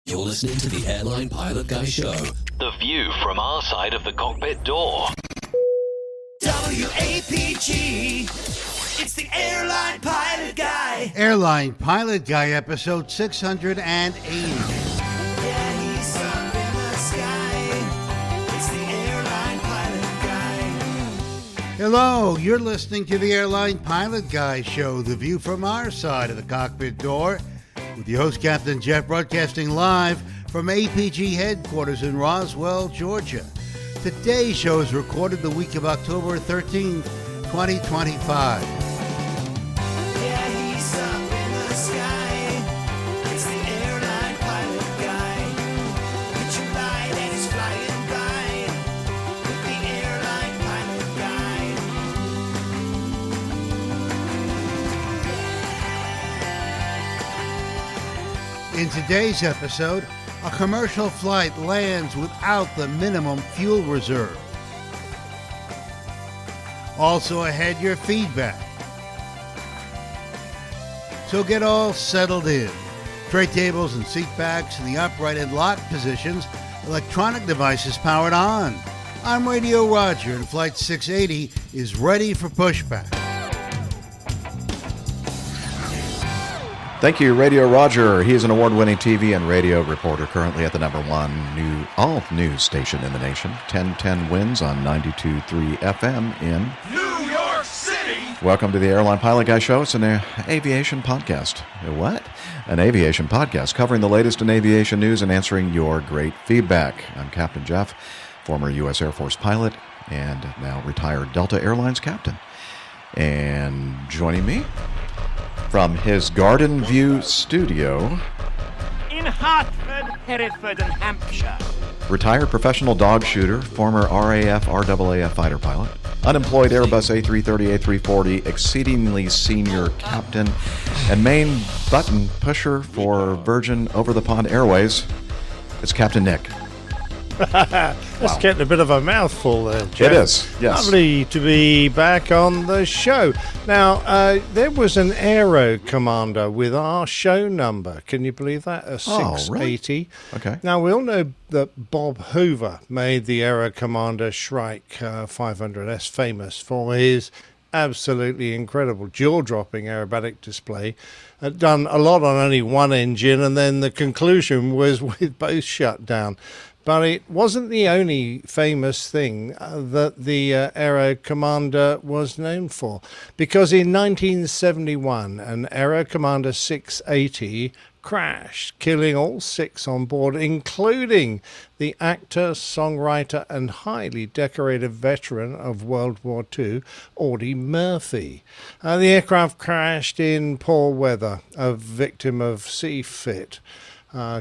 You're listening to the Airline Pilot Guy Show. The view from our side of the cockpit door. WAPG. It's the Airline Pilot Guy. Airline Pilot Guy, episode 680. Yeah, he's up in the sky. It's the Airline Pilot Guy. Hello, you're listening to the Airline Pilot Guy Show, the view from our side of the cockpit door, with your host, Captain Jeff, broadcasting live from APG headquarters in Roswell, Georgia. Today's show is recorded the week of October 13th, 2025. Yeah, he's up in the sky. It's the Airline Pilot Guy. Put your light and he's flying by. With the Airline Pilot Guy. In today's episode, a commercial flight lands without the minimum fuel reserve. Also ahead, your feedback. So get all settled in. Tray tables and seat backs in the upright and locked positions, electronic devices powered on. I'm Radio Roger, and Flight 680 is ready for pushback. Thank you, Radio Roger. He is an award-winning TV and radio reporter, currently at the number one all-news station in the nation. 1010 wins on 92.3 FM in New York City. Welcome to the Airline Pilot Guy Show. It's an aviation podcast. What? An aviation podcast covering the latest in aviation news and answering your great feedback. I'm Captain Jeff, former U.S. Air Force pilot and now retired Delta Airlines captain. And joining me from his Garden View studio, in Hartford, Hereford, and Hampshire, retired professional dog shooter, former RAAF, RAAF fighter pilot, unemployed Airbus A330, A340, exceedingly senior captain, and main button pusher for Virgin Over-the-Pond Airways. It's Captain Nick. That's getting a bit of a mouthful there, Jeff. It is, yes. Lovely to be back on the show. Now, there was an Aero Commander with our show number. Can you believe that? A 680. Really? Okay. Now, we all know that Bob Hoover made the Aero Commander Shrike 500S famous for his absolutely incredible jaw-dropping aerobatic display. Done a lot on only one engine, and then the conclusion was with both shut down. But it wasn't the only famous thing that the Aero Commander was known for, because in 1971, an Aero Commander 680 crashed, killing all six on board, including the actor, songwriter, and highly decorated veteran of World War II, Audie Murphy. The aircraft crashed in poor weather, a victim of sea fit.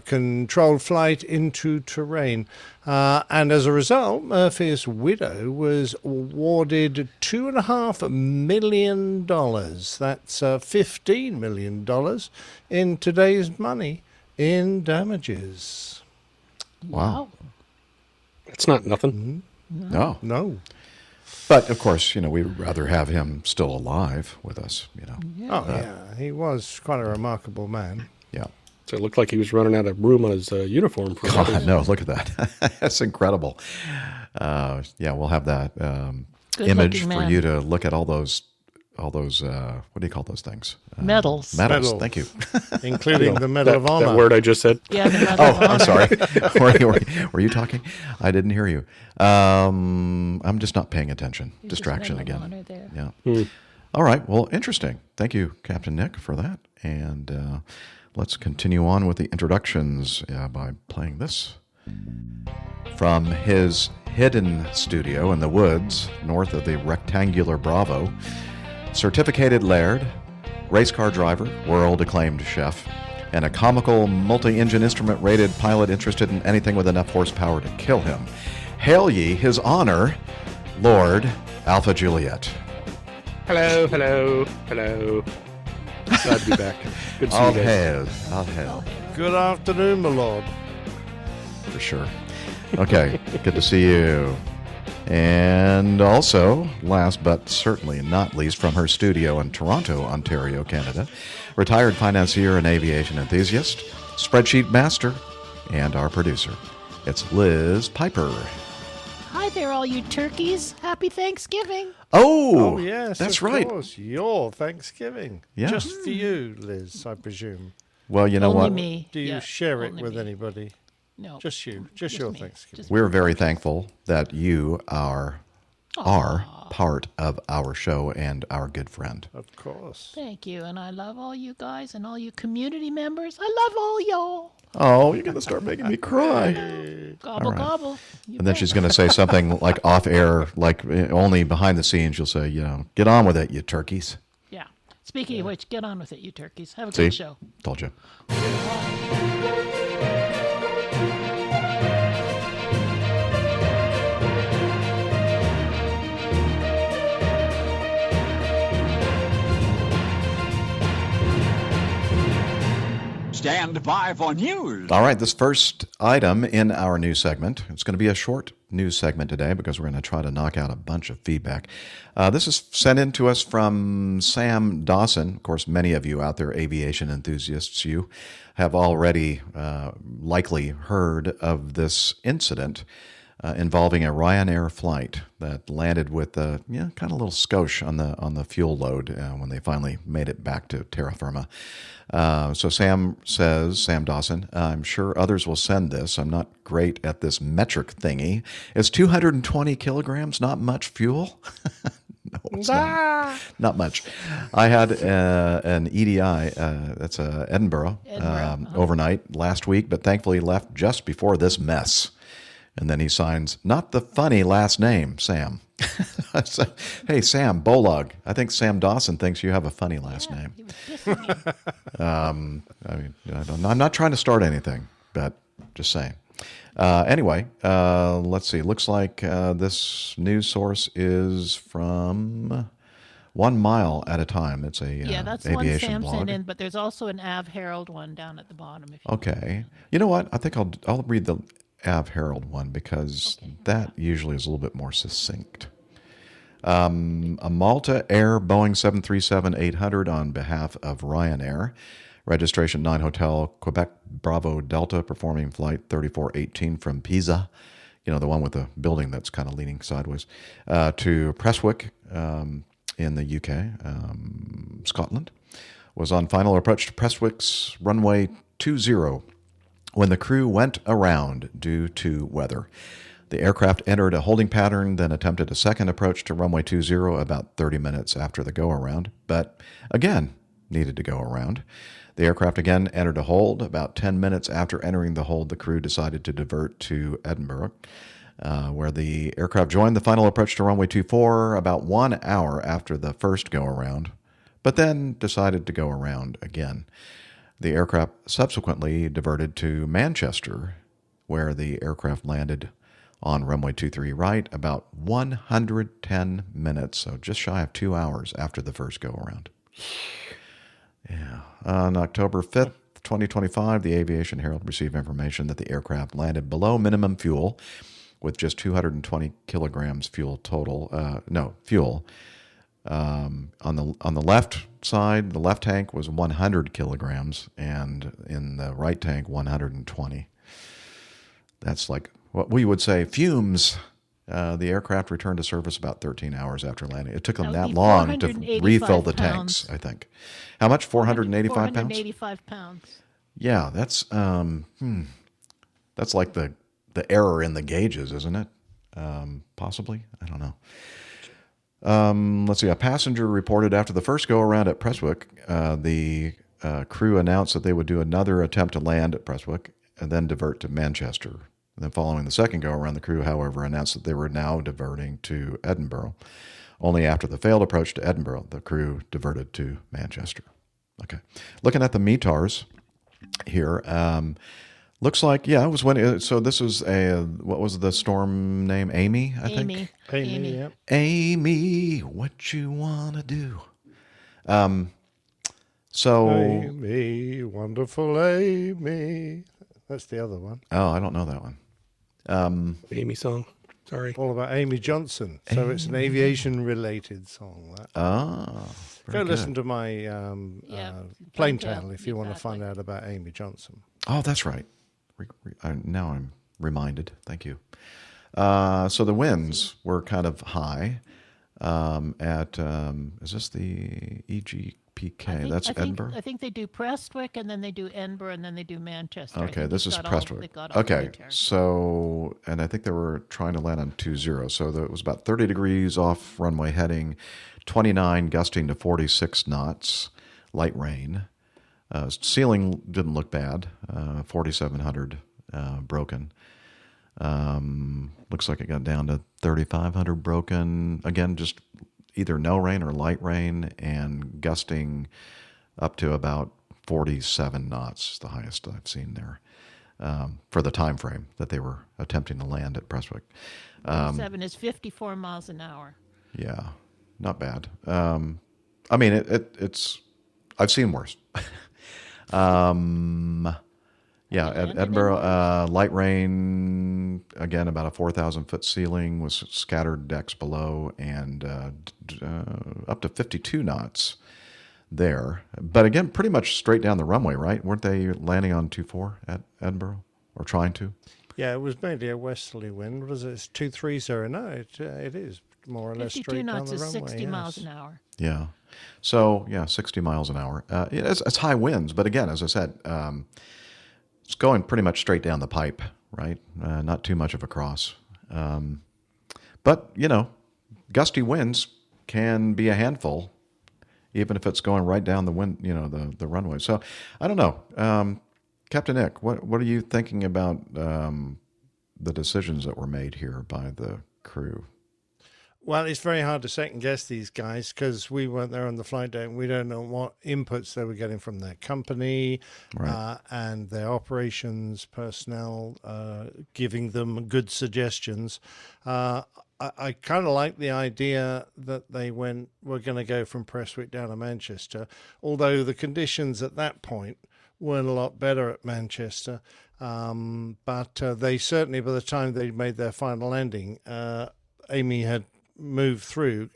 Controlled flight into terrain. And as a result, Murphy's widow was awarded $2.5 million. That's $15 million in today's money in damages. Wow. That's not nothing. Mm-hmm. No. But, of course, we'd rather have him still alive with us, Yeah, he was quite a remarkable man. Yeah. So it looked like he was running out of room on his uniform. For God, no, look at that. That's incredible. Yeah, we'll have that image for you to look at all those, what do you call those things? Medals. Medals, thank you. Including the Medal of Honor. That word I just said. Yeah, the Medal of Honor. I'm sorry. Were you talking? I didn't hear you. I'm just not paying attention. Distraction again. Yeah. All right, well, interesting. Thank you, Captain Nick, for that. And let's continue on with the introductions by playing this. From his hidden studio in the woods, north of the rectangular Bravo, certificated laird, race car driver, world-acclaimed chef, and a comical multi-engine instrument-rated pilot interested in anything with enough horsepower to kill him. Hail ye his honor, Lord Alpha Juliet. Hello. Glad to be back. Good to see you guys. All hail. Good afternoon, my lord. For sure. Okay, good to see you. And also, last but certainly not least, from her studio in Toronto, Ontario, Canada, retired financier and aviation enthusiast, spreadsheet master, and our producer. It's Liz Piper. Hi there, all you turkeys. Happy Thanksgiving. Oh, yes, that's of right. course. Your Thanksgiving. Yeah. Just for you, Liz, I presume. Well, you know Only what? me. Do you Yeah, share it only with me. anybody? No. Just you. Just your me. Thanksgiving. Just We're very thankful that you are part of our show and our good friend. Of course. Thank you, and I love all you guys and all you community members. I love all y'all. Oh, you're going to start making me cry. Gobble, right. gobble. You And then bet. she's going to say something like off air, like only behind the scenes. She'll say, get on with it, you turkeys. Yeah. Speaking of which, get on with it, you turkeys. Have a See? good show. Told you. Stand by for news. All right, this first item in our news segment, it's going to be a short news segment today because we're going to try to knock out a bunch of feedback. This is sent in to us from Sam Dawson. Of course, many of you out there, aviation enthusiasts, you have already likely heard of this incident involving a Ryanair flight that landed with kind of a little skosh on the fuel load when they finally made it back to terra firma. So Sam Dawson, I'm sure others will send this. I'm not great at this metric thingy. Is 220 kilograms not much fuel? No, it's not much. I had an EDI, that's Edinburgh, overnight last week, but thankfully left just before this mess. And then he signs, not the funny last name, Sam. So, hey, Sam, Bolog. I think Sam Dawson thinks you have a funny last name. He was dissing me. I'm not trying to start anything, but just saying. Anyway, let's see. Looks like this news source is from 1 Mile at a Time. It's a That's the one aviation Sam blog. sent in, but there's also an Av Herald one down at the bottom. If you Okay. You know what? I think I'll read the Av Herald one because that usually is a little bit more succinct. A Malta Air Boeing 737-800 on behalf of Ryanair. Registration 9 Hotel, Quebec Bravo Delta, performing flight 3418 from Pisa, the one with the building that's kind of leaning sideways, to Prestwick in the UK, Scotland. Was on final approach to Prestwick's runway 20 when the crew went around due to weather. The aircraft entered a holding pattern, then attempted a second approach to runway 20 about 30 minutes after the go-around, but again needed to go around. The aircraft again entered a hold. About 10 minutes after entering the hold, the crew decided to divert to Edinburgh, where the aircraft joined the final approach to runway 24 about 1 hour after the first go-around, but then decided to go around again. The aircraft subsequently diverted to Manchester, where the aircraft landed on runway 23 right about 110 minutes, so just shy of 2 hours after the first go-around. Yeah. On October 5th, 2025, the Aviation Herald received information that the aircraft landed below minimum fuel with just 220 kilograms fuel total. Fuel. On the left side, the left tank was 100 kilograms, and in the right tank, 120. That's like what we would say fumes. The aircraft returned to service about 13 hours after landing. It took them that long to refill the tanks, I think. How much? 485 pounds? 485 pounds. Yeah, that's like the error in the gauges, isn't it? Possibly? I don't know. Let's see. A passenger reported after the first go-around at Prestwick, the crew announced that they would do another attempt to land at Prestwick and then divert to Manchester. And then following the second go-around, the crew, however, announced that they were now diverting to Edinburgh. Only after the failed approach to Edinburgh, the crew diverted to Manchester. Okay. Looking at the METARs here, looks like, it was when, so this was what was the storm name? Amy, I think? Amy, yep. Amy, what you want to do? Amy, wonderful Amy. That's the other one. Oh, I don't know that one. Amy song. Sorry. All about Amy Johnson. So it's an aviation-related song. That. Go listen to my Plane Tale if you want to find out about Amy Johnson. Oh, that's right. Now I'm reminded. Thank you. So the winds were kind of high at, is this the EGPK? That's Edinburgh? I think they do Prestwick, and then they do Edinburgh, and then they do Manchester. Okay, this is Prestwick. Okay, so, and I think they were trying to land on 20. So it was about 30 degrees off runway heading, 29 gusting to 46 knots, light rain. Ceiling didn't look bad, 4,700 broken. Looks like it got down to 3,500 broken. Again, just either no rain or light rain, and gusting up to about 47 knots, the highest I've seen there, for the time frame that they were attempting to land at Prestwick. 7 is 54 miles an hour. Yeah, not bad. I mean, it's I've seen worse. Yeah, at Edinburgh, light rain, again, about a 4,000-foot ceiling with scattered decks below, and up to 52 knots there. But again, pretty much straight down the runway, right? Weren't they landing on 24 at Edinburgh, or trying to? Yeah, it was mainly a westerly wind. What is it? It's 230. No, it is more or less straight down the runway. 52 knots is 60 miles an hour. Yeah. So, yeah, 60 miles an hour. It's high winds, but again, as I said, it's going pretty much straight down the pipe, right? Not too much of a cross. But, you know, gusty winds can be a handful, even if it's going right down the wind, you know, the runway. So, I don't know. Captain Nick, what are you thinking about the decisions that were made here by the crew? Well, it's very hard to second guess these guys because we weren't there on the flight day and we don't know what inputs they were getting from their company, right, and their operations personnel giving them good suggestions. I kind of like the idea that they were going to go from Prestwick down to Manchester, although the conditions at that point weren't a lot better at Manchester. But they certainly, by the time they made their final landing, Amy had moved through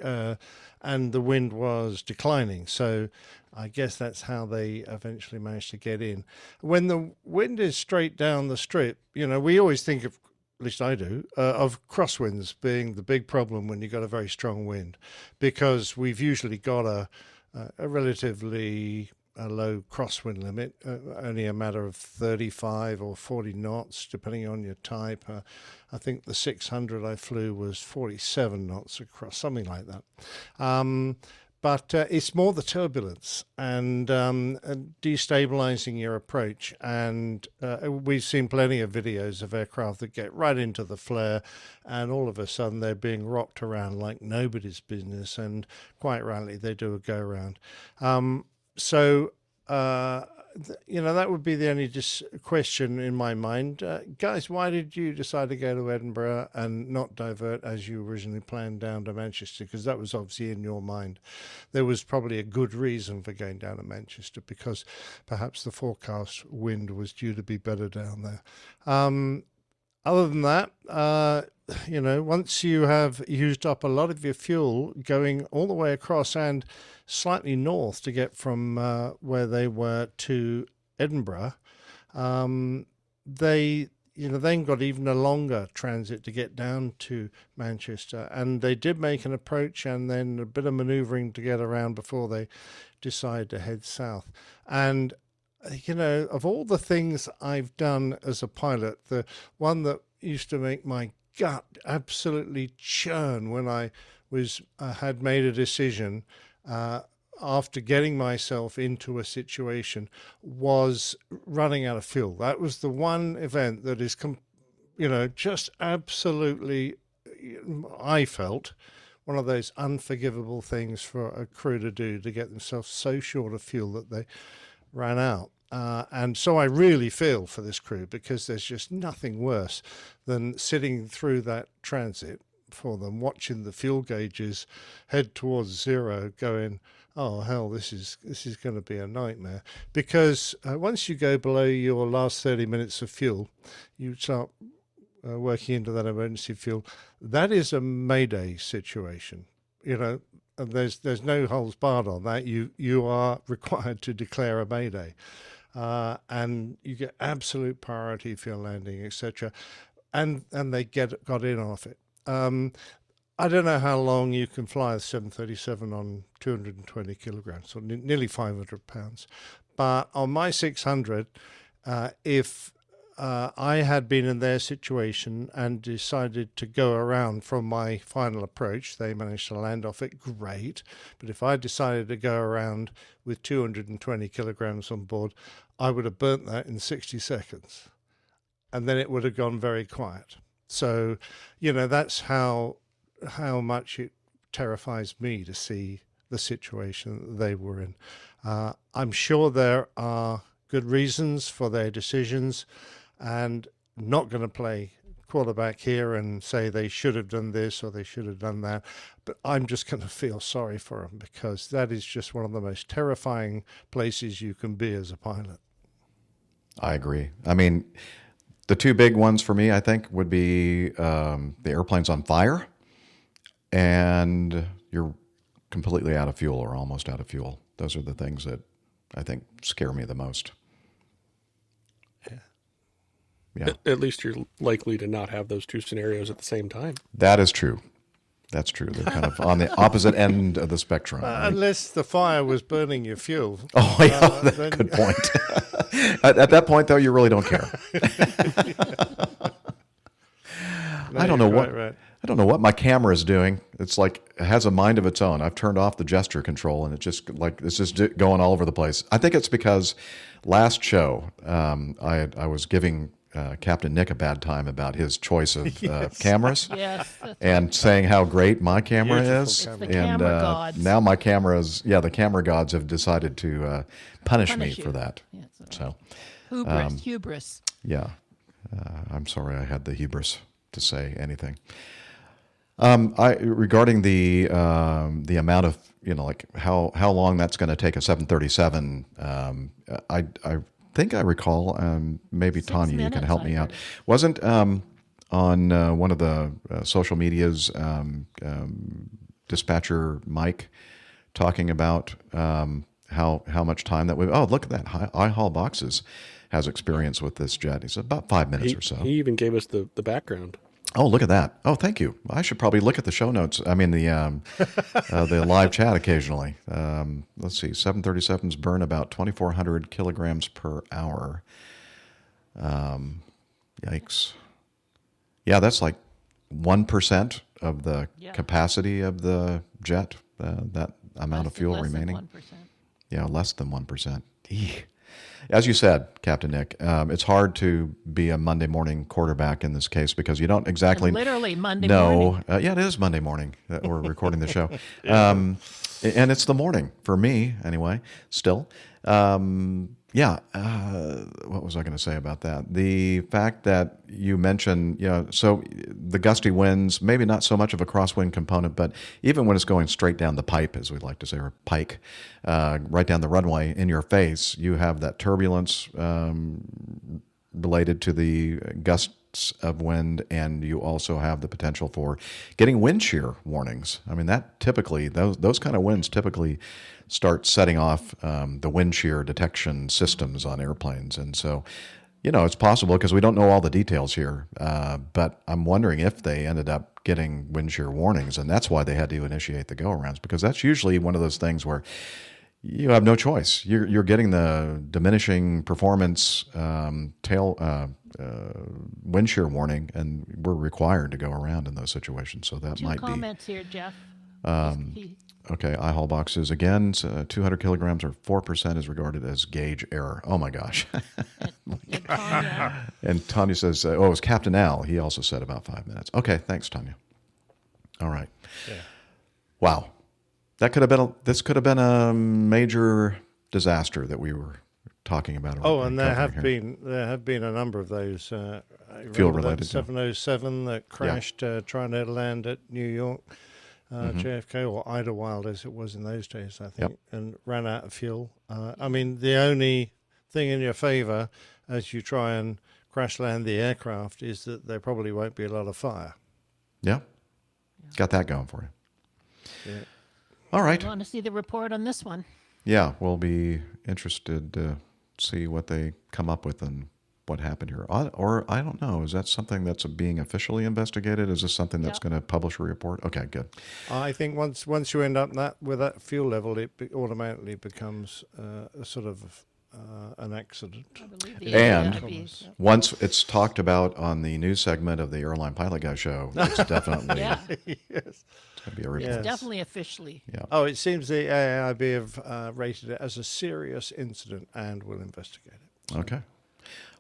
and the wind was declining. So I guess that's how they eventually managed to get in. When the wind is straight down the strip, you know, we always think of, at least I do, of crosswinds being the big problem when you've got a very strong wind, because we've usually got a relatively low crosswind limit, only a matter of 35 or 40 knots, depending on your type. I think the 600 I flew was 47 knots across, something like that. But it's more the turbulence and destabilizing your approach. And we've seen plenty of videos of aircraft that get right into the flare, and all of a sudden they're being rocked around like nobody's business. And quite rightly, they do a go-around. So, you know, that would be the only question in my mind. Guys, why did you decide to go to Edinburgh and not divert as you originally planned down to Manchester? Because that was obviously in your mind. There was probably a good reason for going down to Manchester, because perhaps the forecast wind was due to be better down there. Other than that, you know, once you have used up a lot of your fuel going all the way across and slightly north to get from where they were to Edinburgh, they, you know, then got even a longer transit to get down to Manchester. And they did make an approach and then a bit of manoeuvring to get around before they decide to head south. And you know, of all the things I've done as a pilot, the one that used to make my gut absolutely churn when I was had made a decision after getting myself into a situation was running out of fuel. That was the one event that is, you know, just absolutely, I felt, one of those unforgivable things for a crew to do, to get themselves so short of fuel that they ran out. And so I really feel for this crew, because there's just nothing worse than sitting through that transit for them, watching the fuel gauges head towards zero, going, oh hell, this is going to be a nightmare. Because once you go below your last 30 minutes of fuel, you start working into that emergency fuel. That is a mayday situation, you know. And there's no holds barred on that. You are required to declare a mayday. and you get absolute priority for your landing, etc. And they got in off it. I don't know how long you can fly a 737 on 220 kilograms, so nearly 500 pounds. But on my 600, if I had been in their situation and decided to go around from my final approach, they managed to land off it, great. But if I decided to go around with 220 kilograms on board, I would have burnt that in 60 seconds. And then it would have gone very quiet. So, that's how much it terrifies me to see the situation that they were in. I'm sure there are good reasons for their decisions, and not going to play quarterback here and say they should have done this or they should have done that, but I'm just going to feel sorry for them, because that is just one of the most terrifying places you can be as a pilot. I agree. I mean, the two big ones for me, I think, would be the airplane's on fire and you're completely out of fuel or almost out of fuel. Those are the things that I think scare me the most. Yeah. At least you're likely to not have those two scenarios at the same time. That is true. That's true. They're kind of on the opposite end of the spectrum. Right? Unless the fire was burning your fuel. Oh, yeah, good point. At that point, though, you really don't care. I don't know what. Right. I don't know what my camera is doing. It's like it has a mind of its own. I've turned off the gesture control, and it's just going all over the place. I think it's because last show I was giving Captain Nick a bad time about his choice of cameras, and saying how great my camera is. It's the camera gods. Now my cameras, the camera gods have decided to punish me for that. Yeah, so hubris. Yeah, I'm sorry I had the hubris to say anything. Regarding the amount of like how long that's going to take a 737, I think I recall, maybe Tanya, you can help me out. Wasn't on one of the social medias, dispatcher Mike talking about how much time that we? Oh, look at that! iHaul Boxes has experience with this jet. He said about 5 minutes or so. He even gave us the background. Oh, look at that! Oh, thank you. I should probably look at the show notes. I mean the live chat occasionally. Let's see. 737s burn about 2,400 kilograms per hour. Yikes! Yeah, that's like 1% of the capacity of the jet. That amount of fuel remaining. Less than 1%. Yeah, less than 1%. Eek. As you said, Captain Nick, it's hard to be a Monday morning quarterback in this case because you don't exactly and literally Monday morning. Yeah, it is Monday morning that we're recording the show, and it's the morning for me anyway. Still, what was I going to say about that? The fact that you mentioned, so the gusty winds, maybe not so much of a crosswind component, but even when it's going straight down the pipe, as we like to say, or pike, right down the runway in your face, you have that turbulence related to the gusts of wind, and you also have the potential for getting wind shear warnings. I mean, that typically, those kind of winds typically start setting off the wind shear detection systems on airplanes. And so, it's possible because we don't know all the details here, but I'm wondering if they ended up getting wind shear warnings, and that's why they had to initiate the go-arounds, because that's usually one of those things where you have no choice. You're getting the diminishing performance wind shear warning, and we're required to go around in those situations. So that might be. 2 comments here, Jeff. Okay, iHaul Boxes again. 200 kilograms or 4% is regarded as gauge error. Oh my gosh! And Tanya says, it was Captain Al. He also said about 5 minutes. Okay, thanks, Tanya. All right. Yeah. Wow. This could have been a major disaster that we were talking about. Oh, and there have been a number of those fuel related. 707 that crashed trying to land at New York, JFK or Idlewild as it was in those days, I think, and ran out of fuel. I mean, the only thing in your favor as you try and crash land the aircraft is that there probably won't be a lot of fire. Yeah, got that going for you. Yeah. All right. I want to see the report on this one. Yeah, we'll be interested to see what they come up with and what happened here. Or I don't know. Is that something that's being officially investigated? Is this something that's going to publish a report? Okay, good. I think once you end up with that fuel level, it automatically becomes a sort of an accident. And once it's talked about on the news segment of the Airline Pilot Guy show, it's definitely yes. It's going to be a report. It's definitely officially. Yeah. Oh, it seems the AIB have rated it as a serious incident and will investigate it. Okay.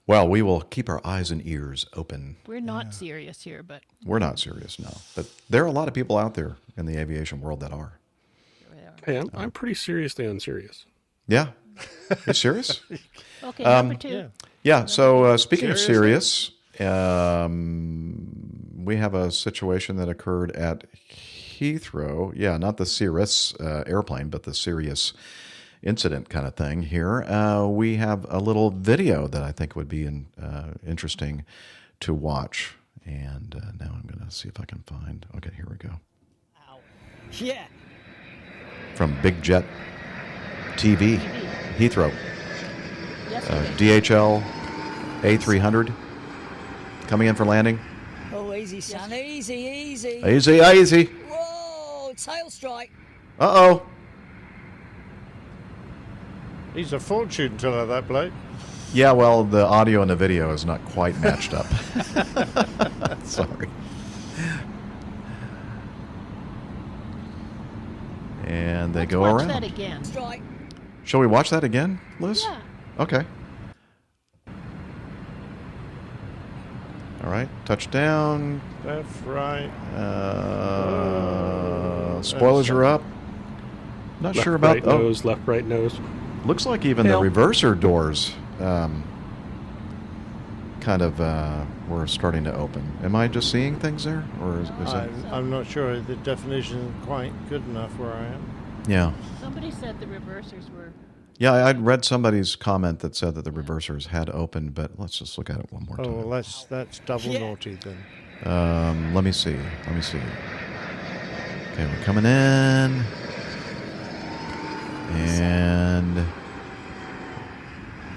Well, we will keep our eyes and ears open. We're not serious here, but We're not serious, no. But there are a lot of people out there in the aviation world that are. Hey, I'm pretty seriously unserious. Yeah. You serious? okay. Number 2. Yeah. So speaking of serious, we have a situation that occurred at Heathrow. Yeah, not the Cirrus airplane, but the Sirius incident kind of thing here. We have a little video that I think would be interesting to watch. And now I'm going to see if I can find. Okay, here we go. Yeah. From Big Jet TV, Heathrow. DHL A300 coming in for landing. Oh, easy, son. Easy, easy. Easy, easy. Whoa, tail strike. Uh-oh. He's a fortune teller, that bloke. Yeah, well, the audio and the video is not quite matched up. Sorry. And they go watch around. that again. Strike. Shall we watch that again, Liz? Yeah. Okay. All right, touchdown. That's right. Spoilers are up. Not Left, sure about right nose, left, right nose. Looks like even Tail. the reverser doors kind of were starting to open. Am I just seeing things there, or is it? I'm not sure. The definition isn't quite good enough where I am. Yeah. Somebody said the reversers were. Yeah, I'd read somebody's comment that said that the reversers had opened, but let's just look at it one more time. Oh, well, that's double naughty then. Let me see. Okay, we're coming in. And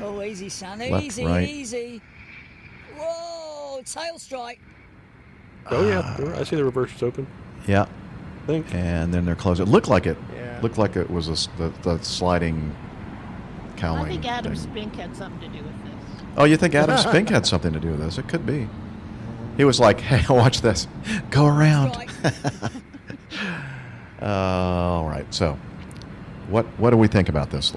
Oh, easy, son. Left, Easy, right. easy. Whoa, tail strike. Oh, yeah. I see the reversers open. yeah, I think. and then they're closed. It looked like it. Yeah. Looked like it was the sliding cowling. I think Adam thing. Spink had something to do with this. Oh, you think Adam Spink had something to do with this? It could be. He was like, "Hey, watch this. Go around." Strike. All right. So, what do we think about this,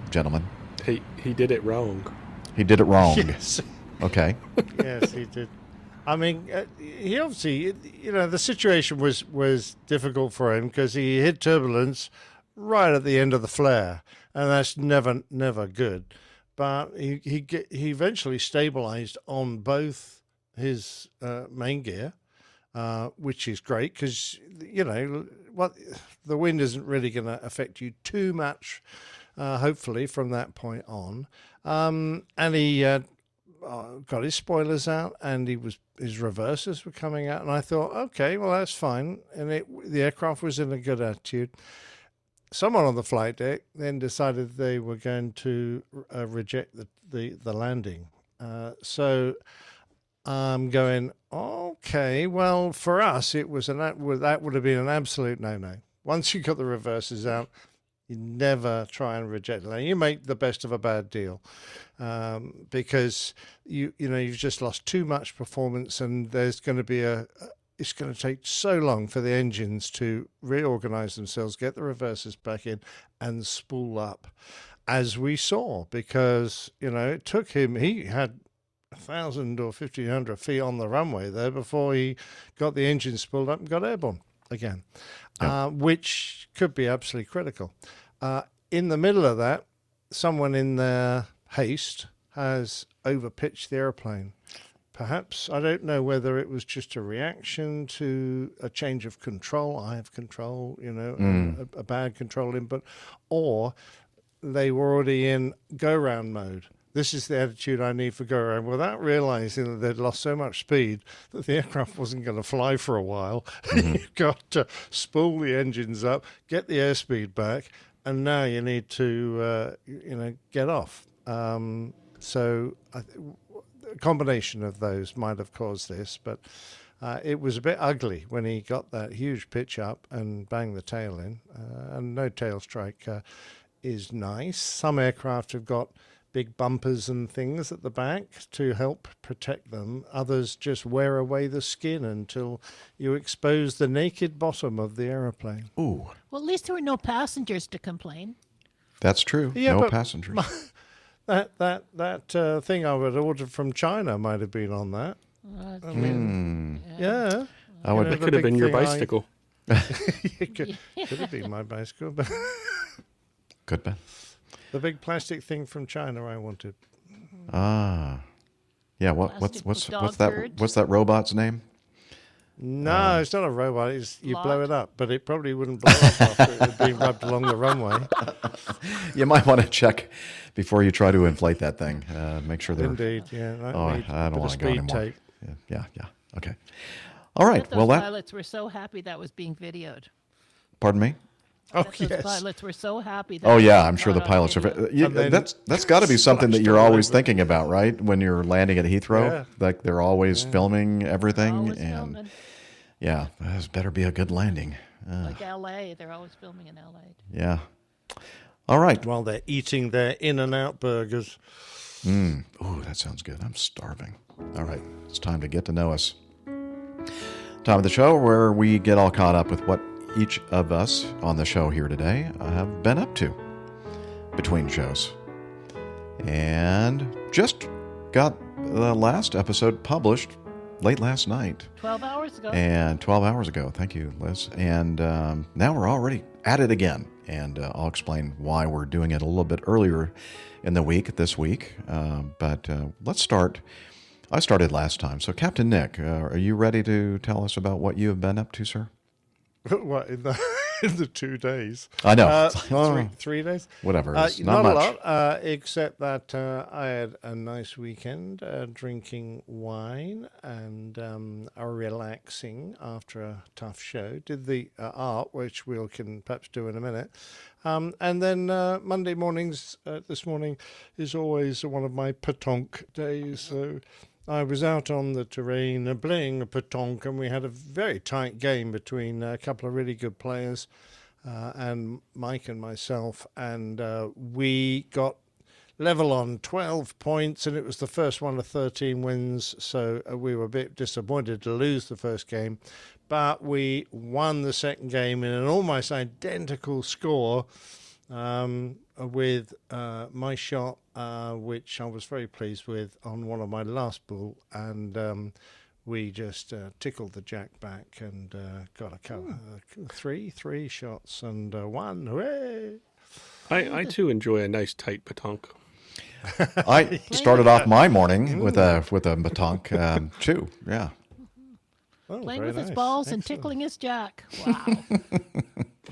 gentlemen? He did it wrong. He did it wrong. Yes. Okay. Yes, he did. I mean, he obviously, the situation was difficult for him because he hit turbulence right at the end of the flare, and that's never good. But he eventually stabilized on both his main gear, which is great because the wind isn't really going to affect you too much, hopefully from that point on. And he got his spoilers out, and his reversers were coming out, and I thought, okay, well, that's fine. And the aircraft was in a good attitude. Someone on the flight deck then decided they were going to reject the landing. So I'm going, okay, well, for us, that would have been an absolute no-no. Once you got the reversers out, you never try and reject the landing. You make the best of a bad deal, because you've just lost too much performance, and there's going to be it's going to take so long for the engines to reorganize themselves, get the reversers back in, and spool up, as we saw, because it took him. He had 1,000 or 1,500 feet on the runway there before he got the engine spooled up and got airborne again, which could be absolutely critical. In the middle of that, someone in their haste has overpitched the airplane. Perhaps, I don't know whether it was just a reaction to a change of control. I have control, a bad control input, or they were already in go-round mode. This is the attitude I need for go-round, without realizing that they'd lost so much speed that the aircraft wasn't going to fly for a while. Mm-hmm. You've got to spool the engines up, get the airspeed back, and now you need to, get off. So a combination of those might have caused this, but it was a bit ugly when he got that huge pitch up and banged the tail in. And no tail strike is nice. Some aircraft have got big bumpers and things at the back to help protect them. Others just wear away the skin until you expose the naked bottom of the aeroplane. Ooh, Well, at least there were no passengers to complain. that's true. Yeah, no but passengers. That thing I would ordered from China might have been on that. I mean, yeah. I would. That could have been your bicycle. It could have been my bicycle, but Could be. the big plastic thing from China I wanted. Ah, yeah. What's Plastic dog that? turd. What's that robot's name? No, it's not a robot. It's, you blow it up, but it probably wouldn't blow up after it had been rubbed along the runway. You might want to check before you try to inflate that thing. Make sure they're. Indeed, yeah. I don't want to go anymore. Tape. Yeah. Okay. All right. Those Well, that. pilots were so happy that was being videoed. Pardon me. Oh, Those yes. pilots were so happy. That Oh it yeah, was I'm sure the caught on pilots are. video. And then That's got to be something that splashed you're all always over. thinking about, right? When you're landing at Heathrow, Yeah. like they're always filming everything, Always and filming. yeah, this better be a good landing. Like L.A., they're always filming in L.A. Yeah. All right. While they're eating their In-N-Out burgers. Ooh, that sounds good. I'm starving. All right, it's time to get to know us. Time of the show where we get all caught up with what each of us on the show here today have been up to between shows. And just got the last episode published late last night. 12 hours ago. And 12 hours ago. Thank you, Liz. And now we're already at it again. And I'll explain why we're doing it a little bit earlier in the week, this week. But let's start. I started last time. So, Captain Nick, are you ready to tell us about what you have been up to, sir? What, in the 2 days? I know. Three days? Whatever. It's Not not a much. lot, except that I had a nice weekend drinking wine and relaxing after a tough show. Did the art, which we can perhaps do in a minute. And then Monday mornings, this morning, is always one of my pétanque days. So I was out on the terrain playing pétanque, and we had a very tight game between a couple of really good players, and Mike and myself, and we got level on 12 points, and it was the first one of 13 wins, so we were a bit disappointed to lose the first game, but we won the second game in an almost identical score, with my shot, which I was very pleased with on one of my last bull, and we just tickled the jack back and got a couple, three shots and one. Hooray! I too enjoy a nice tight pétanque. I started off my morning with a pétanque, too. Yeah. Oh, Playing very with his nice. balls and Excellent. tickling his jack. Wow.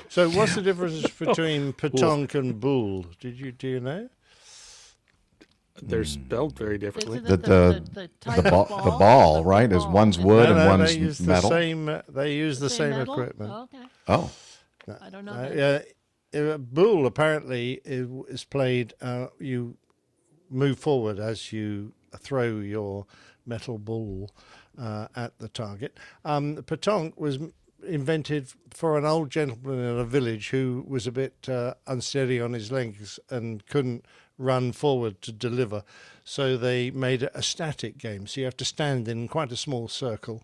So, what's the difference between pétanque and boule? Do you know? They're spelled very differently. Isn't it The type ball, of the ball, right? Is ball. one's wood and No, one's they use metal. the same. They use the same metal? equipment. Oh, okay. Oh, I don't know. that. Boule apparently is played. You move forward as you throw your metal ball at the target. Pétanque was invented for an old gentleman in a village who was a bit unsteady on his legs and couldn't run forward to deliver. So they made it a static game. So you have to stand in quite a small circle,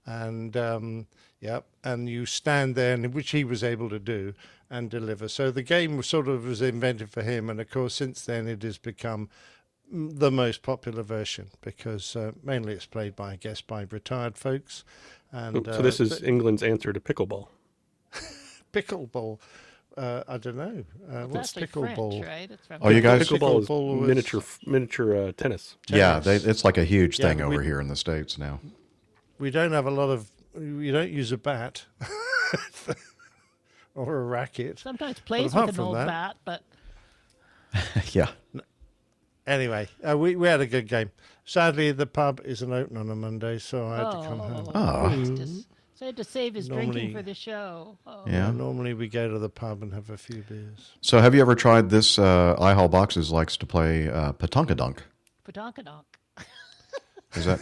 and and you stand there, and which he was able to do and deliver. So the game was invented for him, and of course since then it has become the most popular version because mainly it's played by retired folks. And So this is England's answer to pickleball. pickleball. I don't know. What's It's actually pickleball? French, right? It's from Oh, you guys- Pickleball Pickleball is was- miniature tennis. yeah. It's like a huge Yeah, thing but over we- here in the States now. We don't have a lot of. You don't use a bat or a racket. Sometimes plays apart with an from old that- bat, but Yeah. Anyway, we had a good game. Sadly, the pub isn't open on a Monday, so I had to come home. Oh. it's So I had to save his Normally- drinking for the show. Oh. Yeah. Normally we go to the pub and have a few beers. So have you ever tried this? iHall Boxes likes to play Patonkadunk. Padonkadonk. Is that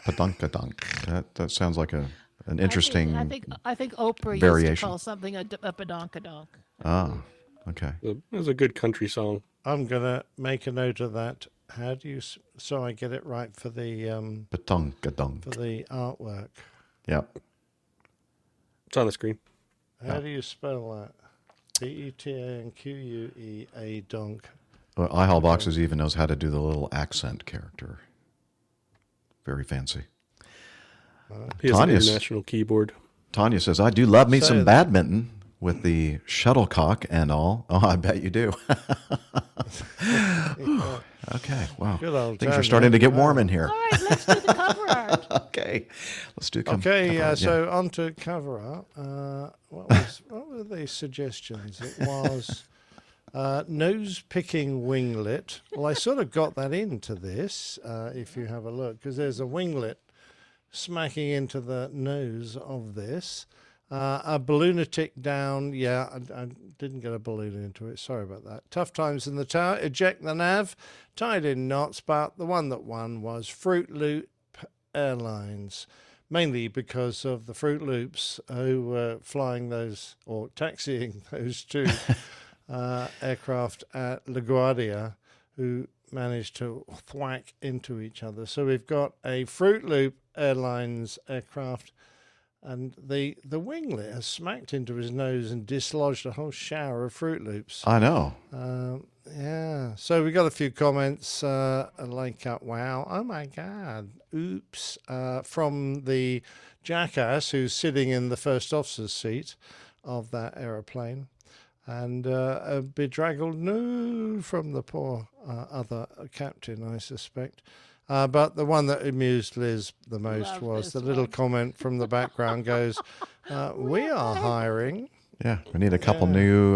Patonkadunk? That sounds like an interesting. I think Oprah used variation. to call something a padonkadonk. Ah, okay. It was a good country song. I'm going to make a note of that. How do you, so I get it right for the Patonkadunk. for the artwork? Yep. It's on the screen. How do you spell that? P-E-T-A-N-Q-U-E-A donk. Well, iHall Boxes even knows how to do the little accent character. Very fancy. He has an Tanya's- international keyboard. Tanya says, I do love me So- some badminton with the shuttlecock and all. Oh, I bet you do. Okay, wow. Good old Things are Tanya. starting to get warm in here. All right, let's do the cover art. Okay, let's do Okay, cover art, so on to cover art. What were the suggestions? It was nose-picking winglet. Well, I sort of got that into this, if you have a look, because there's a winglet smacking into the nose of this. A balloonatic down. Yeah, I didn't get a balloon into it. Sorry about that. Tough times in the tower. Eject the nav. Tied in knots, but the one that won was Fruit Loop Airlines. Mainly because of the Fruit Loops who were flying those, or taxiing those two aircraft at LaGuardia, who managed to thwack into each other. So we've got a Fruit Loop Airlines aircraft, and the winglet has smacked into his nose and dislodged a whole shower of Fruit Loops. I know. Yeah. So we got a few comments like, wow, oh my God, oops, from the jackass who's sitting in the first officer's seat of that aeroplane. And a bedraggled no from the poor other captain, I suspect. But the one that amused Liz the most Love was this the little one. comment from the background goes, we are hiring. Yeah, we need a couple new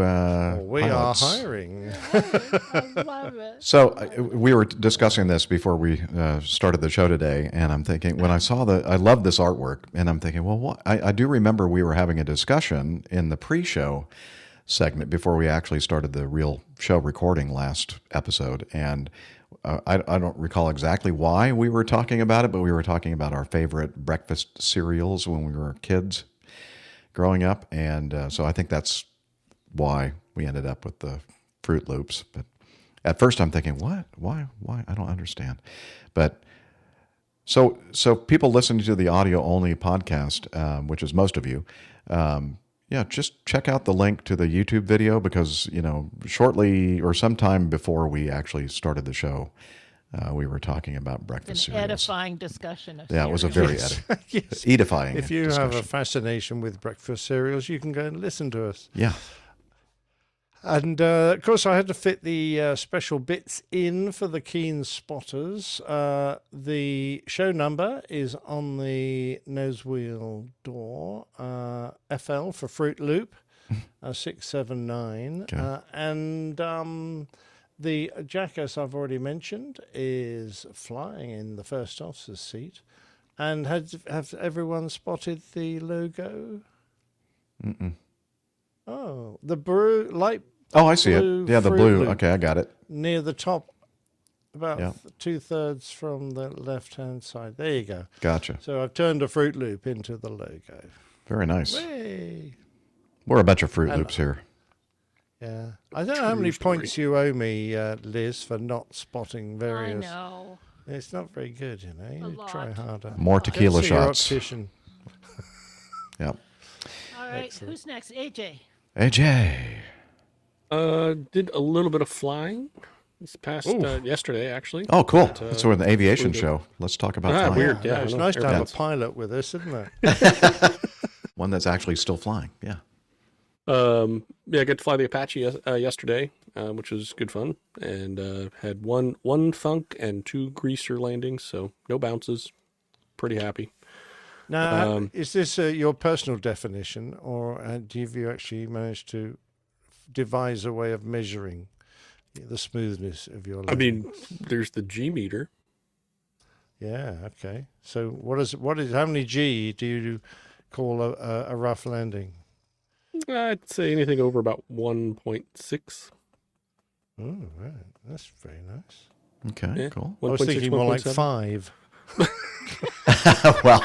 We pilots. are hiring. I love it. So we were discussing this before we started the show today, and I'm thinking, when I saw I love this artwork, and I'm thinking, well, what? I do remember we were having a discussion in the pre-show segment before we actually started the real show recording last episode, and I don't recall exactly why we were talking about it, but we were talking about our favorite breakfast cereals when we were kids growing up, and so I think that's why we ended up with the Fruit Loops. But at first I'm thinking, what? Why? I don't understand. But so people listening to the audio-only podcast, which is most of you, yeah, just check out the link to the YouTube video, because, shortly or sometime before we actually started the show, we were talking about breakfast An cereals. edifying discussion of Yeah, it was a cereals. very Yes. edifying If you discussion. have a fascination with breakfast cereals, you can go and listen to us. Yeah. And, of course, I had to fit the special bits in for the keen spotters. The show number is on the nose wheel door, FL for Fruit Loop, 679. Okay. And the jackass I've already mentioned is flying in the first officer's seat. And have everyone spotted the logo? Mm-mm. Oh, the light. Oh, I see blue it. Yeah, the Fruit blue. Loop Okay, I got it. near the top, about Yeah. 2/3 from the left-hand side. There you go. Gotcha. So I've turned a Fruit Loop into the logo. Very nice. Hey. We're a bunch of Fruit And- Loops here. Yeah. I don't know how many points you owe me, Liz, for not spotting I various. know. It's not very good, you know. You try lot. harder. More Go tequila see your shots. optician. Yep. All right, Excellent. who's next? AJ. AJ. Did a little bit of flying this past yesterday, actually. Oh, cool. But, So we're in the aviation flew to- show. Let's talk about Ah, flying. weird. Yeah, it's I know. nice to have a Airplanes. pilot with us, isn't it? One that's actually still flying. Yeah. Yeah, I got to fly the Apache yesterday, which was good fun, and had one thunk and 2 greaser landings, so no bounces. Pretty happy. Now, is this your personal definition, or have you actually managed to devise a way of measuring the smoothness of your I landing? mean, there's the G meter. Yeah, okay. So what is how many G do you call a rough landing? I'd say anything over about 1.6. Oh, right. That's very nice. Okay, Yeah. cool. I was 1.6, thinking more like 1.7. 5. Well,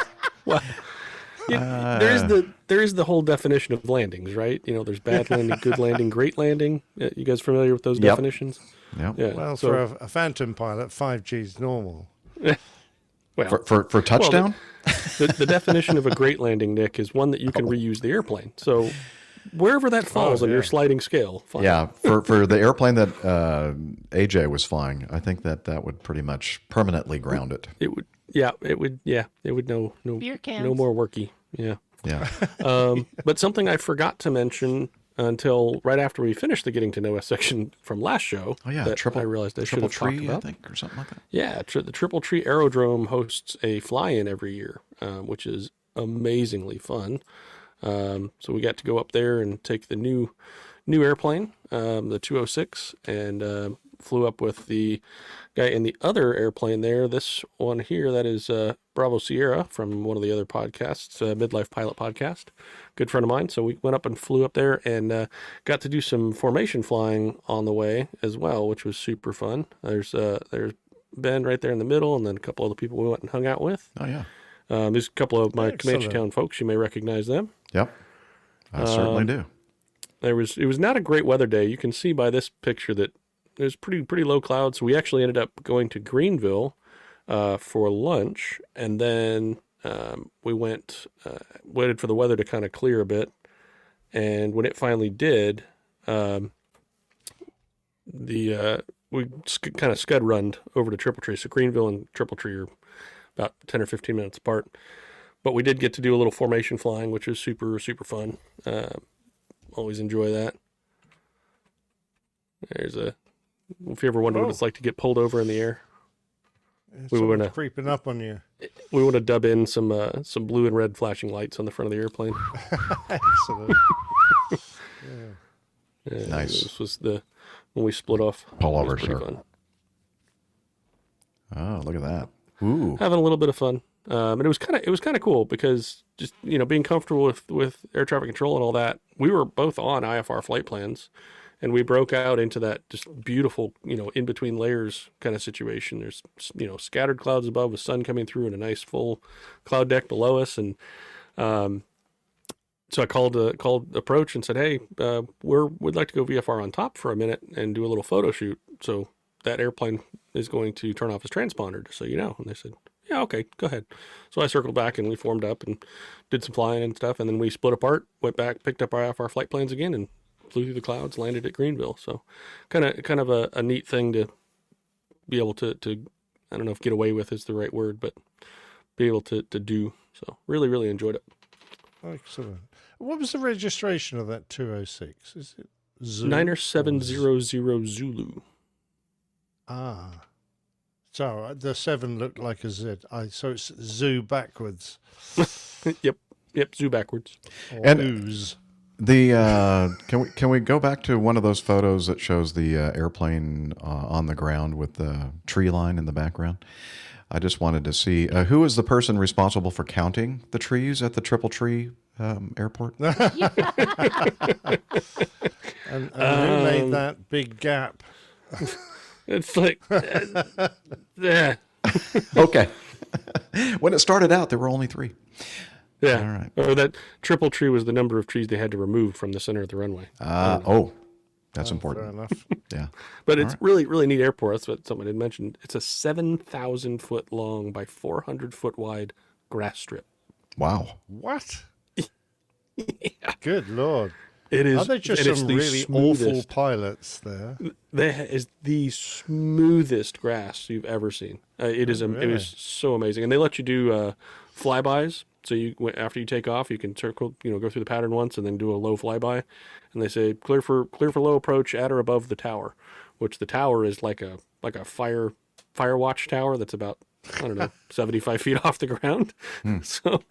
There is the whole definition of landings, right? You know, there's bad landing, good landing, great landing. You guys familiar with those Yep. definitions? yeah. Yeah. Well, so, for a Phantom pilot, 5G is normal. well, For touchdown? the definition of a great landing, Nick, is one that you can reuse the airplane. So wherever that falls on your sliding scale, fine. Yeah, for the airplane that AJ was flying, I think that would pretty much permanently ground it. It would no Beer cans. no more worky. Yeah. Yeah. But something I forgot to mention until right after we finished the getting to know us section from last show. Oh yeah, that I realized I should triple have talked tree, about. I think, or something like that. Yeah, the Triple Tree Aerodrome hosts a fly-in every year, which is amazingly fun. So we got to go up there and take the new airplane, the 206, and flew up with the guy in the other airplane there. This one here, that is Bravo Sierra from one of the other podcasts, Midlife Pilot Podcast. Good friend of mine. So we went up and flew up there and got to do some formation flying on the way as well, which was super fun. There's Ben right there in the middle, and then a couple other people we went and hung out with. Oh yeah. There's a couple of my Excellent. Comanche Town folks. You may recognize them. Yep. I certainly do. It was not a great weather day. You can see by this picture that there's pretty low clouds. So we actually ended up going to Greenville for lunch, and then we waited for the weather to kind of clear a bit. And when it finally did, we kind of scud runned over to Triple Tree. So Greenville and Triple Tree are about 10 or 15 minutes apart. But we did get to do a little formation flying, which was super, super fun. Always enjoy that. If you ever wonder what it's like to get pulled over in the air, We were creeping up on you. we want to dub in some blue and red flashing lights on the front of the airplane. Excellent. Yeah, Nice. This was when we split off. Pull It over, was pretty sir. fun. Oh, look at that. Ooh. Having a little bit of fun. And it was kind of cool because just, being comfortable with air traffic control and all that, we were both on IFR flight plans, and we broke out into that just beautiful, in between layers kind of situation. There's, scattered clouds above with sun coming through and a nice full cloud deck below us. And, so I called approach and said, hey, we'd like to go VFR on top for a minute and do a little photo shoot. So that airplane is going to turn off his transponder, just so you know. And they said, yeah, okay, go ahead. So I circled back and we formed up and did some flying and stuff. And then we split apart, went back, picked up our IFR flight plans again and flew through the clouds, landed at Greenville. So kind of a neat thing to be able to, I don't know if get away with is the right word, but be able to do. So really, really enjoyed it. Excellent. What was the registration of that 206? Is it Zulu? Niner 700 Zulu. Ah. So the 7 looked like a Z. So it's zoo backwards. Yep, zoo backwards. Or And- ooze. The can we go back to one of those photos that shows the airplane on the ground with the tree line in the background? I just wanted to see who is the person responsible for counting the trees at the Triple Tree airport. And who made that big gap? It's like, yeah. Okay. When it started out, there were only 3. Yeah. All right. Or that Triple Tree was the number of trees they had to remove from the center of the runway. That's important. Fair enough. Yeah. But it's really, really neat airport. That's what someone had mentioned. It's a 7,000 foot long by 400 foot wide grass strip. Wow. What? Good Lord. It is. Are there just and it's some the really awful smoothest- pilots there? That is the smoothest grass you've ever seen. It is. It really? was so amazing, and they let you do flybys. So after you take off, you can circle, go through the pattern once, and then do a low flyby. And they say clear for low approach at or above the tower, which the tower is like a fire watch tower that's about 75 feet off the ground. So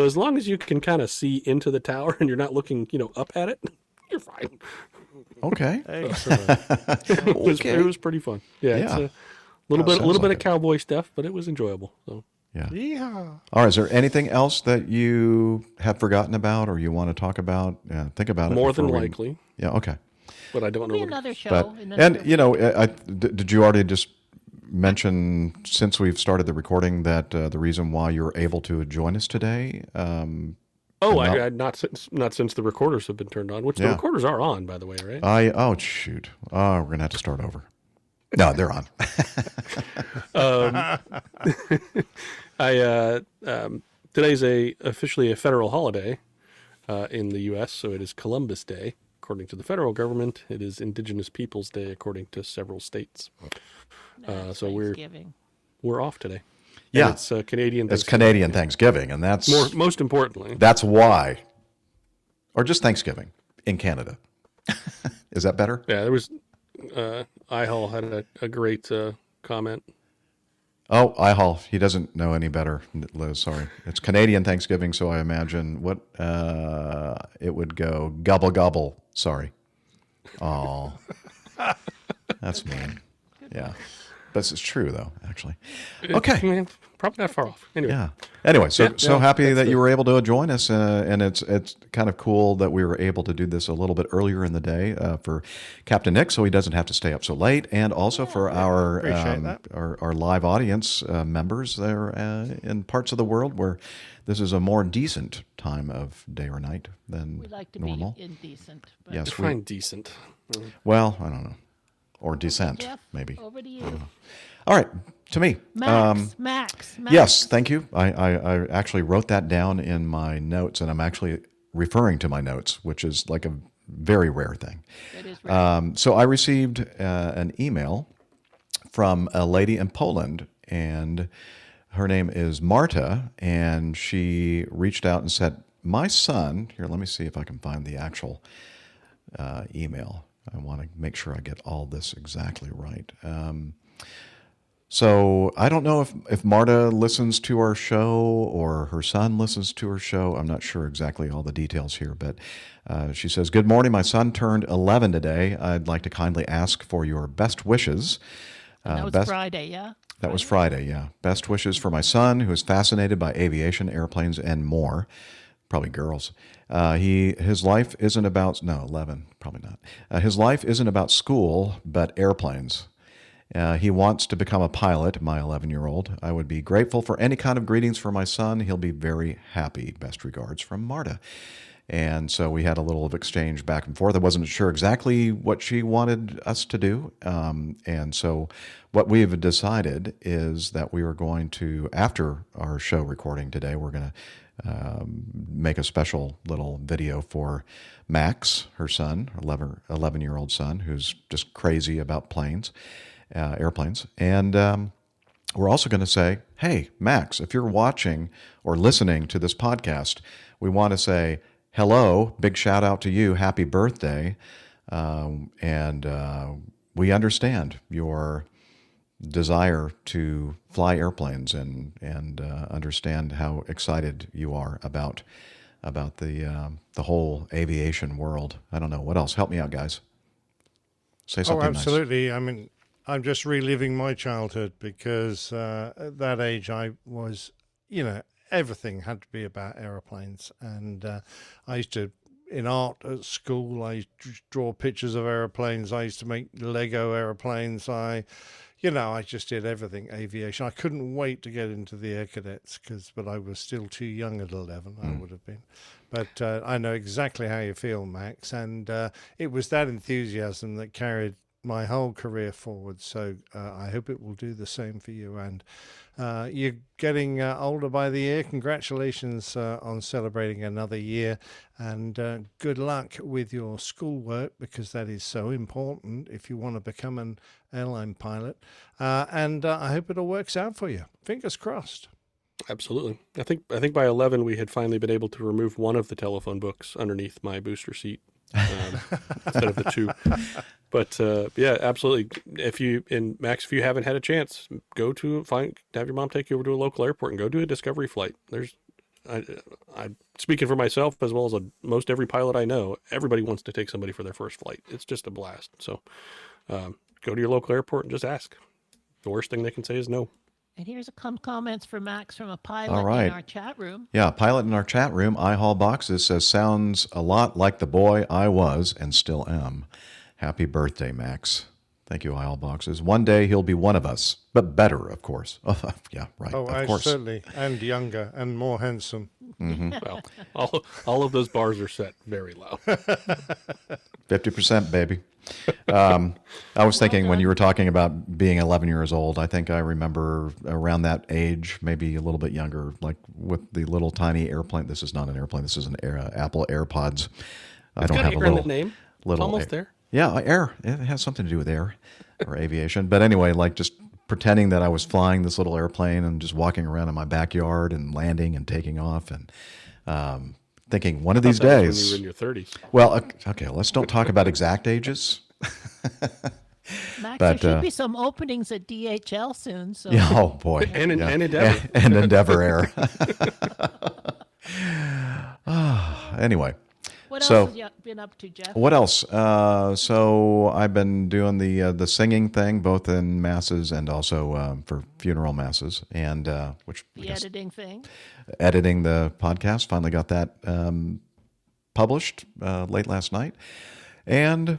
as long as you can kind of see into the tower and you're not looking, up at it, you're fine. Okay. Excellent. It was pretty fun. Yeah. It's a little bit of like it. cowboy stuff, but it was enjoyable. So Yeah. Yeehaw. All right. Is there anything else that you have forgotten about or you want to talk about? Yeah, think about it. More than before we- likely. Yeah. Okay. But I don't know. Be what another show. But in another and you know, week. did you already just mention since we've started the recording that the reason why you're able to join us today? Not since the recorders have been turned on, which the Yeah. recorders are on, by the way, right? Oh shoot! Oh, we're gonna have to start over. No, they're on. Today's officially a federal holiday in the U.S., so it is Columbus Day according to the federal government. It is Indigenous Peoples Day according to several states. So we're off today. Yeah, and it's Canadian. It's Canadian Thanksgiving, and that's most importantly. That's why, or just Thanksgiving in Canada. Is that better? Yeah, there was. Ihal had a great comment. Oh, Ihal, he doesn't know any better, Liz. Sorry, it's Canadian Thanksgiving, so I imagine what it would go gobble gobble. Sorry. Oh, that's mean. Yeah, but it's true though, actually. Okay. Probably not far off. Anyway. Yeah. Anyway, so happy that the- you were able to join us, and it's kind of cool that we were able to do this a little bit earlier in the day for Captain Nick, so he doesn't have to stay up so late, and also for our live audience members there in parts of the world where this is a more decent time of day or night than We like to normal. be indecent. But Yes, Define decent. Well, I don't know, or descent Jeff, maybe. over to you. All right, to me. Max. Yes, thank you. I actually wrote that down in my notes, and I'm actually referring to my notes, which is like a very rare thing. It is rare. So I received an email from a lady in Poland, and her name is Marta, and she reached out and said, my son, here, let me see if I can find the actual email. I want to make sure I get all this exactly right. So I don't know if Marta listens to our show or her son listens to our show. I'm not sure exactly all the details here, but she says, good morning. My son turned 11 today. I'd like to kindly ask for your best wishes. That was Friday, yeah? That was Friday, yeah. Best wishes for my son, who is fascinated by aviation, airplanes, and more. Probably girls. His life isn't about, 11, probably not. His life isn't about school, but airplanes. He wants to become a pilot, my 11-year-old. I would be grateful for any kind of greetings for my son. He'll be very happy. Best regards from Marta. And so we had a little of exchange back and forth. I wasn't sure exactly what she wanted us to do. And so what we've decided is that we are going to, after our show recording today, we're going to make a special little video for Max, her son, 11-year-old son, who's just crazy about planes. Airplanes. And we're also going to say, hey, Max, if you're watching or listening to this podcast, we want to say hello, big shout out to you, happy birthday. And we understand your desire to fly airplanes and understand how excited you are about the whole aviation world. I don't know. What else? Help me out, guys. Say something nice. Absolutely. I mean, I'm just reliving my childhood because at that age I was, everything had to be about aeroplanes. And I used to, in art at school, I used to draw pictures of aeroplanes. I used to make Lego aeroplanes. I just did everything aviation. I couldn't wait to get into the Air Cadets but I was still too young at 11, I would have been. But I know exactly how you feel, Max. And it was that enthusiasm that carried my whole career forward. So I hope it will do the same for you. And you're getting older by the year. Congratulations on celebrating another year. And good luck with your schoolwork, because that is so important if you want to become an airline pilot. And I hope it all works out for you. Fingers crossed. Absolutely. I think by 11 we had finally been able to remove one of the telephone books underneath my booster seat instead of the two. But yeah, absolutely. Max, if you haven't had a chance, have your mom take you over to a local airport and go do a discovery flight. I'm speaking for myself as well as most every pilot I know. Everybody wants to take somebody for their first flight. It's just a blast. So go to your local airport and just ask. The worst thing they can say is no. And here's some comments for Max from a pilot All right. in our chat room. Yeah, pilot in our chat room, iHaul Boxes, says, sounds a lot like the boy I was and still am. Happy birthday, Max. Thank you, iHaul Boxes. One day he'll be one of us, but better, of course. Oh, yeah, right, of course. Certainly, and younger and more handsome. Well, all of those bars are set very low. 50%, baby. I was thinking when you were talking about being 11 years old, I think I remember around that age, maybe a little bit younger, like with the little tiny airplane. This is not an airplane. This is an Apple AirPods. I don't have a little name. Little It's almost there. Yeah, air. It has something to do with air or aviation. But anyway, like just pretending that I was flying this little airplane and just walking around in my backyard and landing and taking off and thinking one of these days. When you were in your 30s. Well, okay, let's don't talk about exact ages. Max, But, there should be some openings at DHL soon. So. Yeah, oh boy. And Endeavor. And Endeavor Air. Anyway. What else have you been up to, Jeff? What else? So I've been doing the singing thing, both in masses and also for funeral masses, and which the editing thing. Editing the podcast. Finally got that published late last night, and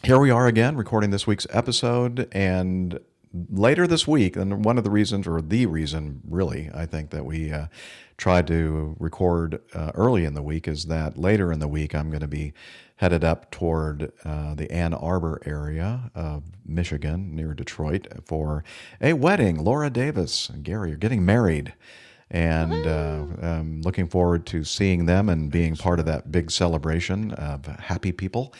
here we are again recording this week's episode. And later this week, and one of the reasons, or the reason, really, I think that we tried to record early in the week is that later in the week I'm going to be headed up toward the Ann Arbor area of Michigan near Detroit for a wedding. Laura Davis and Gary are getting married, and I'm looking forward to seeing them and being part of that big celebration of happy people.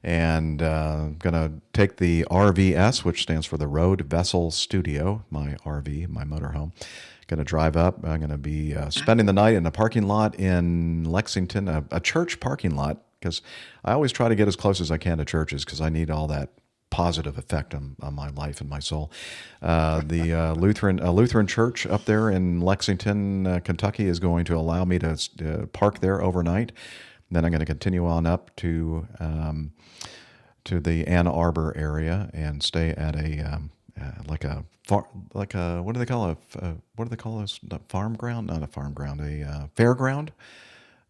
And going to take the RVS, which stands for the Road Vessel Studio, my RV, my motorhome. Going to drive up. I'm going to be spending the night in a parking lot in Lexington, a church parking lot, because I always try to get as close as I can to churches because I need all that positive effect on my life and my soul. The Lutheran church up there in Lexington, Kentucky, is going to allow me to park there overnight. Then I'm going to continue on up to the Ann Arbor area and stay at a what do they call this? Farm ground? Not a farm ground, a fairground,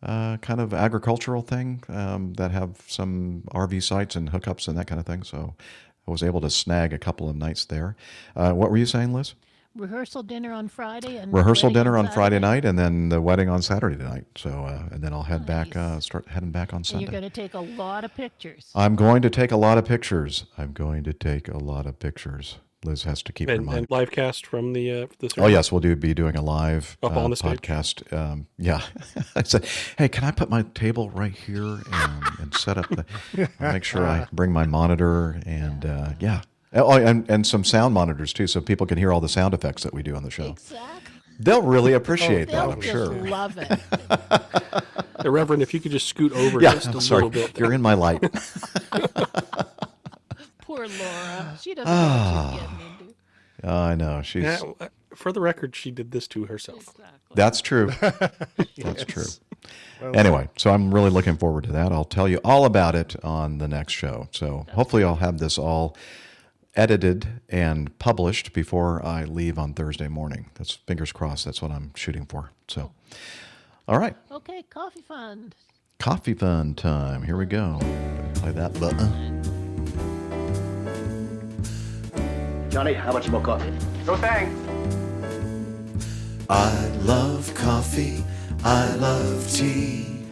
kind of agricultural thing that have some RV sites and hookups and that kind of thing. So I was able to snag a couple of nights there. What were you saying, Liz? Rehearsal dinner on Friday and rehearsal dinner on Friday night, and then the wedding on Saturday night. So, and then I'll head back, start heading back on Sunday. And you're going to take a lot of pictures. I'm going to take a lot of pictures. Liz has to keep her mind. And live cast from the Oh yes, we'll be doing a live up on the podcast. Yeah, I said, hey, can I put my table right here and set up I'll make sure I bring my monitor and yeah. Oh, and some sound monitors too, so people can hear all the sound effects that we do on the show. Exactly. They'll really appreciate that, I'm just sure. Love it. Hey, Reverend, if you could just scoot over just a sorry. little bit. You're in my light. Poor Laura. She doesn't know what she's getting into. I know. She's. Yeah, for the record, she did this to herself. Exactly. That's true. That's true. Anyway, so I'm really looking forward to that. I'll tell you all about it on the next show. So hopefully I'll have this all edited and published before I leave on Thursday morning. That's fingers crossed. That's what I'm shooting for. So, all right. Okay, coffee fund. Coffee fun time. Here we go. Play that button. Johnny, how much more coffee? No thanks. I love coffee, I love tea,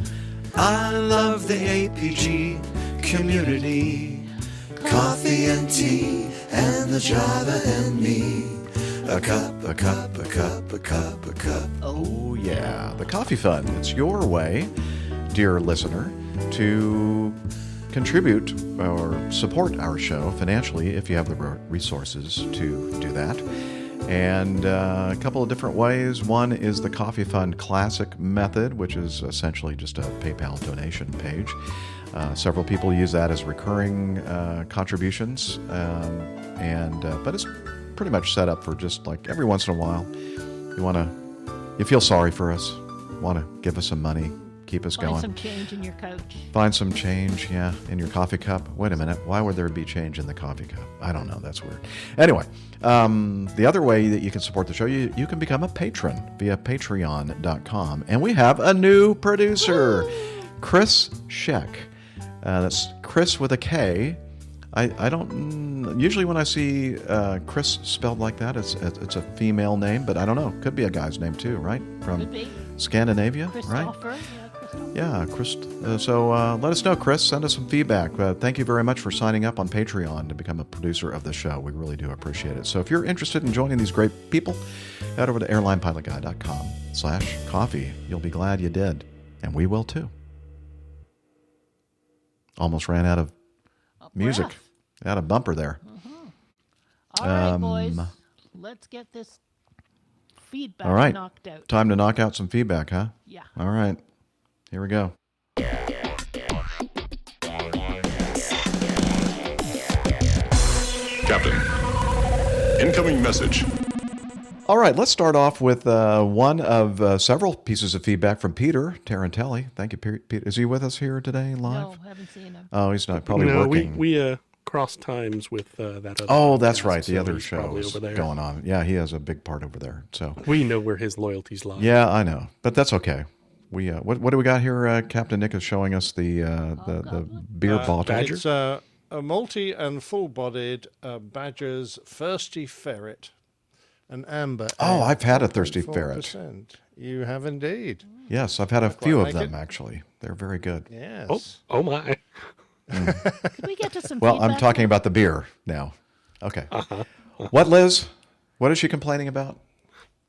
I love the APG community. Coffee and tea, and the Java and me. A cup, a cup, a cup, a cup, a cup. Oh, yeah. The Coffee Fund. It's your way, dear listener, to contribute or support our show financially if you have the resources to do that. And a couple of different ways. One is the Coffee Fund Classic method, which is essentially just a PayPal donation page. Several people use that as recurring contributions, but it's pretty much set up for just like every once in a while. You feel sorry for us, want to give us some money, keep us Find going. some change in your couch. Find some change, yeah, in your coffee cup. Wait a minute. Why would there be change in the coffee cup? I don't know. That's weird. Anyway, the other way that you can support the show, you can become a patron via patreon.com. And we have a new producer, Chris Scheck. That's Chris with a K. I don't usually when I see Chris spelled like that, it's a female name, but I don't know. Could be a guy's name too, right? From Scandinavia, right? Yeah, Chris. So let us know, Chris. Send us some feedback. Thank you very much for signing up on Patreon to become a producer of the show. We really do appreciate it. So if you're interested in joining these great people, head over to airlinepilotguy.com/coffee. You'll be glad you did, and we will too. Almost ran out of music. Out of bumper there. All right, boys. Let's get this feedback all right. knocked out. Time to knock out some feedback, huh? Yeah. All right. Here we go. Captain, incoming message. All right, let's start off with one of several pieces of feedback from Peter Tarantelli. Thank you, Peter. Is he with us here today live? No, haven't seen him. Oh, he's not. Probably working. We cross times with that other. Oh, that's right. The so other he's show probably is over there. going on. Yeah, he has a big part over there. So we know where his loyalties lie. Yeah, I know, but that's okay. We what do we got here? Captain Nick is showing us the beer bottle. It's a multi and full-bodied Badger's Thirsty Ferret, an amber. Oh, I've had a Thirsty 4%. Ferret. You have indeed. Yes, I've had a few of them actually. They're very good. Yes. Oh my. Could we get to some Well, feedback? I'm talking about the beer now. Okay. What, Liz? What is she complaining about?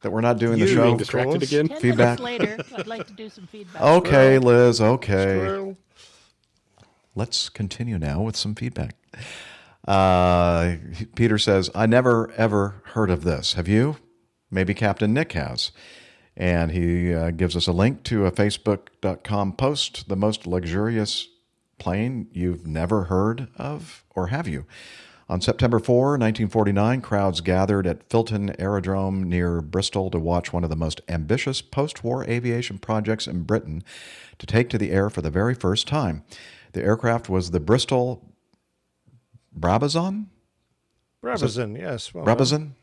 That we're not doing the show? Being distracted again? 10 Feedback? minutes later, I'd like to do some feedback. Okay, Liz. Okay. Squirrel. Let's continue now with some feedback. Peter says, I never, ever heard of this. Have you? Maybe Captain Nick has. And he gives us a link to a Facebook.com post, the most luxurious plane you've never heard of, or have you? On September 4, 1949, crowds gathered at Filton Aerodrome near Bristol to watch one of the most ambitious post-war aviation projects in Britain to take to the air for the very first time. The aircraft was the Bristol Brabazon? Brabazon, yes. Well, Brabazon?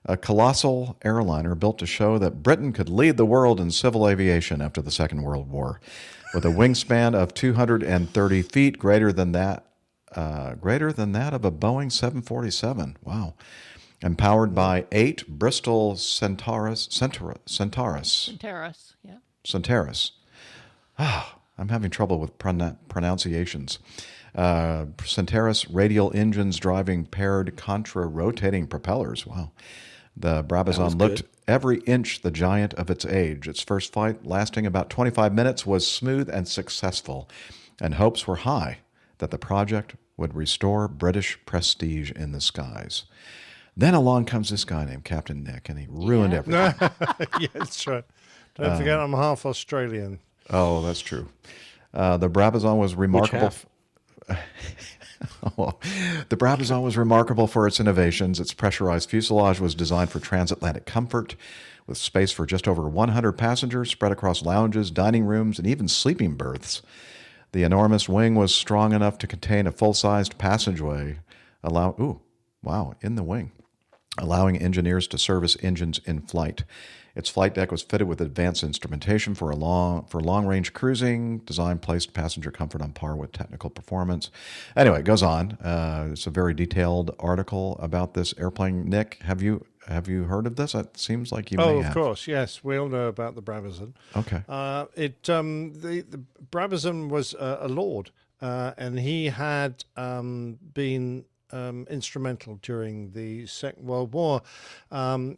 A colossal airliner built to show that Britain could lead the world in civil aviation after the Second World War. With a wingspan of 230 feet, greater than that of a Boeing 747. Wow. And powered by 8 Bristol Centaurus. Yeah. Centaurus. I'm having trouble with pronunciations. Centaurus radial engines driving paired contra-rotating propellers. Wow. The Brabazon looked every inch the giant of its age. Its first flight, lasting about 25 minutes, was smooth and successful, and hopes were high that the project would restore British prestige in the skies. Then along comes this guy named Captain Nick, and he ruined everything. Yeah, that's right. Don't forget I'm half Australian. Oh, that's true. The Brabazon was remarkable. The Brabazon was remarkable for its innovations. Its pressurized fuselage was designed for transatlantic comfort, with space for just over 100 passengers spread across lounges, dining rooms, and even sleeping berths. The enormous wing was strong enough to contain a full-sized passageway, in the wing, allowing engineers to service engines in flight. Its flight deck was fitted with advanced instrumentation for long-range cruising. Design placed passenger comfort on par with technical performance. Anyway, it goes on. It's a very detailed article about this airplane. Nick, have you heard of this? It seems like you may have. Oh, of course, yes. We all know about the Brabazon. Okay. The Brabazon was a lord, and he had been instrumental during the Second World War. A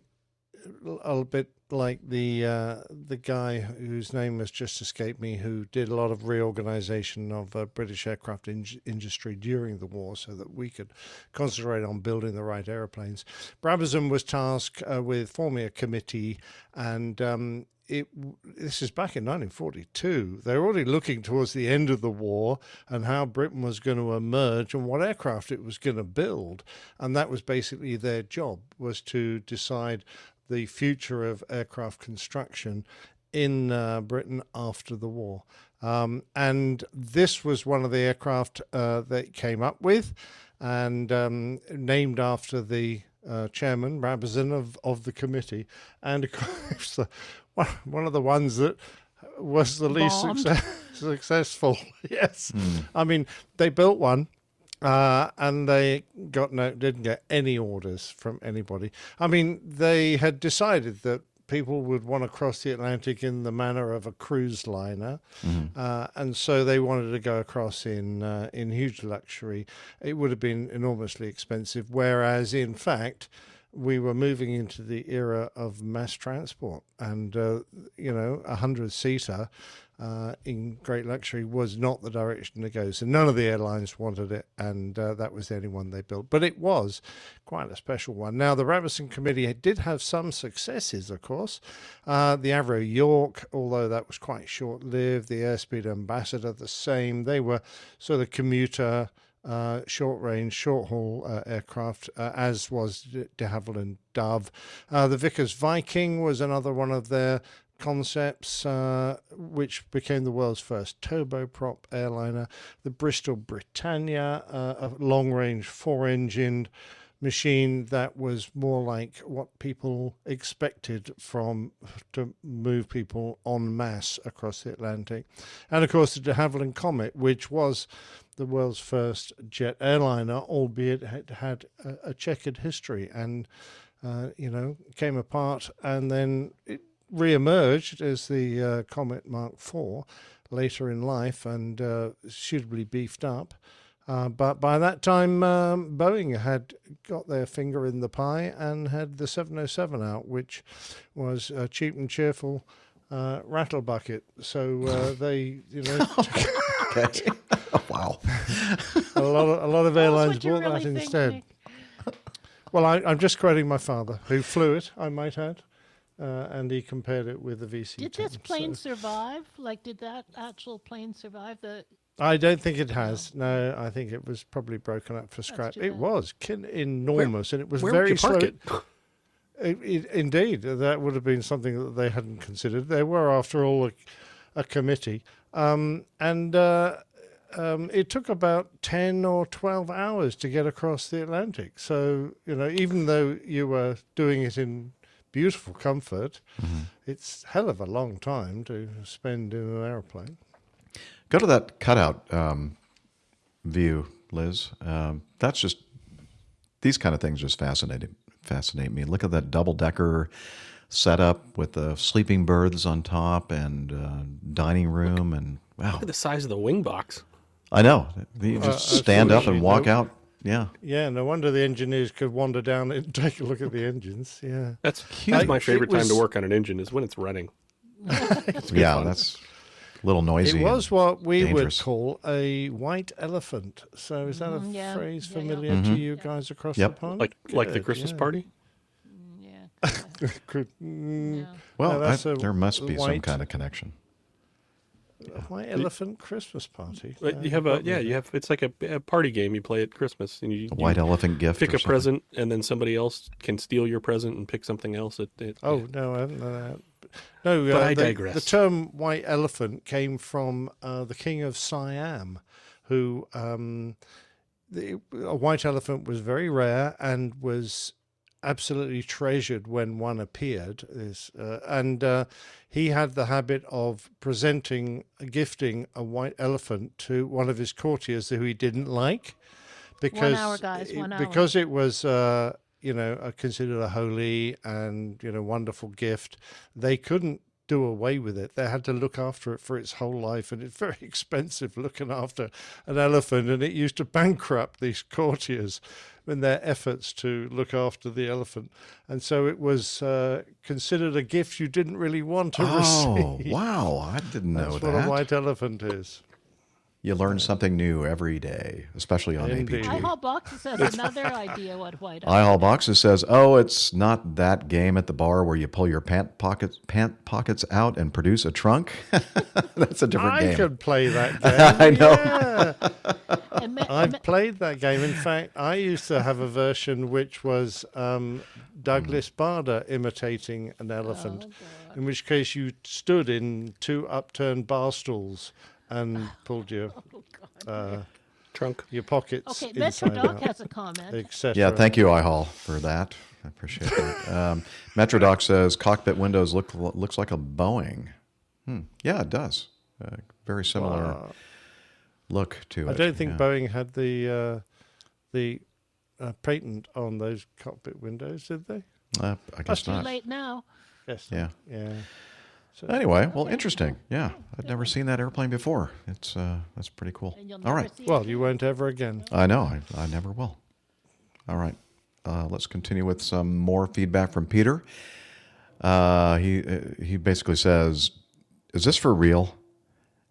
bit like the guy whose name has just escaped me, who did a lot of reorganization of British aircraft industry during the war so that we could concentrate on building the right airplanes. Brabazon was tasked with forming a committee, and this is back in 1942. They were already looking towards the end of the war and how Britain was going to emerge and what aircraft it was going to build. And that was basically their job, was to decide the future of aircraft construction in Britain after the war. And this was one of the aircraft that it came up with, and named after the chairman, Rabazin, of the committee. And of course, one of the ones that was the least successful. Yes. I mean, they built one. And they didn't get any orders from anybody. I mean, they had decided that people would want to cross the Atlantic in the manner of a cruise liner, and so they wanted to go across in huge luxury. It would have been enormously expensive, whereas in fact we were moving into the era of mass transport, and 100-seater in great luxury was not the direction to go. So none of the airlines wanted it, and that was the only one they built. But it was quite a special one. Now, the Rabazin Committee did have some successes, of course. The Avro York, although that was quite short-lived. The Airspeed Ambassador, the same. They were sort of commuter, short-range, short-haul aircraft, as was de Havilland Dove. The Vickers Viking was another one of their concepts, which became the world's first turboprop airliner. The Bristol Britannia, a long-range, four-engined machine that was more like what people expected to move people en masse across the Atlantic. And of course the de Havilland Comet, which was the world's first jet airliner, albeit it had a checkered history, and came apart, and then it re-emerged as the Comet Mark IV later in life, and suitably beefed up. But by that time, Boeing had got their finger in the pie and had the 707 out, which was a cheap and cheerful rattle bucket. So they, Okay. Wow. a lot of airlines bought really that think, instead. Nick. Well, I'm just quoting my father, who flew it, I might add. And he compared it with the VC-10. Did this plane survive? Like, did that actual plane survive? I don't think it has. No, I think it was probably broken up for scrap. It was enormous, and it was very slow. Indeed, that would have been something that they hadn't considered. They were, after all, a committee. It took about 10 or 12 hours to get across the Atlantic. So, even though you were doing it in beautiful comfort, it's a hell of a long time to spend in an airplane. Go to that cutout view, Liz. That's just, these kind of things just fascinate me. Look at that double-decker setup with the sleeping berths on top and dining room, and wow. Look at the size of the wing box. I know. You just stand up and walk out. Yeah. Yeah, no wonder the engineers could wander down and take a look at the engines. Yeah. That's my favorite time to work on an engine is when it's running. Yeah, that's a little noisy. It was what we dangerous. would call a white elephant. So is that a phrase familiar yeah. to you guys across the pond? Like the Christmas party? Well, no, there must be some kind of connection. A white elephant Christmas party. You have it's like a party game you play at Christmas, and you white elephant gift. Pick or a something. present, and then somebody else can steal your present and pick something else. No, I haven't done that. No, but I digress. The term white elephant came from the king of Siam, who a white elephant was very rare and was absolutely treasured when one appeared. He had the habit of gifting a white elephant to one of his courtiers who he didn't like, because 1 hour, guys, 1 hour. Because it was considered a holy and wonderful gift. They couldn't do away with it. They had to look after it for its whole life, and it's very expensive looking after an elephant, and it used to bankrupt these courtiers in their efforts to look after the elephant. And so it was considered a gift you didn't really want to receive. Wow, I didn't know That's that. what a white elephant is. You learn something new every day, especially on Indeed. APG. iHall Boxes has another idea what white iHall Boxes says, "Oh, it's not that game at the bar where you pull your pant pockets out and produce a trunk." That's a different game. I could play that game. I know. Yeah. I've played that game. In fact, I used to have a version which was Douglas Bader imitating an elephant, in which case you stood in 2 upturned bar stools and pulled your trunk, your pockets. Okay, Metro inside Doc out, has a comment. etc. Yeah, thank you, iHall, for that. I appreciate that. Metrodoc says cockpit windows looks like a Boeing. Yeah, it does. Very similar look to it. I don't think yeah. Boeing had the patent on those cockpit windows, did they? I guess Too not. late now. Yes. Yeah. Yeah. So, Anyway, well, interesting. Yeah, I'd never seen that airplane before. It's that's pretty cool. All right. well, you won't ever again. I know. I never will. All right. Let's continue with some more feedback from Peter. He basically says, "Is this for real?"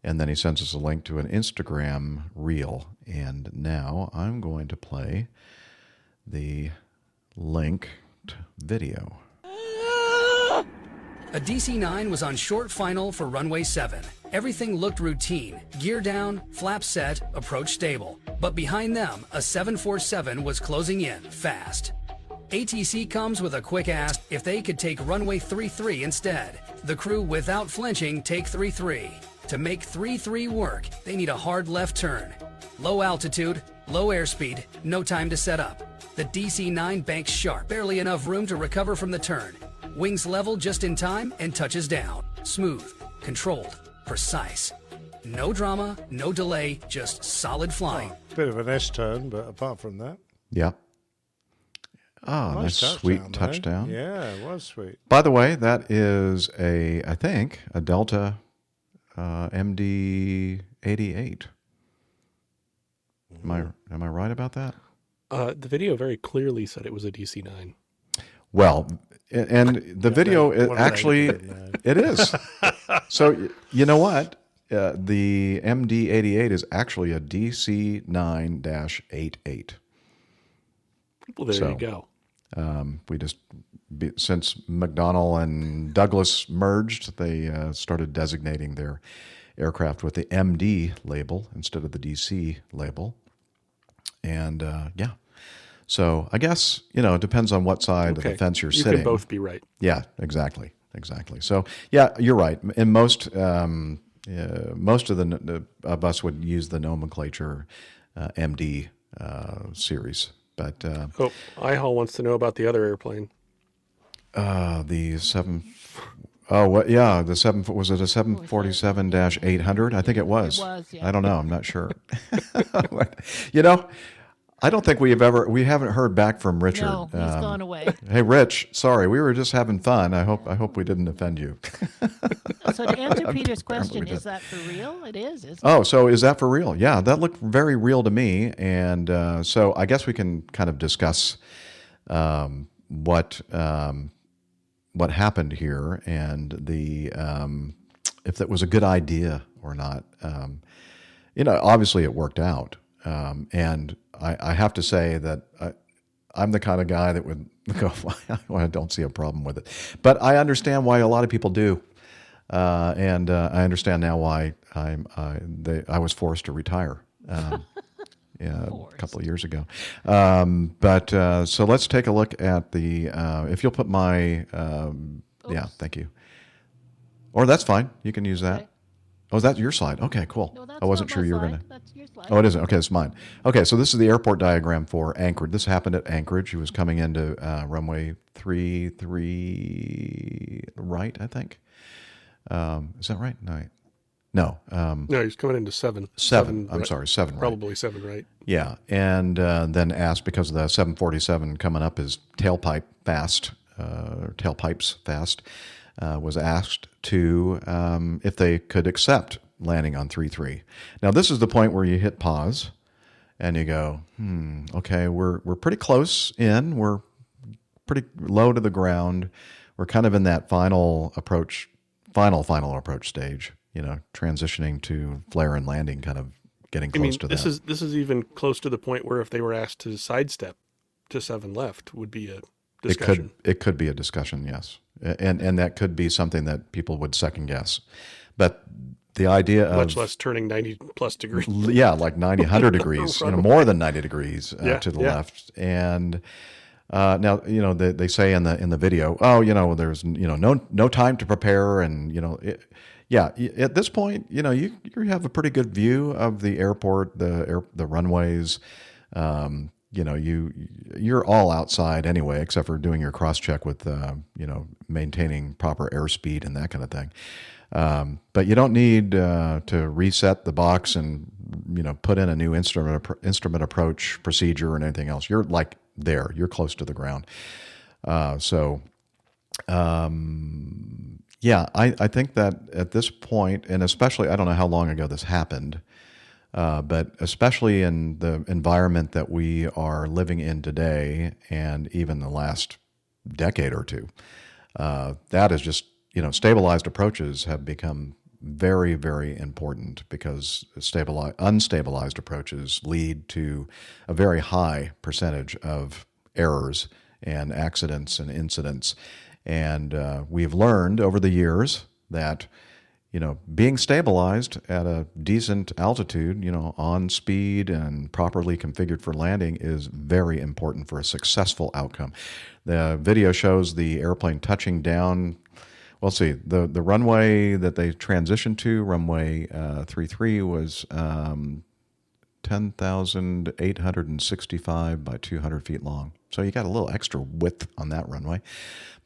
And then he sends us a link to an Instagram reel. And now I'm going to play the linked video. A DC-9 was on short final for runway 7. Everything looked routine. Gear down, flaps set, approach stable. But behind them, a 747 was closing in fast. ATC comes with a quick ask if they could take runway 33 instead. The crew, without flinching, take 33. To make 33 work, they need a hard left turn. Low altitude, low airspeed, no time to set up. The DC-9 banks sharp, barely enough room to recover from the turn. Wings level just in time and touches down. Smooth, controlled, precise. No drama, no delay, just solid flying. Bit of an S-turn, but apart from that. Yeah. Oh, nice sweet touchdown. Yeah, it was sweet. By the way, that is I think, a Delta MD-88. Am I right about that? The video very clearly said it was a DC-9. Well, and the video it is. So you know what? The MD-88 is actually a DC-9-88. Well, there you go. We just since McDonnell and Douglas merged, they started designating their aircraft with the MD label instead of the DC label. And yeah. So I guess, it depends on what side of the fence you're sitting. You can both be right. Yeah, exactly. So, yeah, you're right. And most of us would use the nomenclature MD series. But iHall wants to know about the other airplane. The 7. Oh, what? Yeah, the 7. Was it a 747-800? I think it was. It was. Yeah. I don't know. I'm not sure. I don't think we haven't heard back from Richard. No, he's gone away. Hey, Rich, sorry, we were just having fun. I hope we didn't offend you. So to answer Peter's question, is that for real? It is, isn't it? Oh, so is that for real? Yeah, that looked very real to me. And so I guess we can kind of discuss what happened here and if that was a good idea or not. Obviously it worked out. And I have to say that I'm the kind of guy that would go, I don't see a problem with it. But I understand why a lot of people do. And I understand now why I was forced to retire a couple of years ago. So let's take a look at if you'll put my, yeah, thank you. Or that's fine. You can use that. Okay. Oh, is that your slide? Okay, cool. No, that's I wasn't sure you were going to. That's your slide. Oh, it isn't. Okay, it's mine. Okay, so this is the airport diagram for Anchorage. This happened at Anchorage. He was coming into runway 33 right, I think. Is that right? No. No, he's coming into 7. 7. I'm sorry, 7 right. Probably 7 right. Yeah, and then asked, because of the 747 coming up is tailpipes fast, was asked to if they could accept landing on 3-3. Now, this is the point where you hit pause and you go, okay, we're pretty close in. We're pretty low to the ground. We're kind of in that final approach stage, transitioning to flare and landing kind of getting close to this that. This is even close to the point where if they were asked to sidestep to 7 left would be a discussion. It could be a discussion, yes, and that could be something that people would second guess. But the idea of much less turning 90 plus degrees, like 90, 100 degrees, more than 90 degrees to the left, and. Now, they say in the video, there's, no time to prepare. And, at this point, you have a pretty good view of the airport, the runways. You're all outside anyway, except for doing your cross check with, maintaining proper airspeed and that kind of thing. But you don't need to reset the box and, put in a new instrument approach procedure and anything else. You're like there, you're close to the ground. I think that at this point, and especially, I don't know how long ago this happened, but especially in the environment that we are living in today and even the last decade or two, that is just, stabilized approaches have become very, very important because unstabilized approaches lead to a very high percentage of errors and accidents and incidents. And we've learned over the years that, being stabilized at a decent altitude, on speed and properly configured for landing is very important for a successful outcome. The video shows the airplane touching down. Well, see, the runway that they transitioned to, runway 33, was 10,865 by 200 feet long. So you got a little extra width on that runway.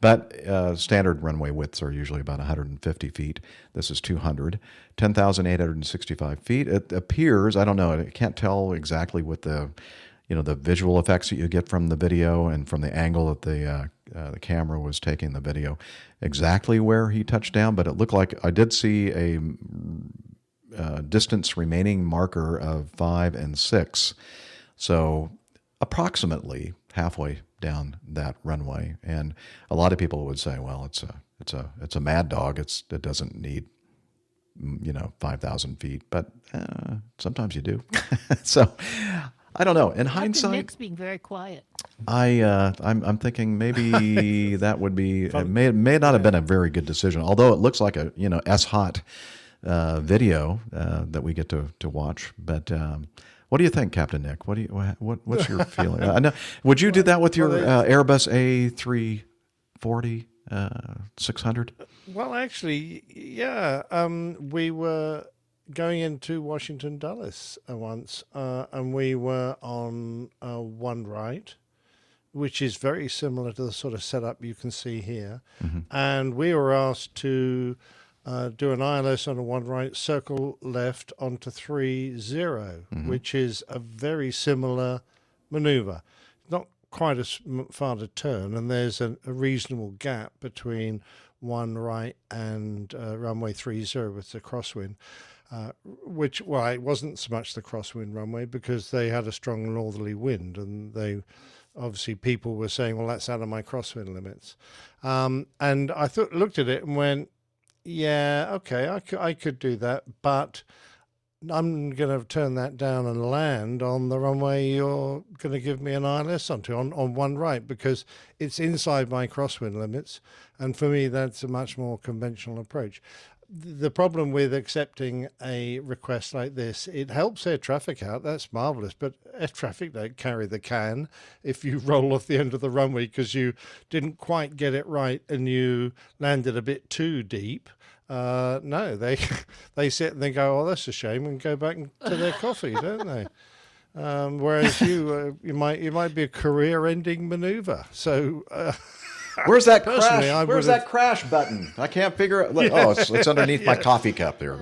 But standard runway widths are usually about 150 feet. This is 200. 10,865 feet. It appears, I don't know, I can't tell exactly what the visual effects that you get from the video and from the angle that the camera was taking the video, exactly where he touched down, but it looked like I did see a distance remaining marker of 5 and 6. So approximately halfway down that runway. And a lot of people would say, well, it's a mad dog. It doesn't need 5,000 feet, but sometimes you do. So I don't know. In hindsight, Nick's being very quiet. I'm thinking maybe that would be it may not have been a very good decision. Although it looks like a S-hot video that we get to watch. But what do you think, Captain Nick? What's your feeling? I know. Would you do that with your Airbus A340 600? Well, actually, yeah. We were going into Washington Dulles once, and we were on one right, which is very similar to the sort of setup you can see here. Mm-hmm. And we were asked to do an ILS on a one right, circle left onto 30, mm-hmm. which is a very similar maneuver. Not quite as far to turn, and there's a reasonable gap between one right and runway 30 with the crosswind. It wasn't so much the crosswind runway because they had a strong northerly wind, and obviously people were saying, well, that's out of my crosswind limits. And I looked at it and went, yeah, okay, I could do that, but I'm going to turn that down and land on the runway you're going to give me an ILS onto, on one right, because it's inside my crosswind limits. And for me, that's a much more conventional approach. The problem with accepting a request like this, it helps air traffic out. That's marvelous. But air traffic don't carry the can if you roll off the end of the runway because you didn't quite get it right and you landed a bit too deep. No, they sit and they go, oh, that's a shame, and go back to their coffee, don't they? Whereas you might be a career-ending maneuver. So. Where's that crash? Where's that crash button? I can't figure it. Yeah. Oh, it's underneath my coffee cup there.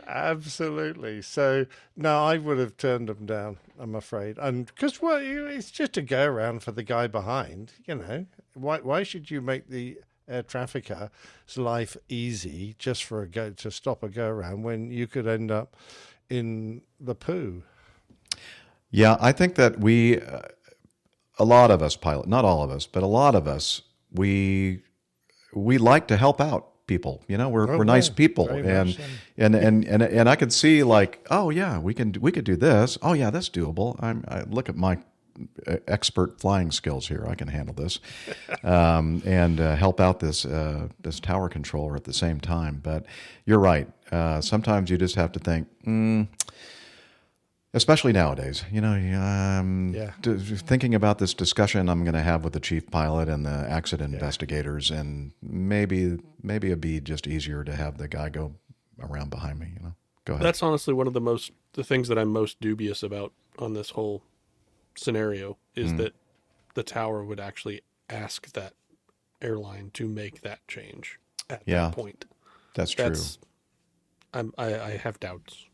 Absolutely. So no, I would have turned them down, I'm afraid, and because it's just a go around for the guy behind. Why should you make the air trafficker's life easy just for to stop a go around when you could end up in the poo? Yeah, I think that a lot of us pilot, not all of us, but a lot of us, we like to help out people. We're nice people, and I could see like, oh yeah, we could do this. Oh yeah, that's doable. I look at my expert flying skills here. I can handle this, and help out this tower controller at the same time. But you're right. Sometimes you just have to think. Especially nowadays, thinking about this discussion I'm going to have with the chief pilot and the accident investigators, and maybe it'd be just easier to have the guy go around behind me. Go ahead. That's honestly one of the things that I'm most dubious about on this whole scenario is that the tower would actually ask that airline to make that change at that point. That's true. I have doubts.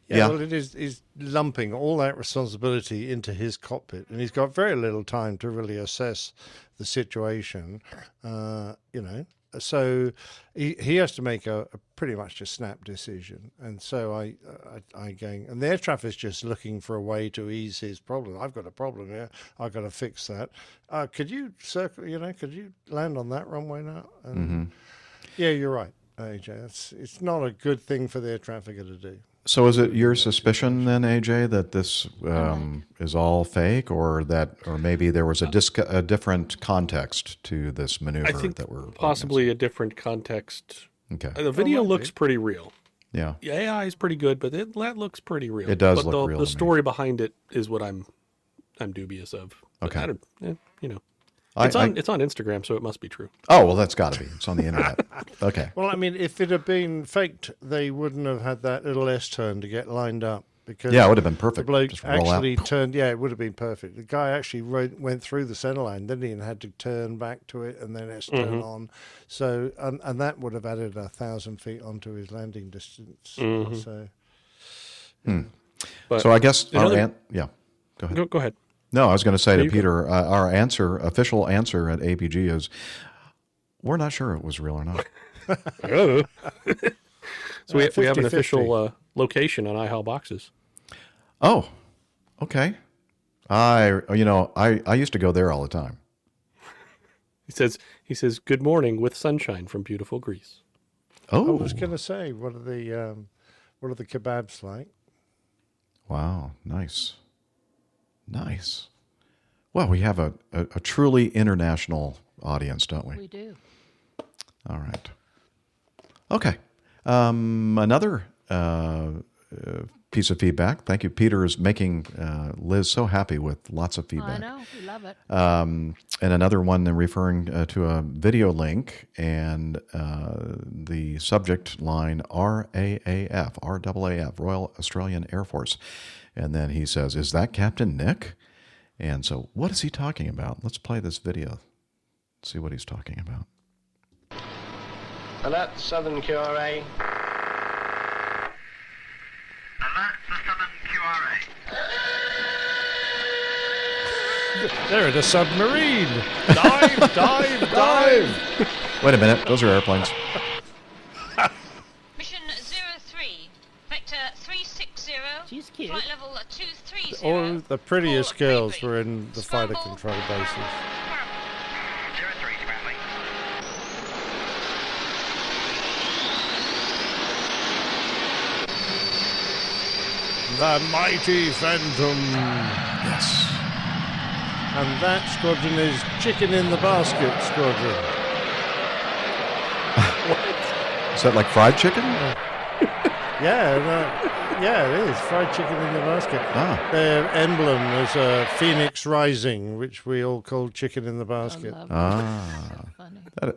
Yeah, well, it is lumping all that responsibility into his cockpit, and he's got very little time to really assess the situation, So he has to make a pretty much a snap decision, and so I going, and the air traffic is just looking for a way to ease his problem. I've got a problem here. I've got to fix that. Could you circle? Could you land on that runway now? And yeah, you're right, AJ. It's not a good thing for the air trafficker to do. So is it your suspicion then, AJ, that this is all fake, or maybe there was a different context to this maneuver? I think that we're possibly a different context. Okay. The video looks pretty real. Yeah. The AI is pretty good, but that looks pretty real. It does but look real. The story behind it is what I'm dubious of. But Okay. It's on Instagram, so it must be true. Oh, well, that's got to be. It's on the internet. Okay. Well, I mean, if it had been faked, they wouldn't have had that little S-turn to get lined up. Because it would have been perfect. The bloke Just roll out. actually turned, it would have been perfect. The guy actually went through the center line, then he had to turn back to it and then S-turn on. So, and that would have added 1,000 feet onto his landing distance. So, So I guess go ahead. Go ahead. No, I was going to say to Peter, our official answer at APG is, we're not sure it was real or not. So we have an official location on yeeee-haw boxes. Oh, okay. I used to go there all the time. He says good morning with sunshine from beautiful Greece. Oh, I was going to say, what are the kebabs like? Wow, nice. Well, we have a truly international audience, don't we? We do. All right. Okay. Another piece of feedback. Thank you. Peter is making Liz so happy with lots of feedback. I know. We love it. And another one referring to a video link and the subject line RAAF, Royal Australian Air Force. And then he says, is that Captain Nick? And so what is he talking about? Let's play this video. See what he's talking about. Alert Southern QRA. Alert for Southern QRA. They're in a submarine. Dive. Wait a minute. Those are airplanes. Mission 03, vector 360. She's cute. Flight level 230. All the prettiest girls were in the fighter control bases. 03 to ground, The mighty Phantom. Yes. And that squadron is Chicken in the Basket Squadron. Is that like fried chicken? Yeah, it is. Fried chicken in the basket. Ah. Their emblem is a phoenix rising, which we all call chicken in the basket.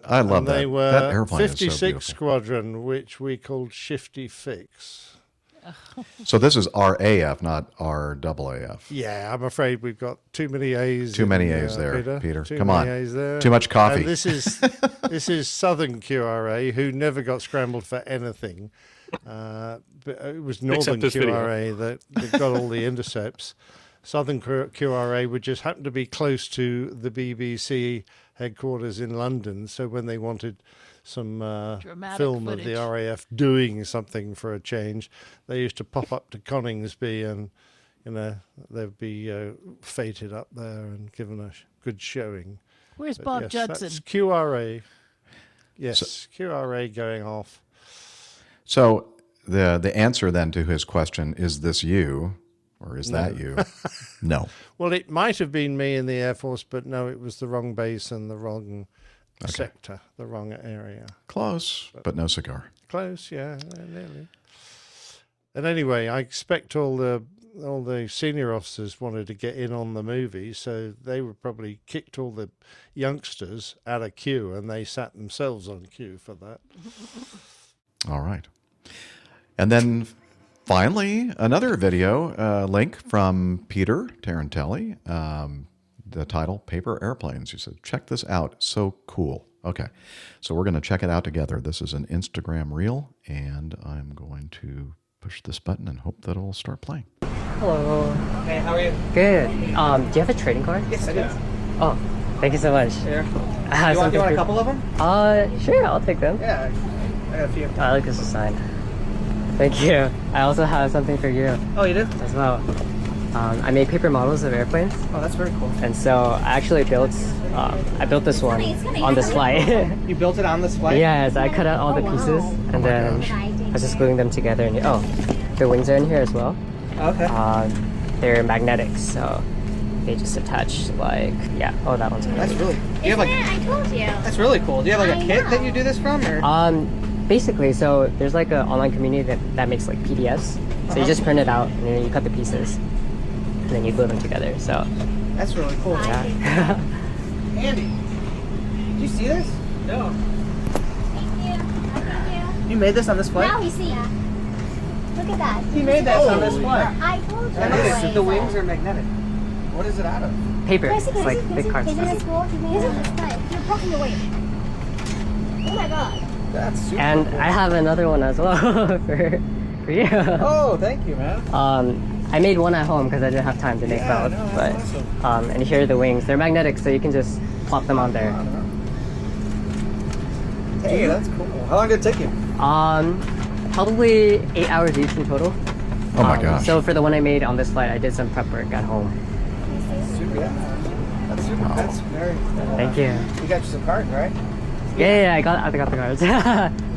I love that. They were that airplane 56 is so beautiful. Squadron, which we called Shifty Fix. So this is RAF, not RAAF. Yeah, I'm afraid we've got too many A's. Too many A's there, Peter. Too Come many on. A's there. Too much coffee. And this is Southern QRA, who never got scrambled for anything. But it was Northern QRA that got all the intercepts. Southern QRA would just happen to be close to the BBC headquarters in London, so when they wanted some film footage of the RAF doing something for a change, they used to pop up to Coningsby and, they'd be fated up there and given a good showing. Where's But Bob yes, Judson? That's QRA. Yes, QRA going off. So the answer then to his question, is this you or is that you? No. Well, it might have been me in the Air Force, but no, it was the wrong base and the wrong sector, the wrong area. Close, but no cigar. Close, yeah, nearly. And anyway, I expect all the senior officers wanted to get in on the movie, so they were probably kicked all the youngsters out of queue, and they sat themselves on queue for that. All right. And then finally, another video link from Peter Tarantelli. The title, Paper Airplanes. He said, check this out. So cool. Okay. So we're going to check it out together. This is an Instagram reel, and I'm going to push this button and hope that it'll start playing. Hello. Hey, how are you? Good. Do you have a trading card? Yes, I do. Oh, thank you so much. Here. You want a couple of them? Sure, I'll take them. Yeah, I got a few. I like this design. Thank you. I also have something for you. Oh, you do? As well. I made paper models of airplanes. Oh, that's very cool. And so I actually built this one on this flight. You built it on this flight? Yes, I cut out all the pieces and then I was just gluing them together. And the wings are in here as well. Okay. They're magnetic, so they just attach that one's cool. That's really. Do you have I told you. That's really cool. Do you have like a kit that you do this from, or? Basically, so there's like an online community that makes like PDFs. So you just print it out and then you cut the pieces, and then you glue them together. So that's really cool. Yeah. Andy, did you see this? No. Thank you. You made this on this flight? Now we see. Look at that. He made that on this flight. I told you. And look at the wings are magnetic. What is it out of? Paper. It's like big cards. Isn't it cool? You're poking away. Oh my god. That's super and cool. I have another one as well for you. Oh, thank you, man. I made one at home because I didn't have time to make both. But awesome. And here are the wings. They're magnetic, so you can just plop them on there. Hey, that's cool. How long did it take you? Probably 8 hours each in total. Oh my gosh. So for the one I made on this flight, I did some prep work at home. Super, yeah. That's super. Wow. That's very. Thank you. You got you some cards, right? Yeah, I got the cards.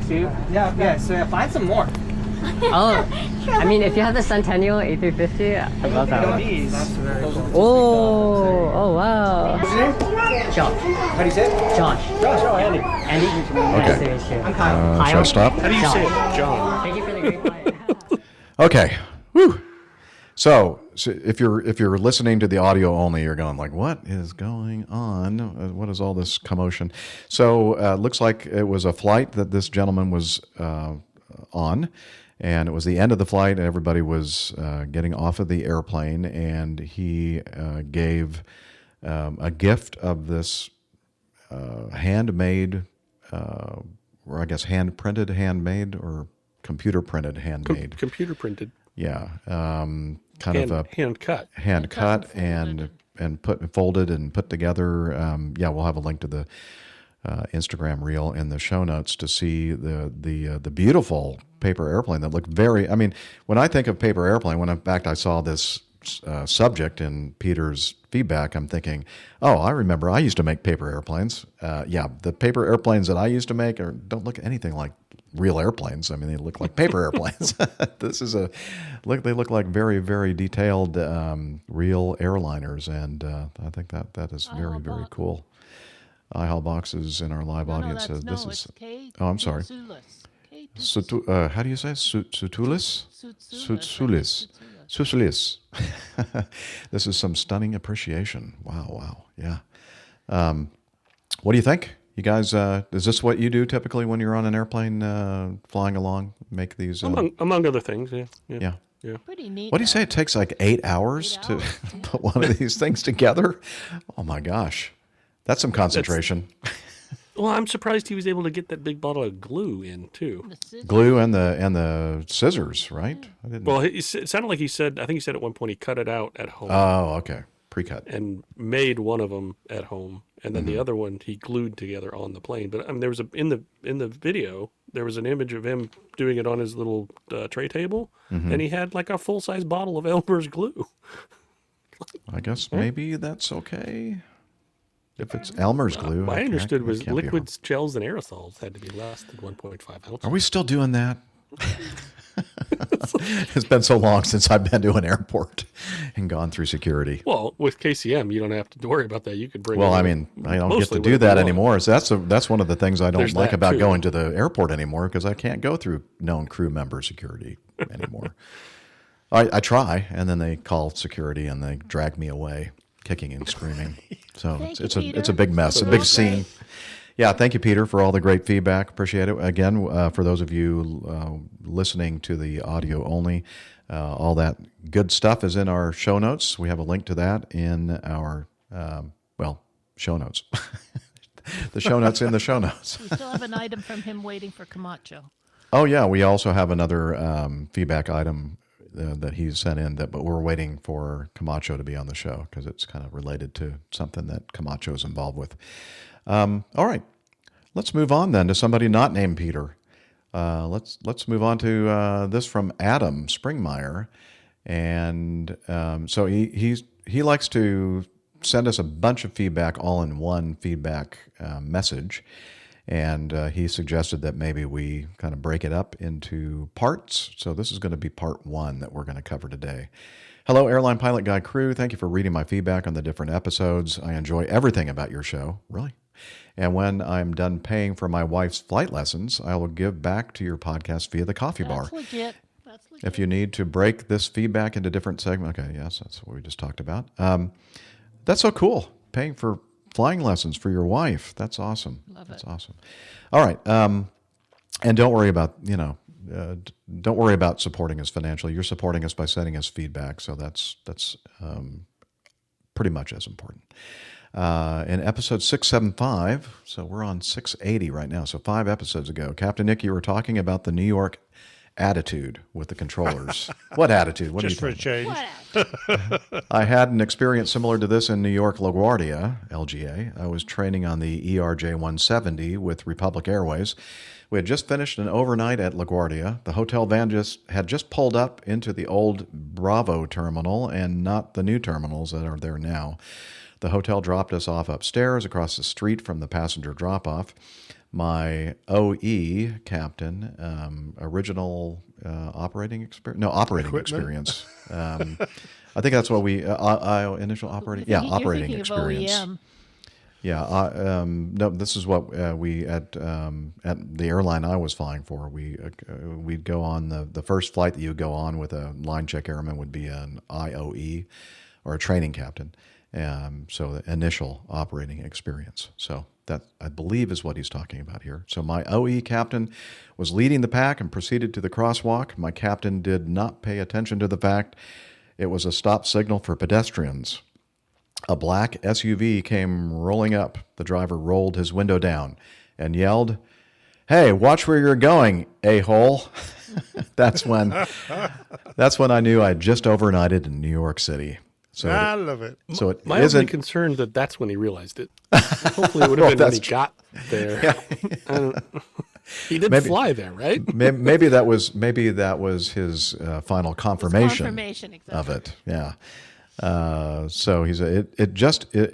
Two? Yeah. So find some more. I mean, if you have the Centennial 8 through 50, I love that one. That's very cool. Oh, wow. What's your name? Josh. How do you say it? Josh. Oh, Andy. Andy. Okay. Nice to meet you. I'm Kyle. Should I stop? How do you say it? John? Thank you for the great flight. Okay. Whew. So if you're listening to the audio only, you're going like, what is going on? What is all this commotion? So looks like it was a flight that this gentleman was on, and it was the end of the flight, and everybody was getting off of the airplane, and he gave a gift of this handmade, or I guess hand-printed, handmade, or computer-printed, handmade. Computer printed. Yeah. Kind of a hand cut and folded and put together. We'll have a link to the Instagram reel in the show notes to see the beautiful paper airplane that looked very. I mean, when I think of paper airplane, when in fact I saw this subject in Peter's feedback, I'm thinking, oh, I remember I used to make paper airplanes. The paper airplanes that I used to make don't look anything like real airplanes. I mean, they look like paper airplanes. They look like very, very detailed real airliners, and I think that is very, very cool. iHall Boxes in our live audience says this is. Oh, I'm sorry. How do you say Sutulis? Sutulis. This is some stunning appreciation. Wow. Yeah. What do you think? You guys, is this what you do typically when you're on an airplane flying along? Make these among other things, yeah. Pretty neat. What do you say? It takes like 8 hours to put one of these things together. Oh my gosh, that's some concentration. Well, I'm surprised he was able to get that big bottle of glue in too. Glue and the scissors, right? Well, it sounded like he said. I think he said at one point he cut it out at home. Oh, okay, pre-cut, and made one of them at home. And then the other one he glued together on the plane. But I mean, there was in the video there was an image of him doing it on his little tray table, and he had like a full size bottle of Elmer's glue. I guess maybe that's okay. If it's Elmer's glue, What I understood was can't be wrong. liquids, gels, and aerosols had to be less than 1.5 ounces. Are we still doing that? It's been so long since I've been to an airport and gone through security. Well, with KCM, you don't have to worry about that. You could bring. Well, I mean, I don't get to do that anymore. So that's one of the things I don't There's like that, about too. going to the airport anymore, because I can't go through known crew member security anymore. I try, and then they call security and they drag me away, kicking and screaming. So it's a big mess, a big scene. Yeah, thank you, Peter, for all the great feedback. Appreciate it. Again, for those of you listening to the audio only, all that good stuff is in our show notes. We have a link to that in our, show notes. The show notes in the show notes. We still have an item from him waiting for Camacho. Oh, yeah, we also have another feedback item that he's sent in, but we're waiting for Camacho to be on the show because it's kind of related to something that Camacho is involved with. All right, let's move on then to somebody not named Peter. Let's move on to this from Adam Springmeyer, and so he likes to send us a bunch of feedback all in one feedback message, and he suggested that maybe we kind of break it up into parts. So this is going to be part 1 that we're going to cover today. Hello, Airline Pilot Guy crew. Thank you for reading my feedback on the different episodes. I enjoy everything about your show. Really? And when I'm done paying for my wife's flight lessons, I will give back to your podcast via the coffee bar. That's legit. That's legit. If you need to break this feedback into different segments, okay, yes, that's what we just talked about. That's so cool. Paying for flying lessons for your wife. That's awesome. That's awesome. All right. And don't worry about, don't worry about supporting us financially. You're supporting us by sending us feedback. So that's pretty much as important. In episode 675, so we're on 680 right now, so 5 episodes ago, Captain Nick, you were talking about the New York attitude with the controllers. What attitude? What Just are you for a talking change. I had an experience similar to this in New York LaGuardia, LGA. I was training on the ERJ 170 with Republic Airways. We had just finished an overnight at LaGuardia. The hotel van had just pulled up into the old Bravo terminal and not the new terminals that are there now. The hotel dropped us off upstairs across the street from the passenger drop-off. My OE captain, original operating experience? No, operating experience. I think that's what we, initial operating? Yeah, operating experience. OEM. Yeah, no, this is what we, at the airline I was flying for, we'd go on, the first flight that you go on with a line check airman would be an IOE, or a training captain. So the initial operating experience. So that, I believe, is what he's talking about here. So my OE captain was leading the pack and proceeded to the crosswalk. My captain did not pay attention to the fact it was a stop signal for pedestrians. A black SUV came rolling up. The driver rolled his window down and yelled, "Hey, watch where you're going, a-hole." That's when I knew I'd just overnighted in New York City. So I love it. So it My isn't only concern that's when he realized it. Hopefully it would have been when he got there. Yeah. He did fly there, right? maybe that was his final confirmation Exactly. of it. Yeah. So he said it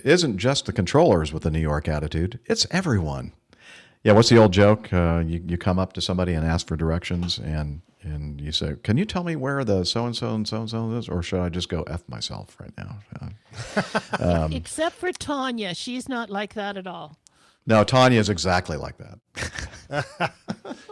isn't just the controllers with the New York attitude; it's everyone. Yeah. What's the old joke? You come up to somebody and ask for directions, and you say, "Can you tell me where the so and so and so and so is, or should I just go F myself right now?" Except for Tanya, she's not like that at all. No, Tanya is exactly like that.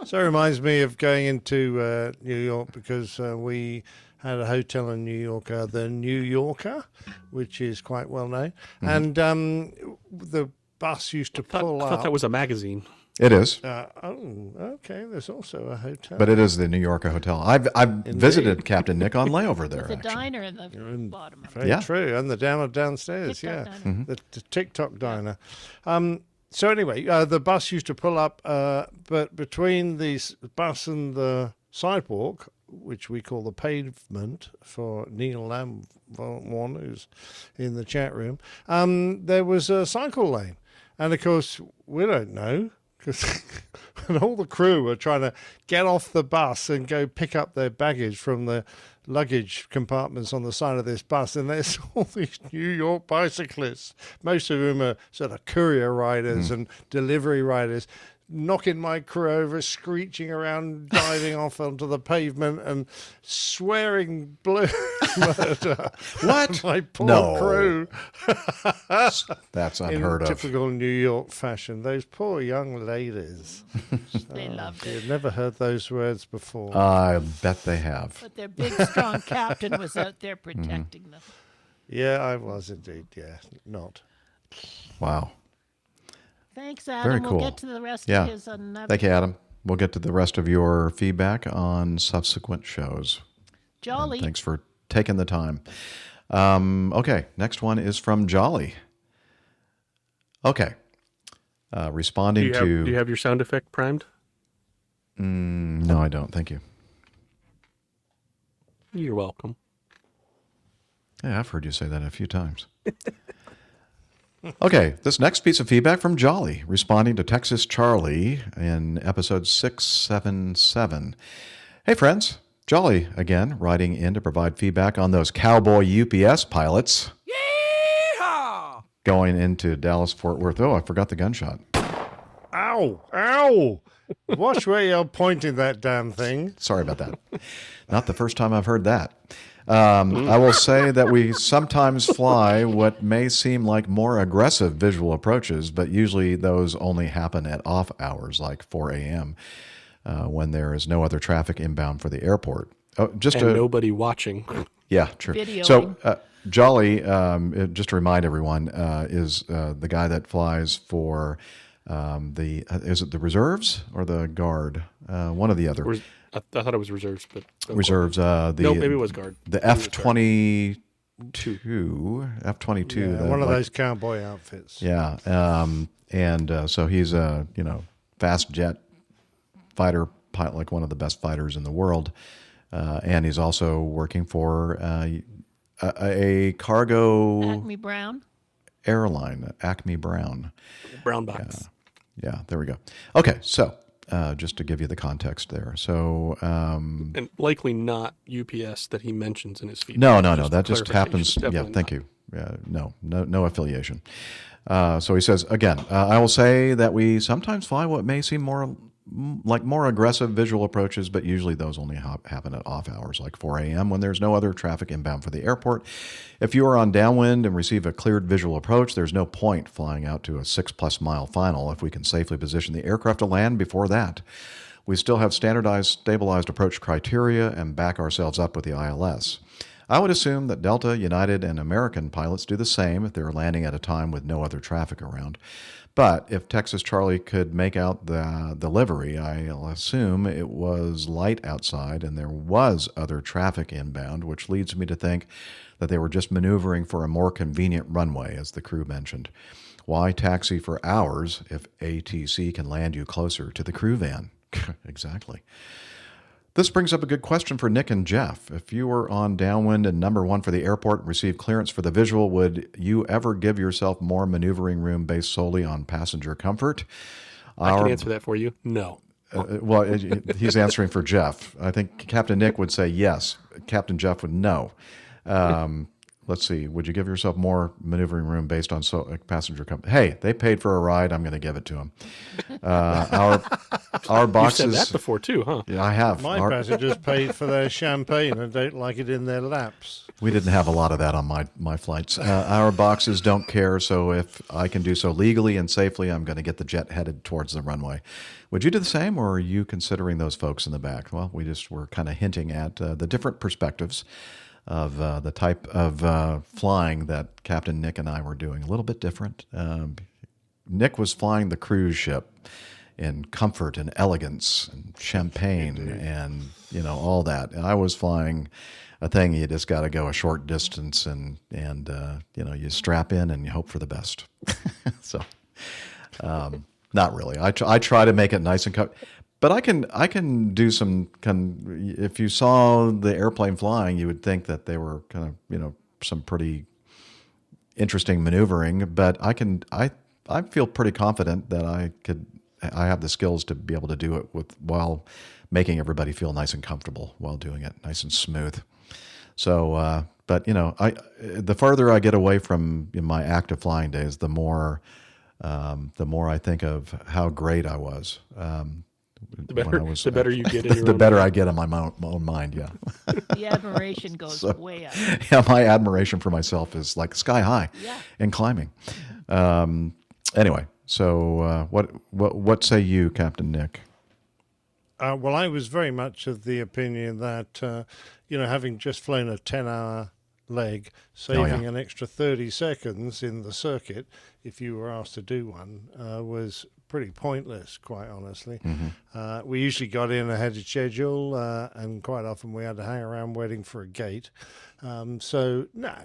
So it reminds me of going into New York because we had a hotel in New York, the New Yorker, which is quite well known. Mm-hmm. And the bus used to pull out. I thought that was a magazine. It is. Okay. There's also a hotel. But it is the New Yorker Hotel. I've visited Captain Nick on layover there. There's a diner in the bottom of it. Very true. And the downstairs, TikTok yeah. diner. The TikTok diner. So anyway, the bus used to pull up, but between the bus and the sidewalk, which we call the pavement for Neil Lamborn, who's in the chat room, there was a cycle lane. And of course, we don't know, because all the crew were trying to get off the bus and go pick up their baggage from the luggage compartments on the side of this bus, and there's all these New York bicyclists, most of whom are sort of courier riders and delivery riders, knocking my crew over, screeching around, diving off onto the pavement and swearing blue murder. What? My poor crew. That's unheard In of. typical New York fashion. Those poor young ladies. They loved it. You've never heard those words before. I bet they have. But their big, strong captain was out there protecting them. Yeah, I was indeed. Yeah, not. Wow. Thanks, Adam. Very cool. We'll get to the rest Yeah. of his another. Thank you, Adam. We'll get to the rest of your feedback on subsequent shows. Jolly. Thanks for taking the time. Okay, next one is from Jolly. Okay. Responding Do you have your sound effect primed? No, I don't. Thank you. You're welcome. Yeah, I've heard you say that a few times. Okay, this next piece of feedback from Jolly, responding to Texas Charlie in episode 677. Hey, friends. Jolly again, writing in to provide feedback on those Cowboy UPS pilots. Yeeee-haw! Going into Dallas-Fort Worth. Oh, I forgot the gunshot. Ow! Ow! Watch where you're pointing that damn thing. Sorry about that. Not the first time I've heard that. I will say that we sometimes fly what may seem like more aggressive visual approaches, but usually those only happen at off hours, like 4 a.m., when there is no other traffic inbound for the airport. Nobody watching. Yeah, true. Videoing. So Jolly, just to remind everyone, is the guy that flies for is it the reserves or the guard? One or the other. I thought it was reserves, but Reserves. No, maybe it was guard. The F-22. F-22. Yeah, one of those cowboy outfits. Yeah, so he's a fast jet fighter pilot, like one of the best fighters in the world, and he's also working for a cargo Acme Brown. airline, Acme Brown. Brown box. Yeah, there we go. Okay, so. Just to give you the context there. So, and likely not UPS that he mentions in his feedback. No. That just happens. Definitely Yeah, thank you. Yeah, no affiliation. So he says, again, I will say that we sometimes fly what may seem more aggressive visual approaches, but usually those only happen at off hours, like 4 a.m. when there's no other traffic inbound for the airport. If you are on downwind and receive a cleared visual approach, there's no point flying out to a 6+ mile final if we can safely position the aircraft to land before that. We still have standardized, stabilized approach criteria and back ourselves up with the ILS. I would assume that Delta, United, and American pilots do the same if they're landing at a time with no other traffic around. But if Texas Charlie could make out the livery, I'll assume it was light outside and there was other traffic inbound, which leads me to think that they were just maneuvering for a more convenient runway, as the crew mentioned. Why taxi for hours if ATC can land you closer to the crew van? Exactly. This brings up a good question for Nick and Jeff. If you were on downwind and number one for the airport and received clearance for the visual, would you ever give yourself more maneuvering room based solely on passenger comfort? I can answer that for you. No. He's answering for Jeff. I think Captain Nick would say yes. Captain Jeff would no. Let's see. Would you give yourself more maneuvering room based on passenger comfort? Hey, they paid for a ride. I'm going to give it to them. Our boxes. You've said that before too, huh? Yeah, I have. My passengers paid for their champagne and don't like it in their laps. We didn't have a lot of that on my flights. Our boxes don't care, so if I can do so legally and safely, I'm going to get the jet headed towards the runway. Would you do the same, or are you considering those folks in the back? Well, we just were kind of hinting at the different perspectives of the type of flying that Captain Nick and I were doing. A little bit different. Nick was flying the cruise ship in comfort and elegance and champagne and all that. And I was flying a thing you just got to go a short distance and you strap in and you hope for the best. So not really. I try to make it nice and comfortable. But I can do some if you saw the airplane flying, you would think that they were kind of some pretty interesting maneuvering. But I feel pretty confident that I have the skills to be able to do it while making everybody feel nice and comfortable while doing it, nice and smooth. So, but the farther I get away from my active flying days, the more I think of how great I was. The better you get in your the own better mind. I get in my own mind. Yeah. The admiration goes way up. Yeah, my admiration for myself is like sky high in climbing. Anyway, so what say you, Captain Nick? Well, I was very much of the opinion that, having just flown a 10-hour leg, saving an extra 30 seconds in the circuit, if you were asked to do one, was pretty pointless, quite honestly. We usually got in ahead of schedule, and quite often we had to hang around waiting for a gate. So, no,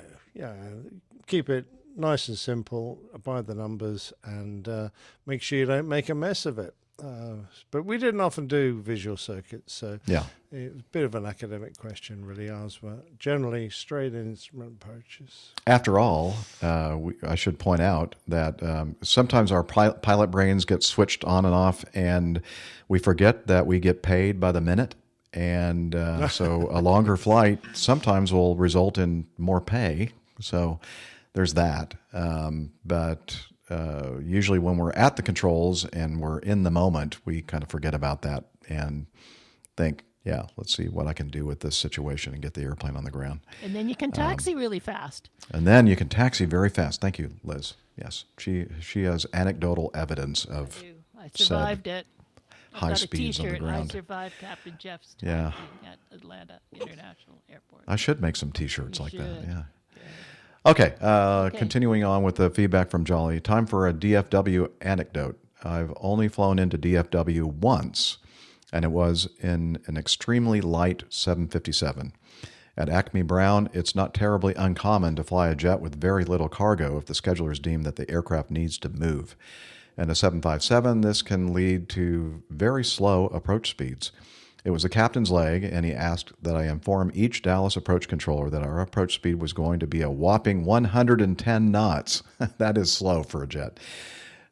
keep it nice and simple, abide the numbers, and make sure you don't make a mess of it. But we didn't often do visual circuits, so it was a bit of an academic question, really. Ours were generally straight instrument approaches. After all, I should point out that sometimes our pilot brains get switched on and off, and we forget that we get paid by the minute. And so a longer flight sometimes will result in more pay. So there's that. But usually when we're at the controls and we're in the moment, we kind of forget about that and think, let's see what I can do with this situation and get the airplane on the ground. And then you can taxi really fast. And then you can taxi very fast. Thank you, Liz. Yes, she has anecdotal evidence of I survived it. High speeds on the ground. I survived Captain Jeff's Yeah. at Atlanta International Airport. I should make some T-shirts like that. Yeah. Okay, continuing on with the feedback from Jolly. Time for a DFW anecdote. I've only flown into DFW once, and it was in an extremely light 757. At Acme Brown, it's not terribly uncommon to fly a jet with very little cargo if the schedulers deem that the aircraft needs to move. And a 757, this can lead to very slow approach speeds. It was the captain's leg, and he asked that I inform each Dallas approach controller that our approach speed was going to be a whopping 110 knots. That is slow for a jet.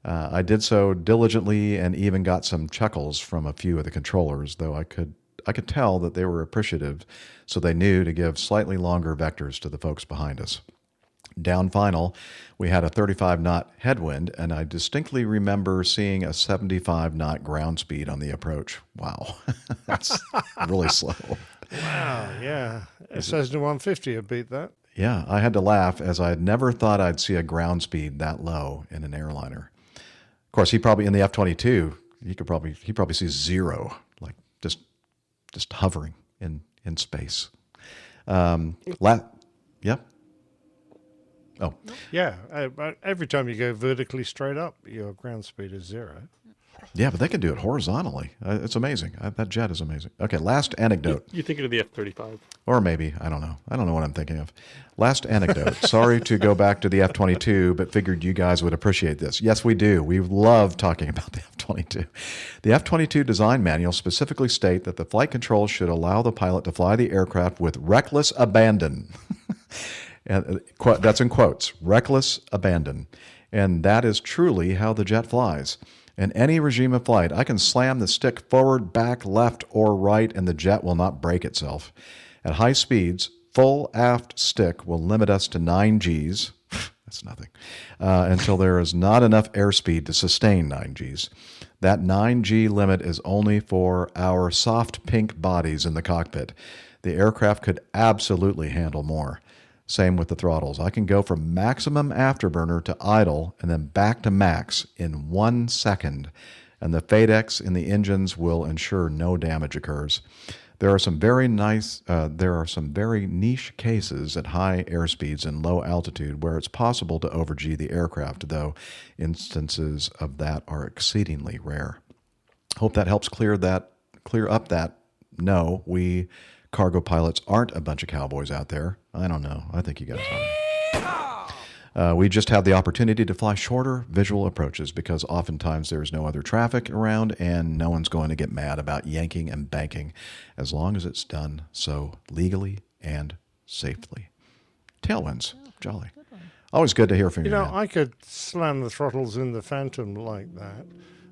I did so diligently and even got some chuckles from a few of the controllers, though I could tell that they were appreciative, so they knew to give slightly longer vectors to the folks behind us. Down final, we had a 35-knot headwind, and I distinctly remember seeing a 75-knot ground speed on the approach. Wow, that's really slow. Wow, yeah. A Cessna 150 would beat that. Yeah, I had to laugh as I had never thought I'd see a ground speed that low in an airliner. Of course, he probably in the F-22, he probably sees zero, like just hovering in space. Yep. Oh. Yeah, every time you go vertically straight up, your ground speed is zero. Yeah, but they can do it horizontally. It's amazing. That jet is amazing. Okay, last anecdote. You're thinking of the F-35. Or maybe, I don't know. I don't know what I'm thinking of. Last anecdote. Sorry to go back to the F-22, but figured you guys would appreciate this. Yes, we do. We love talking about the F-22. The F-22 design manual specifically state that the flight controls should allow the pilot to fly the aircraft with reckless abandon. And that's in quotes, reckless abandon. And that is truly how the jet flies. In any regime of flight, I can slam the stick forward, back, left, or right, and the jet will not break itself. At high speeds, full aft stick will limit us to 9 Gs. That's nothing. Until there is not enough airspeed to sustain 9 Gs. That 9 G limit is only for our soft pink bodies in the cockpit. The aircraft could absolutely handle more. Same with the throttles. I can go from maximum afterburner to idle and then back to max in 1 second, and the FADEX in the engines will ensure no damage occurs. There are some very niche cases at high airspeeds and low altitude where it's possible to over-G the aircraft, though instances of that are exceedingly rare. Hope that helps clear up that. No, we cargo pilots aren't a bunch of cowboys out there. I don't know. I think you guys are. We just have the opportunity to fly shorter visual approaches because oftentimes there's no other traffic around and no one's going to get mad about yanking and banking as long as it's done so legally and safely. Tailwinds. Jolly. Always good to hear from you. You know, man. I could slam the throttles in the Phantom like that,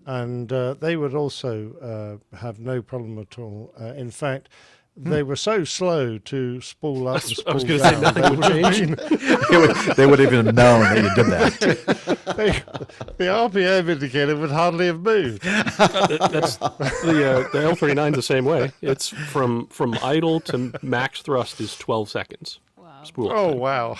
and they would also have no problem at all. In fact, they were so slow to spool up and spool I was going to down. say nothing would change. They wouldn't even have known that you did that. The RPM indicator would hardly have moved. That's the L39's the same way. It's from idle to max thrust is 12 seconds. Wow. Spool up Oh, time. wow.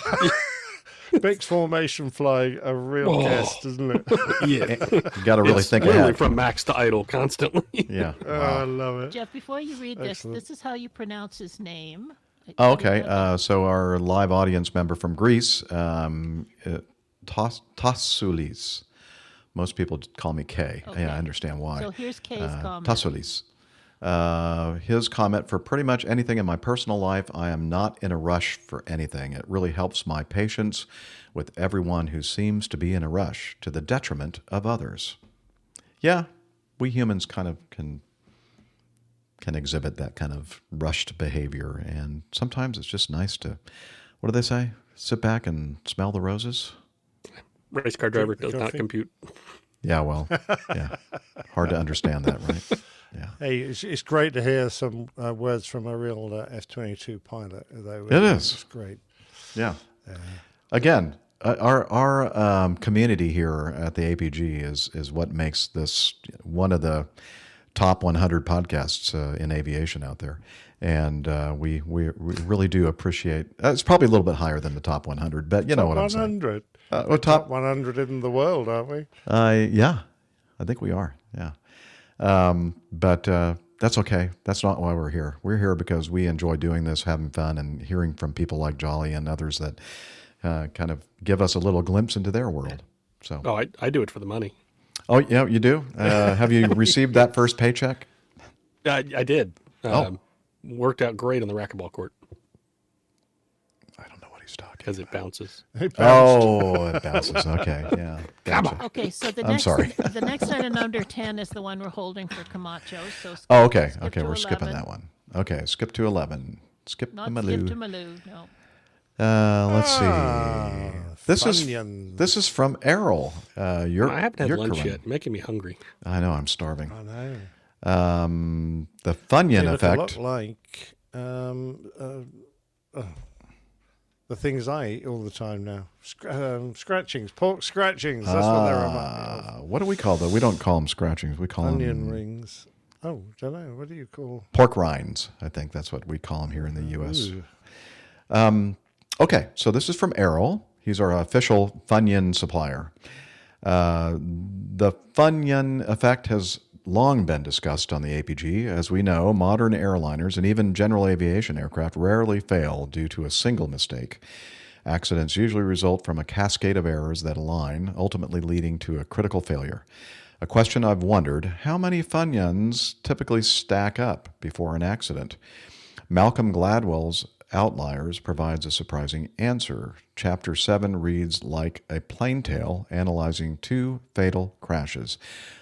Mixed formation flying, a real guest, isn't it? Yeah. You got to really It's think literally ahead. from max to idle constantly. Yeah. Oh, I love it. Jeff, before you read Excellent. this is how you pronounce his name. Oh, okay. So our live audience member from Greece, Tassoulis. Most people call me K. Okay. Yeah, I understand why. So here's K's comment. Tassoulis. His comment: for pretty much anything in my personal life, I am not in a rush for anything. It really helps my patience with everyone who seems to be in a rush to the detriment of others. Yeah, we humans kind of can exhibit that kind of rushed behavior, and sometimes it's just nice to, what do they say? Sit back and smell the roses? Race car driver does not compute. Yeah, well, yeah. Hard to understand that, right? Yeah. Hey, it's great to hear some words from a real F-22 pilot. Though. It is. It's great. Yeah. Again, our community here at the APG is what makes this one of the top 100 podcasts in aviation out there. And we really do appreciate. It's probably a little bit higher than the top 100, but you know what I'm saying. 100. Top 100 in the world, aren't we? Yeah, I think we are. Yeah. But that's okay. That's not why we're here. We're here because we enjoy doing this, having fun, and hearing from people like Jolly and others that kind of give us a little glimpse into their world. So. Oh, I do it for the money. Oh, yeah, you do? Have you received that first paycheck? I did. Worked out great on the racquetball court. I don't know what he's talking because it bounces. It bounces. Okay, yeah. Gotcha. Okay, so the I'm next sorry. the next item under 10 is the one we're holding for Camacho. So skip, Okay. skip Okay, to we're skipping 11. that one. Okay, skip to 11. Skip Not to skip Malou. to Malou, no. Let's see. Funyun. This is from Erol. I haven't had lunch Yurtkuran. yet. Making me hungry. I know, I'm starving. I know. The Funyun They look a effect. lot like the things I eat all the time now. Scratchings, pork scratchings. That's what they're about. What do we call them? We don't call them scratchings. We call Onion them rings. Oh, don't know. What do you call? pork rinds. I think that's what we call them here in the U.S. Ooh. Okay, so this is from Erol. He's our official Funyun supplier. The Funyun effect has long been discussed on the APG. As we know, modern airliners and even general aviation aircraft rarely fail due to a single mistake. Accidents usually result from a cascade of errors that align, ultimately leading to a critical failure. A question I've wondered, how many Funyuns typically stack up before an accident? Malcolm Gladwell's Outliers provides a surprising answer. Chapter 7 reads like a plane tale analyzing 2 fatal crashes.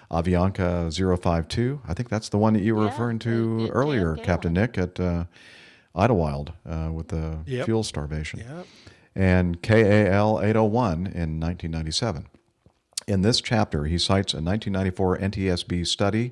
Avianca 052, I think that's the one that you were referring to earlier, Captain Nick, at Idlewild with the fuel starvation. Yep. And KAL 801 in 1997. In this chapter, he cites a 1994 NTSB study,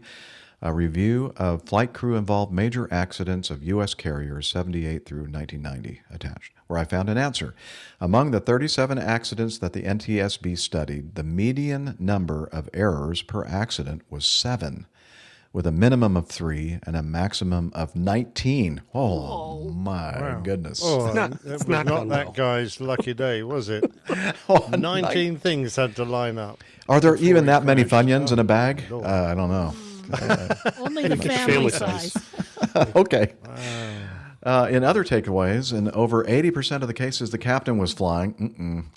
a review of flight crew-involved major accidents of U.S. carriers 78 through 1990 attached, where I found an answer. Among the 37 accidents that the NTSB studied, the median number of errors per accident was 7, with a minimum of 3 and a maximum of 19. Oh, my goodness. Oh, It's it was not not gone that well. guy's lucky day, was it? 19 things had to line up. Are there before even he that many crashed. Funyuns in a bag? Lord. I don't know. Only the family size. Okay. In other takeaways, in over 80% of the cases, the captain was flying,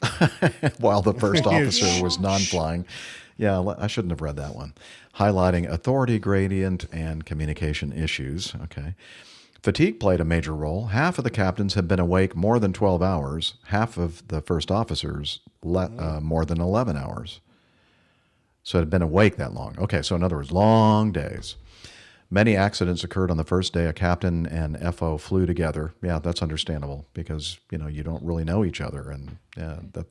while the first officer was non-flying. Yeah, I shouldn't have read that one. Highlighting authority gradient and communication issues. Okay. Fatigue played a major role. Half of the captains had been awake more than 12 hours. Half of the first officers more than 11 hours. So had been awake that long. Okay, so in other words, long days. Many accidents occurred on the first day a captain and FO flew together. Yeah, that's understandable because, you don't really know each other. And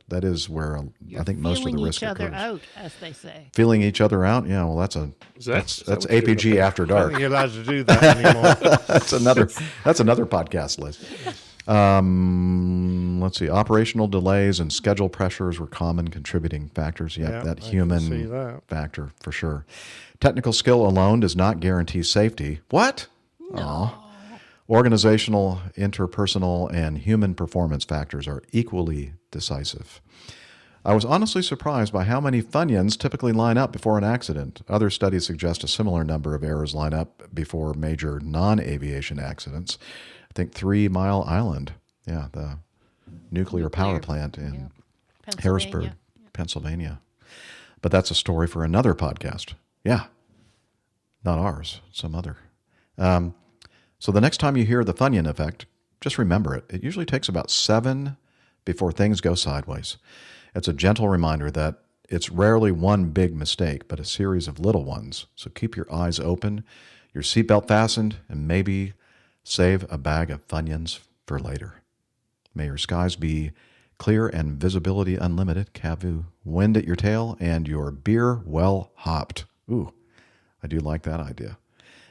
that is where I think most of the risk occurs. Feeling each other out, as they say. Feeling each other out? Yeah, well, that's APG After I Dark. don't think you're allowed to do that anymore. That's another podcast list. Let's see. Operational delays and schedule pressures were common contributing factors. Yeah, that human factor for sure. Technical skill alone does not guarantee safety. What? No. Organizational, interpersonal, and human performance factors are equally decisive. I was honestly surprised by how many Funyuns typically line up before an accident. Other studies suggest a similar number of errors line up before major non-aviation accidents. I think 3 Mile Island, the nuclear power plant in Harrisburg, Pennsylvania. But that's a story for another podcast. Yeah, not ours, some other. So the next time you hear the Funyun effect, just remember it. It usually takes about 7 before things go sideways. It's a gentle reminder that it's rarely one big mistake, but a series of little ones. So keep your eyes open, your seatbelt fastened, and maybe save a bag of Funyuns for later. May your skies be clear and visibility unlimited. Cavu, wind at your tail, and your beer well hopped. Ooh, I do like that idea.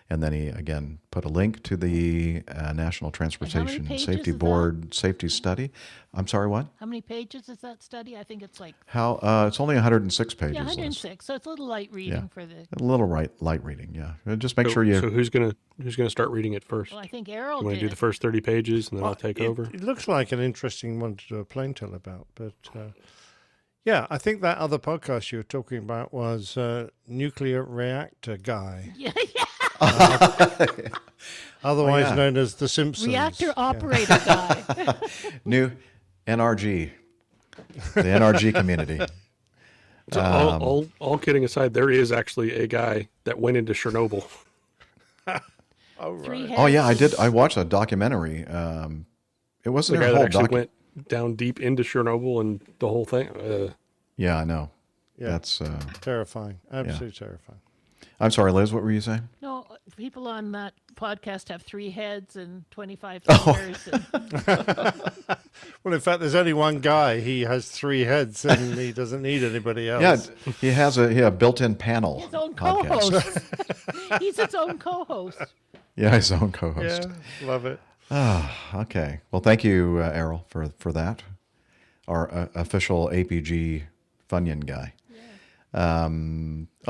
And then he, again, put a link to the National Transportation Safety Board safety study. I'm sorry, what? How many pages is that study? I think it's like... It's only 106 pages. Yeah, 106. So it's a little light reading for the... A little light reading, yeah. Just make sure you... So who's gonna start reading it first? Well, I think Erol did. Want to do the first 30 pages, and then I'll take over? It looks like an interesting one to do a plain tell about, but... yeah, I think that other podcast you were talking about was Nuclear Reactor Guy. Yeah. Otherwise known as The Simpsons. Reactor Operator Guy. New NRG. The NRG community. So all kidding aside, there is actually a guy that went into Chernobyl. Oh, yeah, I did. I watched a documentary. It wasn't the guy a that whole actually went down deep into Chernobyl and the whole thing. Yeah, I know. Yeah, that's terrifying. Absolutely terrifying. I'm sorry, Liz, what were you saying? No, people on that podcast have 3 heads and 25 fingers. Well, in fact, there's only one guy. He has 3 heads, and he doesn't need anybody else. Yeah, he has a built-in panel. His own co-host. He's his own co-host. Yeah, his own co-host. Yeah, love it. Okay. Well, thank you, Erol, for that. Our official APG Funyun guy.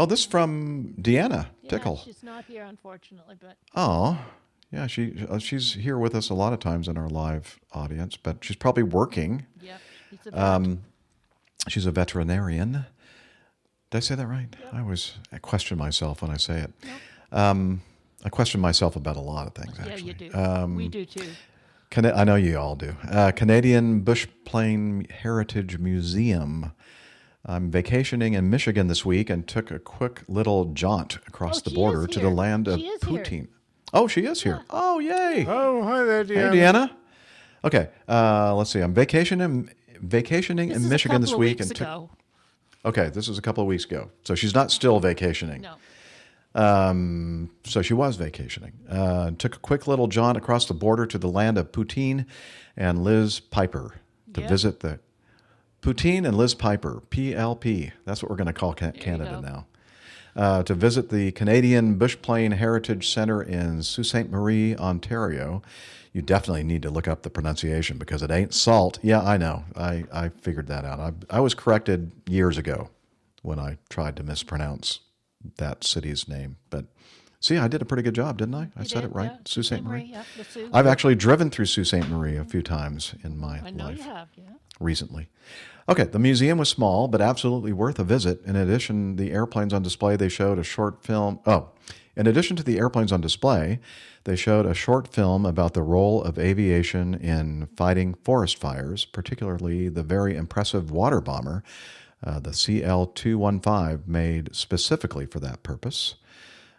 This is from Deanna, Tickle. She's not here, unfortunately, but... Oh, yeah, she's here with us a lot of times in our live audience, but she's probably working. Yep, she's a veterinarian. Did I say that right? Yep. I question myself when I say it. Nope. I question myself about a lot of things, actually. Yeah, you do. We do, too. I know you all do. Canadian Bushplane Heritage Museum. I'm vacationing in Michigan this week and took a quick little jaunt across the border to the land of Poutine. Oh, she is here. Oh, yay. Oh, hi there, Deanna. Hey, Deanna. Okay, let's see. I'm vacationing in Michigan this week. Okay, this is a couple of weeks ago. So she's not still vacationing. No. So she was vacationing. Took a quick little jaunt across the border to the land of Poutine and Liz Piper to visit the... Poutine and Liz Piper, PLP. That's what we're going to call Canada now. To visit the Canadian Bushplane Heritage Center in Sault Ste. Marie, Ontario. You definitely need to look up the pronunciation because it ain't salt. Yeah, I know. I figured that out. I was corrected years ago when I tried to mispronounce that city's name. But see, I did a pretty good job, didn't I? I said it right. Yeah. Sault Ste. Marie. Yeah, I've actually driven through Sault Ste. Marie a few times in my life. I know you have, yeah. Recently. Okay, the museum was small, but absolutely worth a visit. In addition, the airplanes on display, they showed a short film. In addition to the airplanes on display, they showed a short film about the role of aviation in fighting forest fires, particularly the very impressive water bomber, the CL-215, made specifically for that purpose.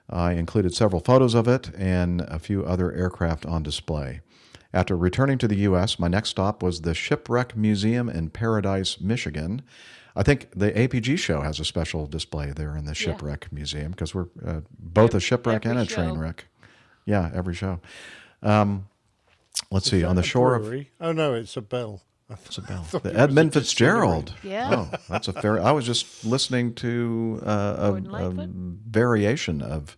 I included several photos of it and a few other aircraft on display. After returning to the U.S., my next stop was the Shipwreck Museum in Paradise, Michigan. I think the APG show has a special display there in the shipwreck museum because we're both a shipwreck and a train wreck. Yeah, every show. Let's see. On the shore of. Oh no, it's a bell. It's a bell. The Edmund Fitzgerald. Yeah. Oh, that's a fair. I was just listening to a variation of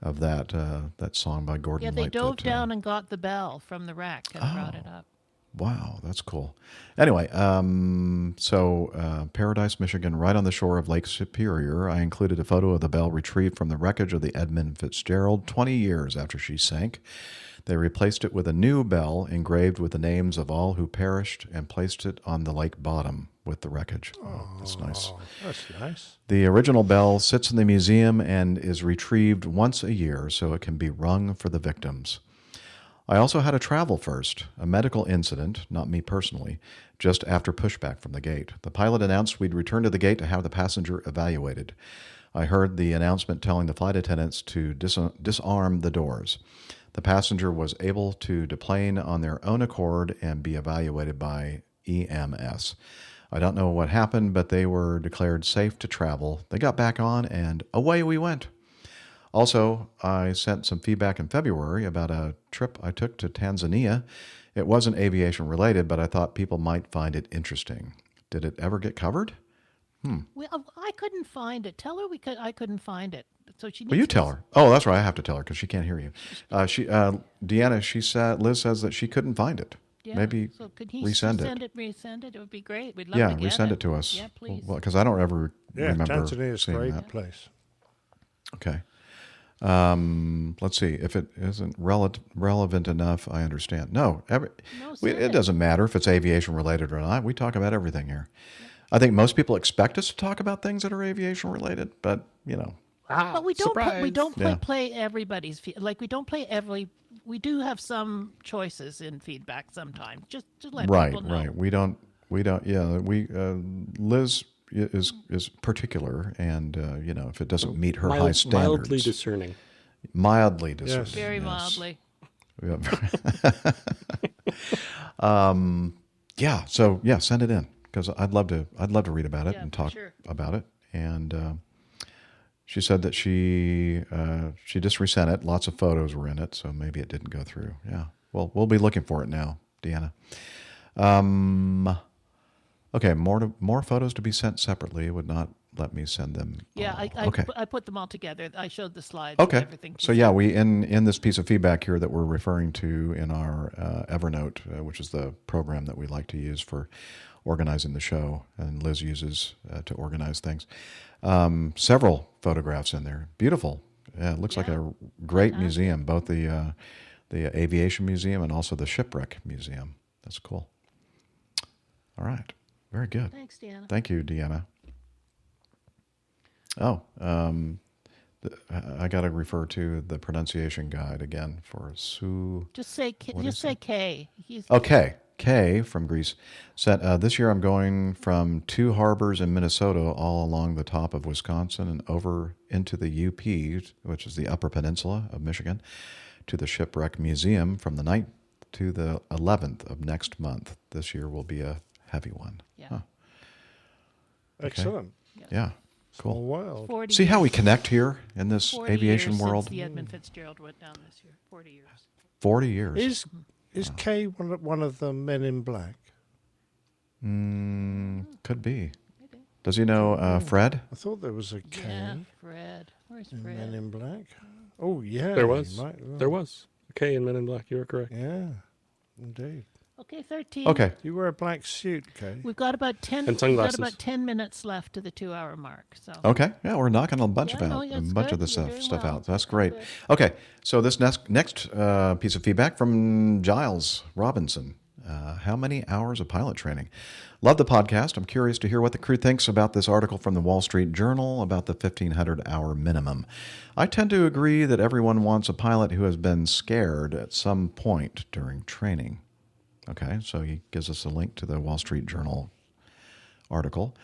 that song by Gordon. Yeah, they Lightfoot. dove down and got the bell from the wreck and brought it up. Wow, that's cool. Anyway, so Paradise, Michigan, right on the shore of Lake Superior. I included a photo of the bell retrieved from the wreckage of the Edmund Fitzgerald 20 years after she sank. They replaced it with a new bell engraved with the names of all who perished and placed it on the lake bottom with the wreckage. Oh, that's nice. That's nice. The original bell sits in the museum and is retrieved once a year so it can be rung for the victims. I also had a travel first, a medical incident, not me personally, just after pushback from the gate. The pilot announced we'd return to the gate to have the passenger evaluated. I heard the announcement telling the flight attendants to disarm the doors. The passenger was able to deplane on their own accord and be evaluated by EMS. I don't know what happened, but they were declared safe to travel. They got back on, and away we went. Also, I sent some feedback in February about a trip I took to Tanzania. It wasn't aviation related, but I thought people might find it interesting. Did it ever get covered? Well, I couldn't find it. Tell her I couldn't find it. So she. Well, you tell her. Oh, that's right. I have to tell her because she can't hear you. Deanna, Liz says that she couldn't find it. Yeah, Maybe so could he resend it. Resend it. It would be great. We'd love to get resend it to us. Yeah, please. Well, because I don't ever remember Tanzania is a seeing great that. place. Okay. Let's see. If it isn't relevant enough, I understand. No, it doesn't matter if it's aviation related or not. We talk about everything here. I think most people expect us to talk about things that are aviation related, but But we don't. We don't Yeah. play everybody's like we don't play every. We do have some choices in feedback sometimes. Just to let people know. Right. We don't. Yeah. Liz is particular, and if it doesn't meet her high standards, mildly discerning. Mildly discerning. Yes. Very yes. mildly. Yeah. So send it in because I'd love to read about it and talk about it. And she said that she just resent it. Lots of photos were in it, so maybe it didn't go through. Yeah. Well, we'll be looking for it now, Deanna. Okay, more photos to be sent separately. It would not let me send them. Yeah, I put them all together. I showed the slides. Okay. And everything. So we in this piece of feedback here that we're referring to in our Evernote, which is the program that we like to use for organizing the show, and Liz uses to organize things. Several photographs in there. Beautiful. Yeah, it looks like a great museum, both the aviation museum and also the shipwreck museum. That's cool. All right. Very good. Thanks, Deanna. Thank you, Deanna. Oh, I got to refer to the pronunciation guide again for Sue. Just say K. Okay. Kay from Greece said, this year I'm going from 2 harbors in Minnesota all along the top of Wisconsin and over into the UP, which is the Upper Peninsula of Michigan, to the Shipwreck Museum from the 9th to the 11th of next month. This year will be a heavy one. Yeah. Huh. Okay. Excellent. Yeah. Cool. Small world. See how we connect here in this aviation world? Since the Edmund Fitzgerald went down this year. 40 years. 40 years. Is Kay one of the Men in Black? Could be. Does he know Fred? I thought there was a Kay. Yeah, Fred. Where's Fred? Men in Black. Oh yeah, There was. There was. K in Men in Black. You are correct. Yeah, indeed. Okay, 13. Okay. You wear a black suit, Kay. We've got about 10. And sunglasses. We've got about 10 minutes left to the 2-hour mark. So. Okay. Yeah, we're knocking a bunch of the stuff out. That's great. Okay. So this next piece of feedback from Jiles Robinson. How many hours of pilot training? Love the podcast. I'm curious to hear what the crew thinks about this article from the Wall Street Journal about the 1,500-hour minimum. I tend to agree that everyone wants a pilot who has been scared at some point during training. Okay, so he gives us a link to the Wall Street Journal article.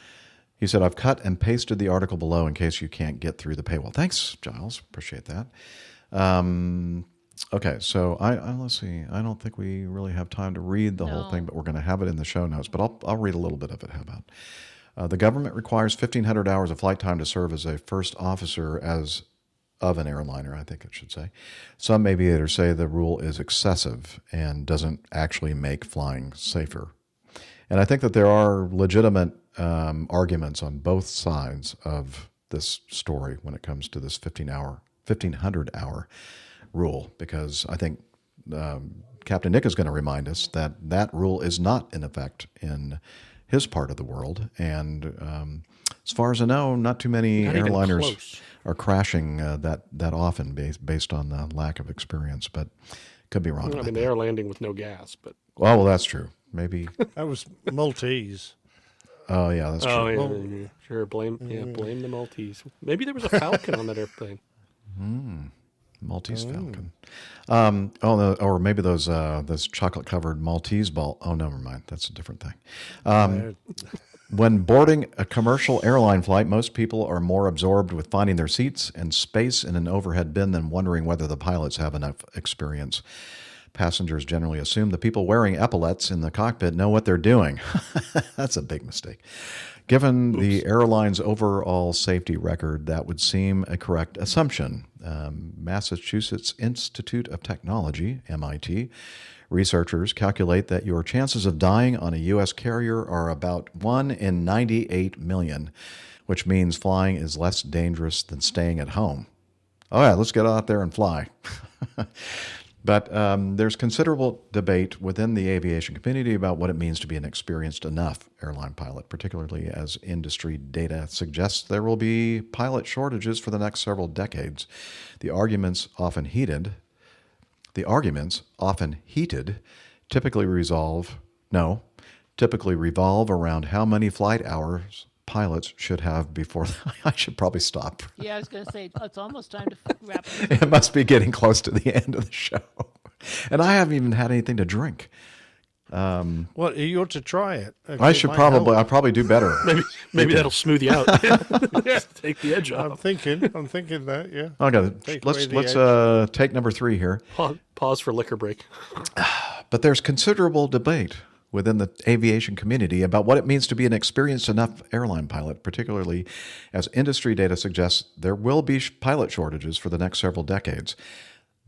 He said, I've cut and pasted the article below in case you can't get through the paywall. Thanks, Jiles. Appreciate that. Okay, so let's see. I don't think we really have time to read the whole thing, but we're going to have it in the show notes. But I'll read a little bit of it. How The government requires 1,500 hours of flight time to serve as a first officer of an airliner, I think it should say. Some aviators say the rule is excessive and doesn't actually make flying safer. And I think that there are legitimate arguments on both sides of this story when it comes to this 1,500-hour rule, because I think Captain Nick is going to remind us that that rule is not in effect in his part of the world. And as far as I know, not too many airliners are crashing that often based on the lack of experience, but could be wrong. I mean, they are landing with no gas, but... Well, that's true. Maybe... That was Maltese. Oh, yeah, that's true. Oh, yeah, sure. Blame the Maltese. Maybe there was a Falcon on that airplane. Maltese Falcon. Or maybe those chocolate-covered Maltese ball. Oh, never mind. That's a different thing. When boarding a commercial airline flight, most people are more absorbed with finding their seats and space in an overhead bin than wondering whether the pilots have enough experience. Passengers generally assume the people wearing epaulets in the cockpit know what they're doing. That's a big mistake. Given the airline's overall safety record, that would seem a correct assumption. Massachusetts Institute of Technology, MIT, researchers calculate that your chances of dying on a U.S. carrier are about 1 in 98 million, which means flying is less dangerous than staying at home. Oh yeah, let's get out there and fly. But there's considerable debate within the aviation community about what it means to be an experienced enough airline pilot, particularly as industry data suggests there will be pilot shortages for the next several decades. The arguments, often heated, typically revolve around how many flight hours pilots should have before... I should probably stop. Yeah, I was going to say, it's almost time to wrap up. It must be getting close to the end of the show. And I haven't even had anything to drink. Well, you ought to try it. I'll probably do better. Maybe that'll smooth you out. Take the edge off. I'm thinking that, yeah. Okay, let's take number 3 here. Pause for liquor break. But there's considerable debate within the aviation community about what it means to be an experienced enough airline pilot, particularly as industry data suggests there will be pilot shortages for the next several decades.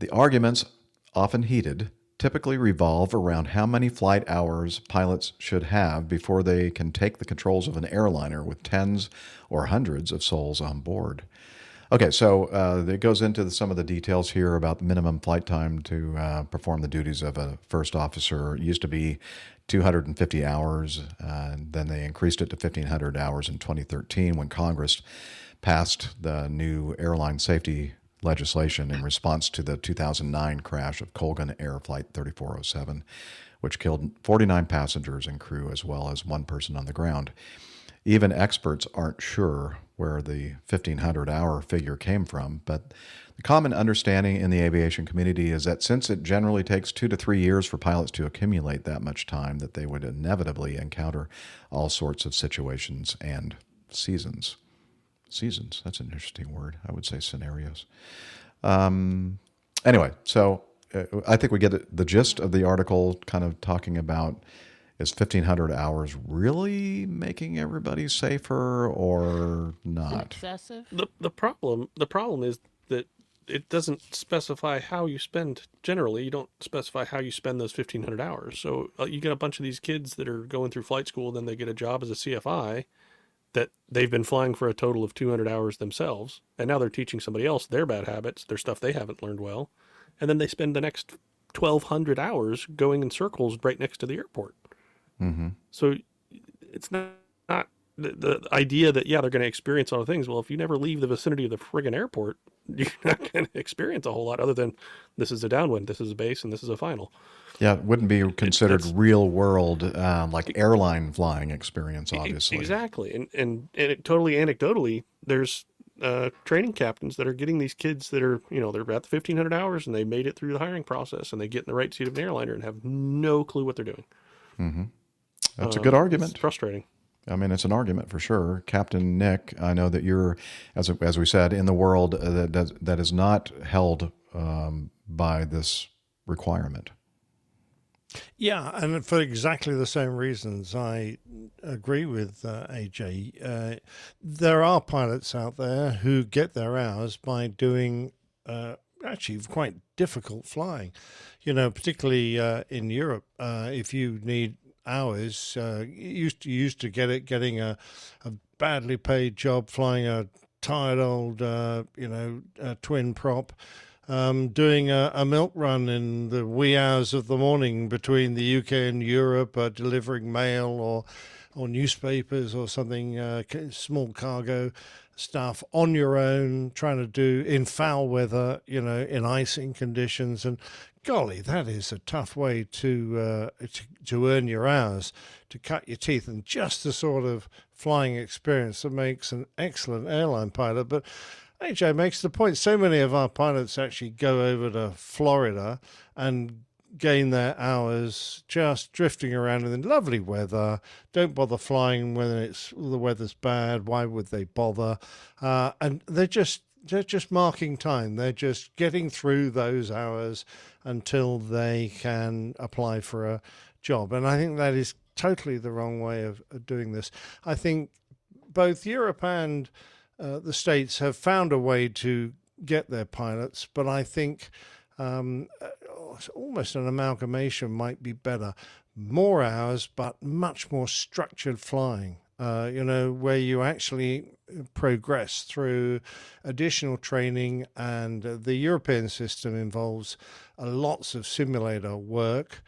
The arguments, often heated, typically revolve around how many flight hours pilots should have before they can take the controls of an airliner with tens or hundreds of souls on board. Okay, so it goes into some of the details here about the minimum flight time to perform the duties of a first officer. It used to be 250 hours, and then they increased it to 1,500 hours in 2013 when Congress passed the new airline safety legislation in response to the 2009 crash of Colgan Air Flight 3407, which killed 49 passengers and crew as well as one person on the ground. Even experts aren't sure where the 1,500-hour figure came from, but the common understanding in the aviation community is that since it generally takes 2 to 3 years for pilots to accumulate that much time, that they would inevitably encounter all sorts of situations and seasons. Seasons, that's an interesting word. I would say scenarios. Anyway, so I think we get the gist of the article kind of talking about, is 1,500 hours really making everybody safer or not? Excessive? The problem is that it doesn't specify how you spend. Generally, you don't specify how you spend those 1,500 hours. So you get a bunch of these kids that are going through flight school, then they get a job as a CFI that they've been flying for a total of 200 hours themselves, and now they're teaching somebody else their bad habits, their stuff they haven't learned well, and then they spend the next 1,200 hours going in circles right next to the airport. Mm-hmm. So it's not the idea that, they're going to experience all the things. Well, if you never leave the vicinity of the friggin' airport, you're not going to experience a whole lot other than this is a downwind, this is a base, and this is a final. Yeah, it wouldn't be considered real world, like airline flying experience, obviously. Exactly. And it, totally anecdotally, there's training captains that are getting these kids that are, they're at the 1,500 hours and they made it through the hiring process and they get in the right seat of an airliner and have no clue what they're doing. Mm-hmm. That's a good argument. It's frustrating. I mean, it's an argument for sure. Captain Nick, I know that you're, as we said, in the world that is not held by this requirement. Yeah, and for exactly the same reasons, I agree with AJ. There are pilots out there who get their hours by doing actually quite difficult flying. You know, particularly in Europe, if you need hours, you used to getting a badly paid job flying a tired old, twin prop. Doing a milk run in the wee hours of the morning between the UK and Europe, delivering mail or newspapers or something, small cargo stuff on your own, trying to do in foul weather, in icing conditions. And golly, that is a tough way to earn your hours, to cut your teeth, and just the sort of flying experience that makes an excellent airline pilot. But AJ makes the point, so many of our pilots actually go over to Florida and gain their hours just drifting around in the lovely weather, don't bother flying when the weather's bad. Why would they bother? And they're just marking time. They're just getting through those hours until they can apply for a job. And I think that is totally the wrong way of doing this. I think both Europe and the States have found a way to get their pilots, but I think almost an amalgamation might be better. More hours, but much more structured flying, where you actually progress through additional training. And the European system involves lots of simulator work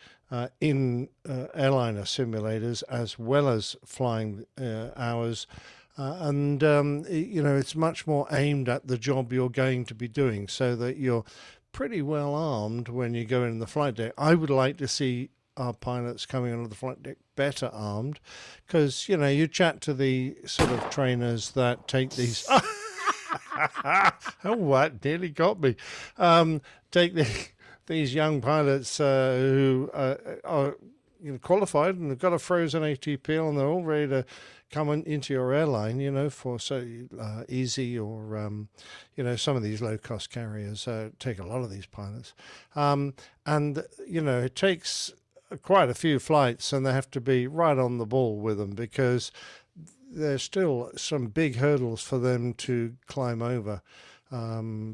in airliner simulators, as well as flying hours. It's much more aimed at the job you're going to be doing, so that you're pretty well armed when you go in the flight deck. I would like to see our pilots coming onto the flight deck better armed, because, you chat to the sort of trainers that take these... Oh, what nearly got me. These young pilots who are qualified and have got a frozen ATP, and they're all ready to come into your airline, for easy or, some of these low-cost carriers take a lot of these pilots. It takes quite a few flights, and they have to be right on the ball with them, because there's still some big hurdles for them to climb over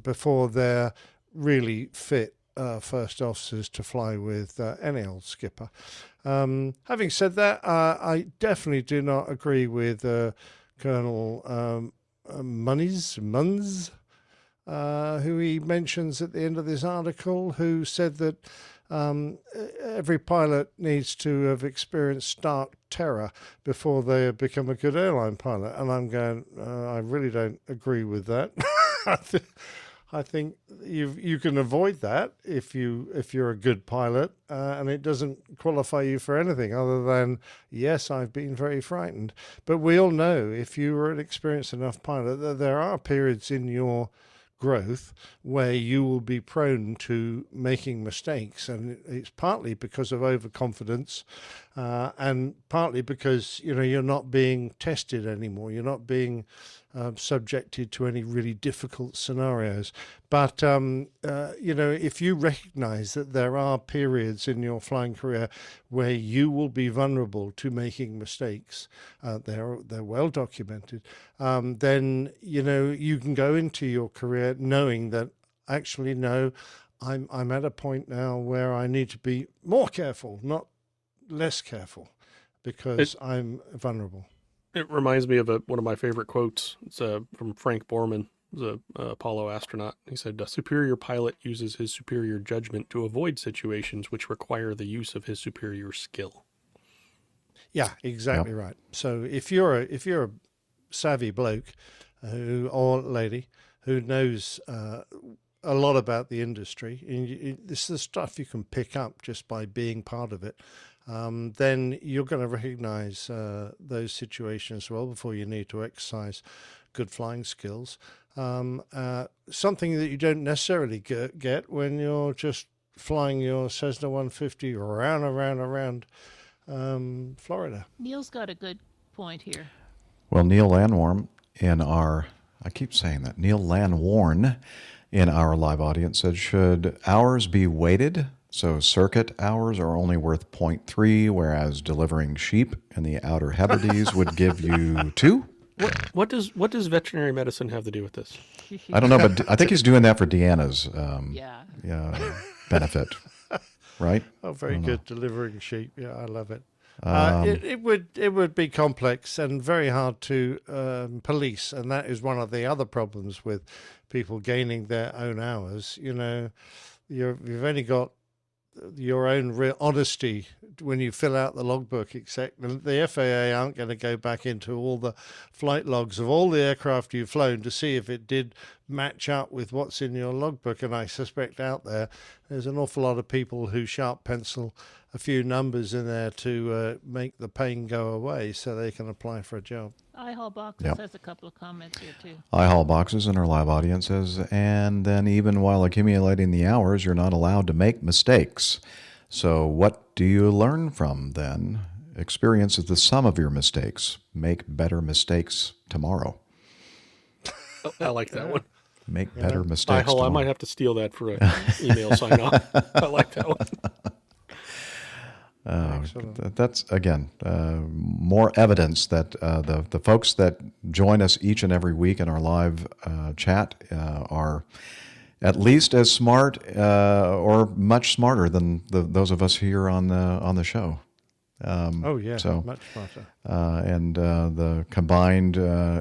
before they're really fit first officers to fly with any old skipper. Having said that, I definitely do not agree with Colonel Munz, who he mentions at the end of this article, who said that every pilot needs to have experienced stark terror before they become a good airline pilot. And I'm going, I really don't agree with that. I think you can avoid that if you're a good pilot, and it doesn't qualify you for anything other than, yes, I've been very frightened. But we all know, if you are an experienced enough pilot, that there are periods in your growth where you will be prone to making mistakes, and it's partly because of overconfidence, and partly because you're not being tested anymore. You're not being subjected to any really difficult scenarios. But if you recognize that there are periods in your flying career where you will be vulnerable to making mistakes, they're well documented, then you can go into your career knowing that, actually, no, I'm at a point now where I need to be more careful, not less careful, because I'm vulnerable. It reminds me of one of my favorite quotes. It's from Frank Borman, the Apollo astronaut. He said, "A superior pilot uses his superior judgment to avoid situations which require the use of his superior skill." Yeah, exactly right. So if you're a savvy bloke or lady who knows a lot about the industry, and this is the stuff you can pick up just by being part of it, then you're going to recognize those situations well before you need to exercise good flying skills. Something that you don't necessarily get when you're just flying your Cessna 150 around Florida. Neil's got a good point here. Well, Neil Landwarm I keep saying that, Neil Landwarn in our live audience said, should hours be weighted So circuit hours are only worth 0.3, whereas delivering sheep in the Outer Hebrides would give you 2. What does veterinary medicine have to do with this? I don't know, but I think he's doing that for Deanna's benefit, right? Oh, very good, delivering sheep. Yeah, I love it. Um, It would be complex and very hard to police, and that is one of the other problems with people gaining their own hours. You know, you've only got your own real honesty when you fill out the logbook, except the FAA aren't going to go back into all the flight logs of all the aircraft you've flown to see if it did match up with what's in your logbook. And I suspect out there's an awful lot of people who sharp pencil a few numbers in there to make the pain go away so they can apply for a job. iHall Boxes Yep. has a couple of comments here too. iHall Boxes in our live audience says, and then even while accumulating the hours, you're not allowed to make mistakes. So what do you learn from then? Experience is the sum of your mistakes. Make better mistakes tomorrow. Oh, I like that one. Make better mistakes I might have to steal that for an email sign off. I like that one. That's, again, more evidence that the folks that join us each and every week in our live chat are at least as smart or much smarter than those of us here on the show. Much smarter. And the combined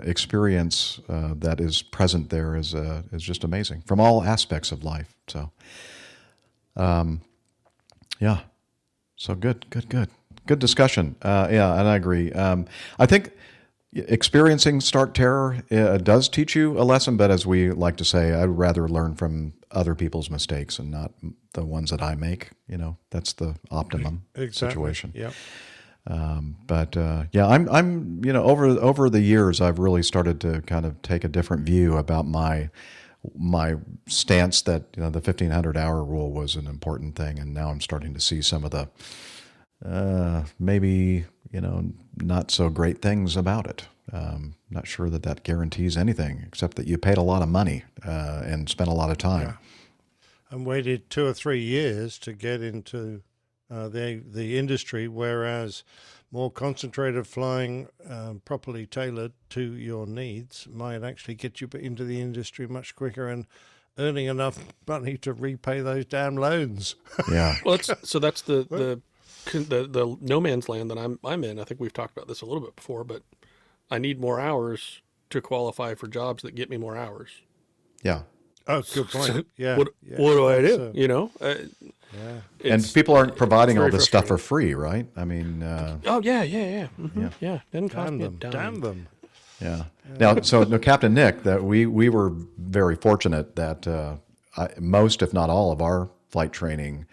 experience that is present there is just amazing from all aspects of life. So, yeah. So good discussion. Yeah, and I agree. I think experiencing start terror does teach you a lesson, but as we like to say, I'd rather learn from other people's mistakes and not the ones that I make. You know, that's the optimum situation. Yeah. But I'm over the years, I've really started to kind of take a different view about my stance that the 1,500-hour rule was an important thing, and now I'm starting to see some of the maybe not so great things about it. Not sure that guarantees anything, except that you paid a lot of money and spent a lot of time. Yeah. And waited 2 or 3 years to get into the industry, whereas more concentrated flying, properly tailored to your needs, might actually get you into the industry much quicker and earning enough money to repay those damn loans. Yeah. Well, that's the no man's land that I'm in. I think we've talked about this a little bit before, but I need more hours to qualify for jobs that get me more hours. Yeah. Oh, good point. Yeah. What do I do? Yeah. And people aren't providing all this stuff for free, right? I mean. Oh yeah. Mm-hmm. Yeah. Doesn't cost me a dime. Damn them. Yeah. Now, Captain Nick, that we were very fortunate that most, if not all, of our flight training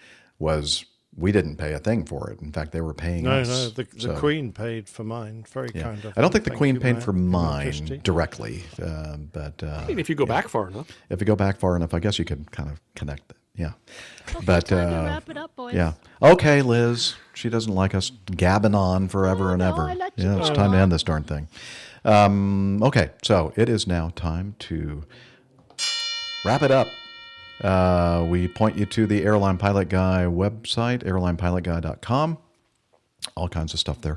we didn't pay a thing for it. In fact, they were paying us. No, the Queen paid for mine. Very kind of them. I don't think the Queen paid for mine directly, but I mean, if you go back far enough. If you go back far enough, I guess you could kind of connect it. Yeah. Okay, but time to wrap it up, boys. Yeah. Okay, Liz. She doesn't like us gabbing on forever and ever. I let you Yeah, it's go time to on. end this darn thing. Okay, so it is now time to wrap it up. We point you to the Airline Pilot Guy website, airlinepilotguy.com. All kinds of stuff there.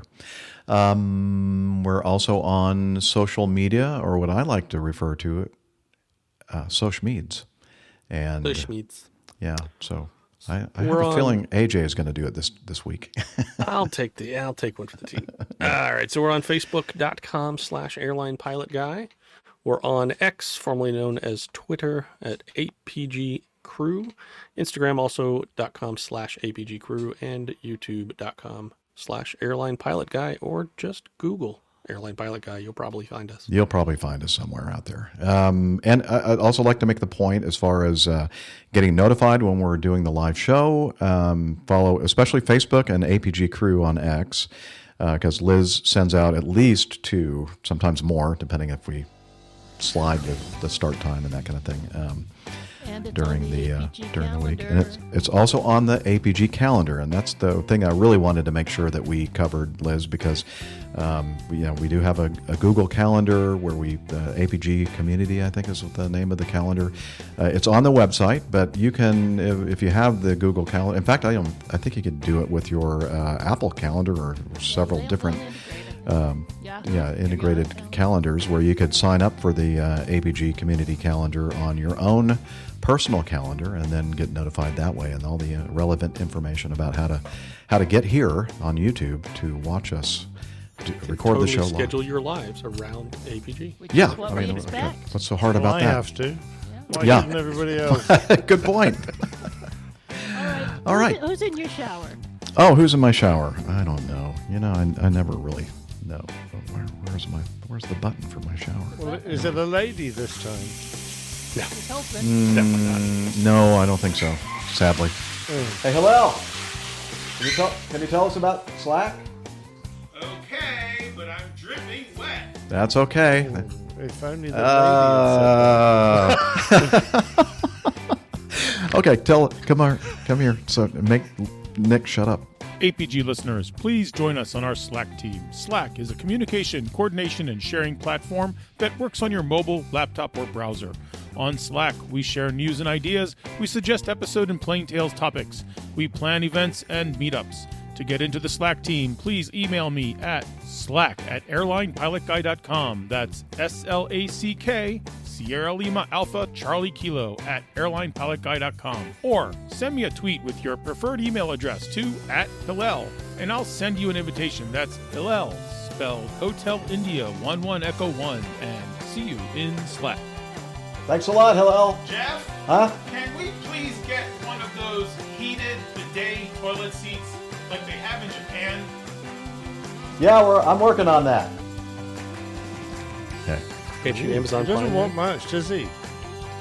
We're also on social media, or what I like to refer to, social meds. And Social meds. Yeah, so I have a feeling AJ is going to do it this week. I'll take one for the team. All right, so we're on Facebook.com/airlinepilotguy. We're on X, formerly known as Twitter, at APG Crew. Instagram also .com/APG Crew, and YouTube.com/Airline Pilot Guy, or just Google Airline Pilot Guy. You'll probably find us. You'll probably find us somewhere out there. And I'd also like to make the point as far as getting notified when we're doing the live show. Follow especially Facebook and APG Crew on X, because Liz sends out at least 2, sometimes more, depending if we slide with the start time and that kind of thing. And it's during on the APG during the week, calendar. and it's also on the APG calendar, and that's the thing I really wanted to make sure that we covered, Liz, because we do have a Google Calendar where APG Community, I think is the name of the calendar. It's on the website, but you can if you have the Google Calendar. In fact, I think you could do it with your Apple Calendar or several different. Integrated calendars where you could sign up for the APG community calendar on your own personal calendar and then get notified that way, and all the relevant information about how to get here on YouTube to watch us record the show live. Schedule your lives around APG. Yeah, I mean, what's so hard about that? I have to. Why Yeah. doesn't everybody else? Good point. All right. Who's in your shower? Oh, who's in my shower? I don't know. I never really know. Where's the button for my shower? Well, is it a lady this time? He's hoping. Definitely not. No, I don't think so. Sadly. Hey, Hillel, can you tell us about Slack? Okay, but I'm dripping wet. That's okay. If only the lady had said that. Okay, come here. So make Nick shut up. APG listeners, please join us on our Slack team. Slack is a communication, coordination, and sharing platform that works on your mobile, laptop, or browser. On Slack, we share news and ideas, we suggest episode and Plain Tales topics, we plan events and meetups. To get into the Slack team, please email me at slack@airlinepilotguy.com. That's SLACK, Sierra Lima Alpha Charlie Kilo @airlinepilotguy.com. Or send me a tweet with your preferred email address to @Hillel, and I'll send you an invitation. That's Hillel, spelled Hotel India 11 Echo 1, and see you in Slack. Thanks a lot, Hillel. Jeff? Huh? Can we please get one of those heated bidet toilet seats like they have in Japan? Yeah, I'm working on that. Okay. Can't you Amazon He doesn't Prime want much, does he?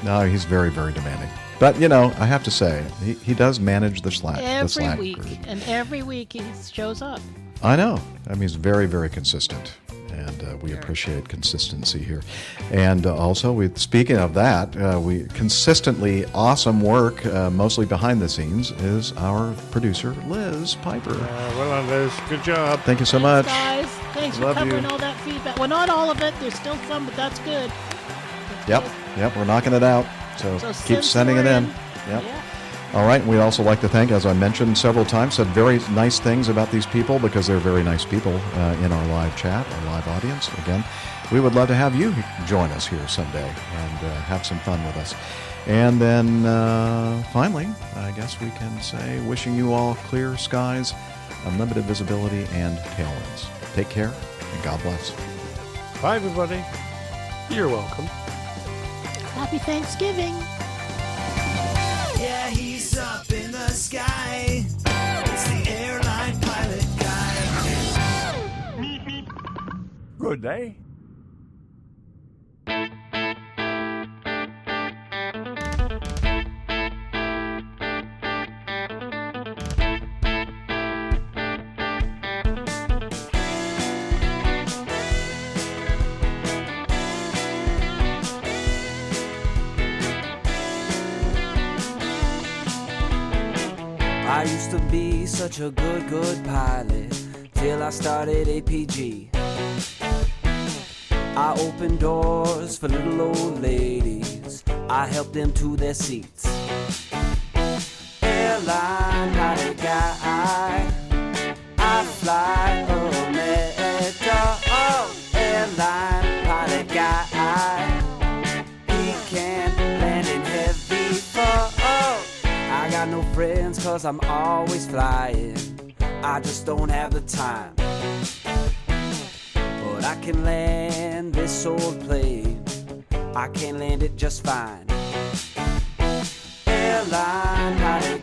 No, he's very, very demanding. But I have to say, he does manage the Slack. Every group. week, and every week he shows up. I know. I mean, he's very, very consistent, and we appreciate consistency here. And also, speaking of that, we consistently awesome work, mostly behind the scenes, is our producer, Liz Piper. Well done, Liz. Good job. Thank you so much. Guys, thanks for Love covering you. all that feedback. Well, not all of it. There's still some, but that's good. Yep, we're knocking it out. So keep sending it in. Yep. Yeah. All right. We'd also like to thank, as I mentioned several times, said very nice things about these people because they're very nice people in our live chat, our live audience. Again, we would love to have you join us here someday and have some fun with us. And then finally, I guess we can say wishing you all clear skies, unlimited visibility, and tailwinds. Take care, and God bless. Bye, everybody. You're welcome. Happy Thanksgiving. Yeah, he's up in the sky. It's the airline pilot guy. Good day. I used to be such a good pilot till I started APG. I opened doors for little old ladies. I helped them to their seats. Airline pilot guy, I fly America. Oh, airline pilot guy, he can land in heavy fog. I got no friends 'cause I'm always flying. I just don't have the time. But I can land this old plane. I can land it just fine. Airline pilot